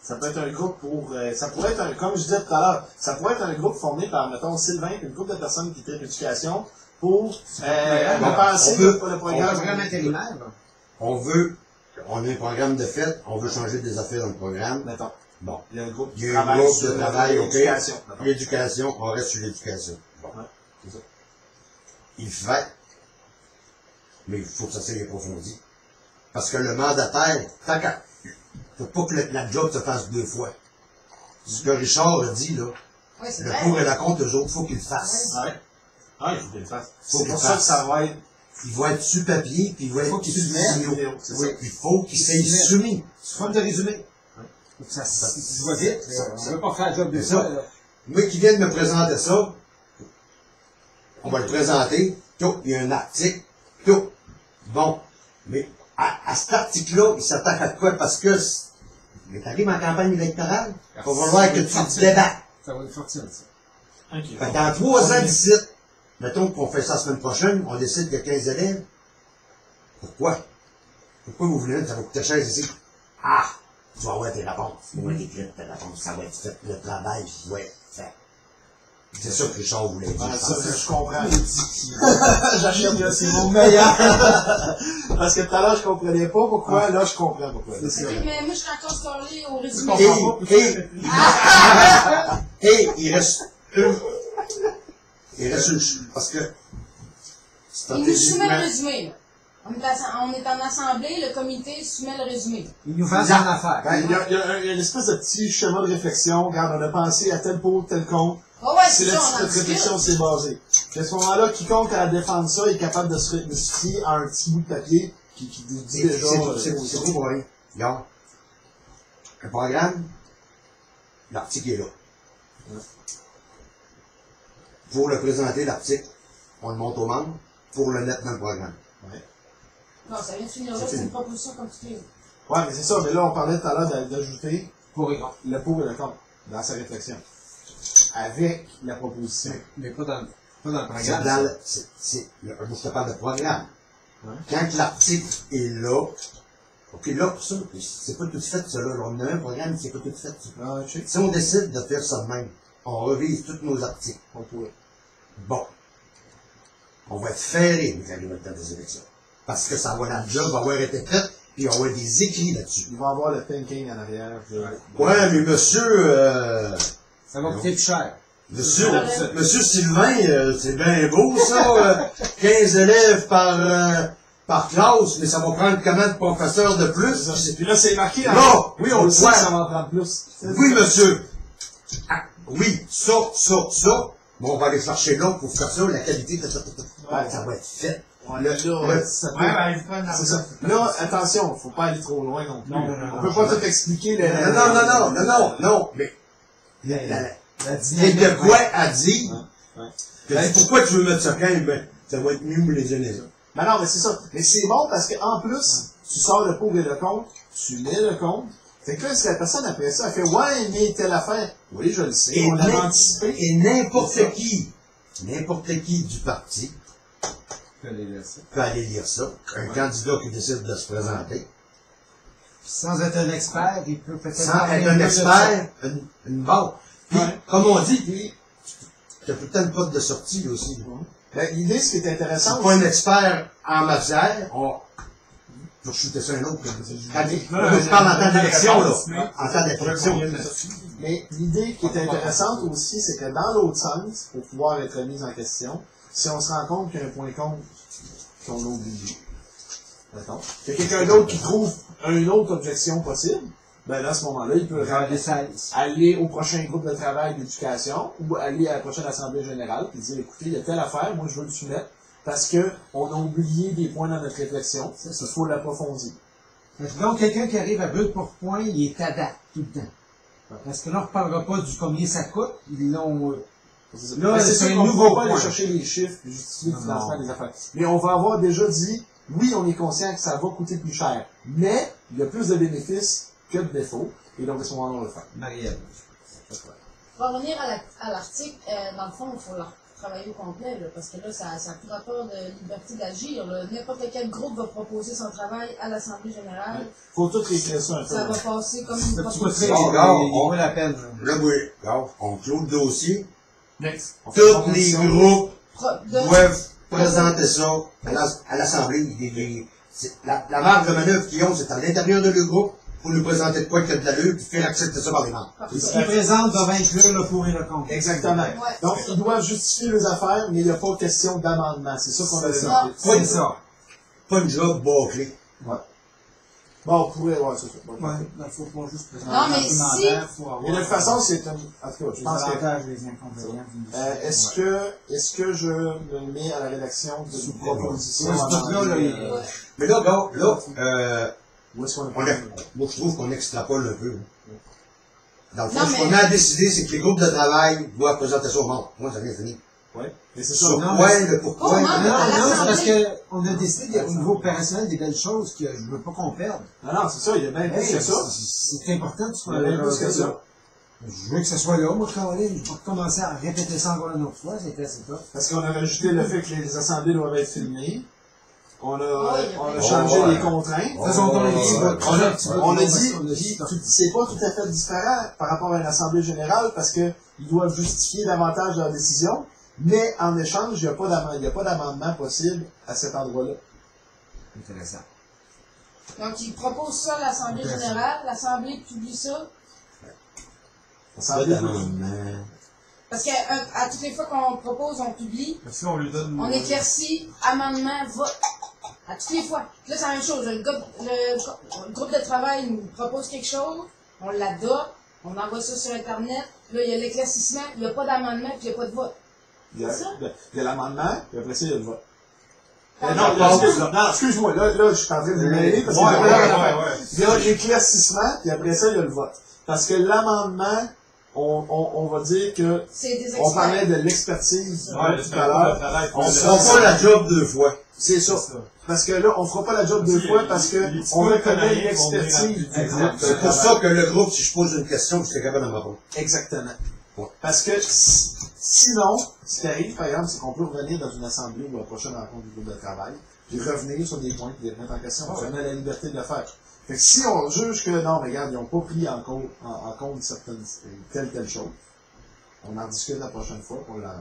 Ça peut être un groupe pour... ça pourrait être, comme je disais tout à l'heure, ça pourrait être un groupe formé par, mettons, Sylvain, puis une groupe de personnes qui traitent l'éducation pour repenser on le peut- Un programme. programme intérimaire, là. On a un programme de fête, on veut changer des affaires dans le programme. Mettons, Bon. il y a un groupe Il y a un groupe de travail, ok. l'éducation. mettons. L'éducation, on reste sur l'éducation. Bon. Ouais, c'est ça. Il fait, mais il faut que ça soit approfondi. Parce que le mandataire, tant qu'à, faut pas que la job se fasse deux fois. Ce que Richard a dit, là, Oui, c'est le vrai. pour et la contre, eux autres, faut qu'ils le fassent. Ouais. Ah, il faut qu'il le fasse. Faut C'est qu'il pour le ça que fasse. ça va être Il va être sur papier, puis il va être Faut qu'il se sur mette. vidéo. C'est Oui, ça. il faut qu'il Qu'il soit se mette. soumis. Sous forme de résumé. Faut que ça se va vite. On veut pas faire le job de C'est ça. ça. là. Moi qui viens de me présenter ça, on va le présenter, tout, il y a un article, tout. Bon, mais à cet article-là, il s'attaque à quoi? Parce que il est arrivé en campagne électorale, il va falloir que tu débattes. Ça va être fortune, ça. Ok. Fait que dans 3 ans d'ici, mettons qu'on fait ça la semaine prochaine, on décide qu'il y a 15 élèves. Pourquoi? Pourquoi vous voulez, ça va coûter cher ici? Ah! Tu vas avoir tes réponses. Tu vas écrire tes réponses. Ça va être fait. Le travail va être fait. C'est ça que Richard voulait dire. Ah, je ça, pense. je comprends. J'achète là, c'est mon meilleur. Parce que tout à l'heure, je comprenais pas pourquoi, là, je comprends pourquoi. Oui, mais moi, je suis encore scrollée au Tu résumé. comprends pas pourquoi. Et il reste une. Il reste une. Parce que. Il nous soumet le stratégiquement. résumé, là. On est en assemblée, le comité soumet le résumé. Il nous vend son affaire. Il y a une espèce de petit schéma de réflexion. Regarde, on a pensé à tel pot, tel compte. Oh ouais, C'est c'est ça, on là-dessus en que cette réflexion discute. s'est basée. Puis à ce moment-là, quiconque a à défendre ça est capable de se fier à un petit bout de papier qui dit déjà... C'est tout pour rien. Regarde. Un programme, l'article est là. Pour le présenter, l'article, on le monte aux membres pour le mettre dans le programme. Non, ça vient de finir là, C'est c'est fini. une proposition comme tu dis. Ouais, mais c'est ça. Mais là, on parlait tout à l'heure d'ajouter Pour et contre. le pour et le contre dans sa réflexion. Avec la proposition. Mais pas dans le C'est programme. dans le, je te parle de programme. Ouais. Quand l'article est là, ok, là, pour ça, c'est pas tout fait, ça, là. On a un programme, c'est pas tout fait, ça. Ah, je sais. Si on décide de faire ça de même, on revise tous nos articles. On pourrait. Bon. On va être ferré, nous, arrivons dans des élections. Parce que ça va, la job va avoir été faite, puis on va avoir des écrits là-dessus. Il va avoir le thinking en arrière. Ouais, mais monsieur, Ça va coûter plus cher. monsieur Sylvain, c'est bien beau, ça, 15 élèves par classe, mais ça va prendre combien de professeurs de plus? Puis là, c'est marqué. Non! Oui, on le sait Ouais. que ça va en prendre plus. Oui, monsieur. Ah, oui, ça. Bon, on va aller chercher l'autre pour faire ça, la qualité, ça va être fait. Ouais, là, ça peut- c'est ça. Là, attention, faut pas aller trop loin non plus. On peut pas tout expliquer. Non, mais c'est de quoi à dire. Ouais. Que pourquoi tu veux mettre ça quand? Ben, ça va être mieux les uns les autres. Mais non, mais c'est ça. Mais c'est bon parce qu'en plus, tu sors le pour et le contre, tu mets le compte. Fait que là, si la personne après ça, elle fait ouais, mais telle affaire. Oui, je le sais, on l'avait anticipé. Et n'importe qui du parti Je vais aller là, ça. peut aller lire ça. Un candidat qui décide de se présenter. Sans être un expert, il peut peut-être... Sans être un expert, une base. Puis, Ouais. comme on dit, puis, tu as peut-être une porte de sortie là aussi. Ben, l'idée, ce qui est intéressant, C'est pas un expert en matière, je vais shooter ça un autre. Je parle en temps d'élection, là. En temps d'élection. mais l'idée qui est intéressante aussi, c'est que dans l'autre sens, pour pouvoir être remise en question, si on se rend compte qu'il y a un point contre qu'on a oublié, d'accord? Il y a quelqu'un d'autre qui trouve une autre objection possible, ben là, à ce moment-là, il peut aller au prochain groupe de travail d'éducation ou aller à la prochaine assemblée générale et dire, écoutez, il y a telle affaire, moi je veux le soumettre parce que on a oublié des points dans notre réflexion, il faut l'approfondir. Donc, quelqu'un qui arrive à brûle pour point, il est à date tout le temps. Parce que là, on ne reparlera pas du combien ça coûte. Ils l'ont Là, c'est c'est sûr un qu'on ne nouveau va pas aller point. chercher les chiffres et justifier le Non, financement non. des affaires. Mais on va avoir déjà dit, oui, on est conscient que ça va coûter plus cher, mais il y a plus de bénéfices que de défauts, et donc à ce moment-là, on va le faire. Marielle. Pour revenir à l'article, dans le fond, il faut la travailler au complet, là, parce que là, ça n'a plus rapport de liberté d'agir. là. N'importe quel groupe va proposer son travail à l'Assemblée générale. Il faut tout réécrire ça un peu. Ça va passer comme une Tu vas proposition. on- vaut la peine. Là, oui, regarde, on clôt le dossier. Next. On fait une Tous les proposition. groupes De- doivent présenter ça à l'Assemblée. La marge de manœuvre qu'ils ont, c'est à l'intérieur de leur groupe pour nous présenter de quoi qu'il y a de l'allure, puis faire accepter ça par les membres. Parfait. Ce qu'ils présentent doivent inclure le pour et le contre. Exactement. Ouais. Donc, ils doivent justifier les affaires, mais il n'y a pas question d'amendement. C'est ça qu'on a C'est dit. ça. C'est ça. Pas une job bâclée. Bon, on pourrait, ouais, c'est ça. Bon. Ouais, il faut pas juste présenter Non, mais l'argumentaire, faut avoir Mais de toute façon, c'est une... En tout cas, je les pense que... avantages et les inconvénients. Est-ce que je me mets à la rédaction d'une proposition? Ouais, ce truc-là, là, il- Ouais. Mais là, regarde, Où est-ce qu'on moi, je trouve qu'on extrapole un peu. Dans le fond, Non, ce mais- qu'on a décidé, c'est que les groupes de travail doivent présenter ça au monde. Moi, ça vient fini. Ouais. Mais c'est ça. Sur non, quoi, mais- le pourquoi. Oh, non, Non, non, c'est parce l'Assemblée. qu'on a décidé au niveau opérationnel des belles choses que je ne veux pas qu'on perde. Non, c'est ça, il y a bien plus que ça. C'est important que ce soit Il y a bien là. plus que ça. Je veux que ce soit là, moi, Caroline. Je vais pas commencer à répéter ça encore une autre fois, c'était assez top. Parce qu'on a rajouté le fait que les assemblées doivent être filmées. On a, Ouais, on a ouais. changé Ouais. les contraintes. Faisons donc les petits bouts. On a dit, c'est pas tout à fait différent par rapport à une assemblée générale parce que ils doivent justifier davantage leur décision, mais en échange, il n'y a pas d'amendement possible à cet endroit-là. Intéressant. Donc, ils proposent ça à l'Assemblée générale, l'Assemblée publie ça, Pas L'assemblée d'amendement. parce qu'à toutes les fois qu'on propose, on publie, Parce qu'on lui donne. on éclaircit, amendement, vote. À toutes les fois. Là, c'est la même chose. Le groupe de travail nous propose quelque chose, on l'adopte, on envoie ça sur Internet, là, il y a l'éclaircissement, il n'y a pas d'amendement, puis il n'y a pas de vote. Il y a l'amendement, puis après ça, il y a le vote. Ah, Non, excuse-moi, là, je suis en train de me mêler parce que Ouais. il y a l'éclaircissement, puis après ça, il y a le vote. Parce que l'amendement, on va dire que C'est des on parlait experts. de l'expertise Ouais, tout à l'heure. On ne fera pas la job deux fois. C'est ça. Parce que là, on fera pas la job deux fois parce que on reconnaît l'expertise. C'est pour ça que le groupe, si je pose une question, je serais capable de me répondre. Exactement. Ouais. Parce que sinon, ce qui arrive, par exemple, c'est qu'on peut revenir dans une assemblée ou à la prochaine rencontre du groupe de travail, puis revenir sur des points, puis les remettre en question. On a la liberté de le faire. Fait que si on juge que non, mais regarde, ils n'ont pas pris en compte certaines, telle chose, on en discute la prochaine fois pour la.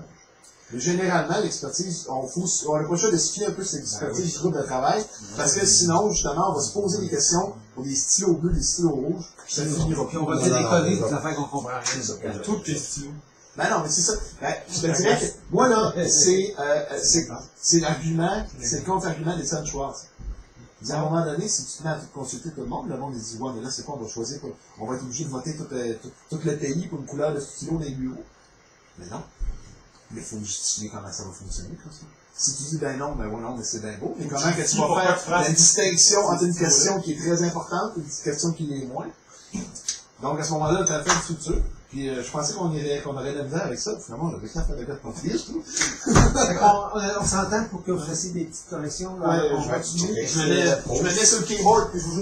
Mais généralement, l'expertise, on n'a pas le choix de se fier un peu sur l'expertise du groupe de travail, parce que sinon, justement, on va se poser des questions pour des stylos bleus, des stylos rouges, puis ça finira. Puis on va dire des conneries, des affaires qu'on comprend rien. Toutes les stylos. Ben non, mais c'est ça. Ben, je te dirais que, moi là, c'est l'argument, c'est le contre-argument des Sun Schwartz. Il dit, à un moment donné, si tu te mets à consulter tout le monde il dit, ouais, mais là, c'est quoi, on va choisir, on va être obligé de voter tout le pays pour une couleur de stylo dans les bureaux. Mais non. Mais il faut justifier comment ça va fonctionner, comme ça. Si tu dis, ben non, ben ouais, non, mais c'est bien beau. Mais comment que tu vas faire la distinction entre une question qui est très importante et une question qui l'est moins? Donc, à ce moment-là, tu as fait une structure. Puis, je pensais qu'on aurait de la misère avec ça. Finalement, on avait qu'à faire de quoi de conflit, je trouve. On s'entend pour que vous fassiez des petites corrections. Ouais, On je continue. me mets sur le keyboard, puis je vous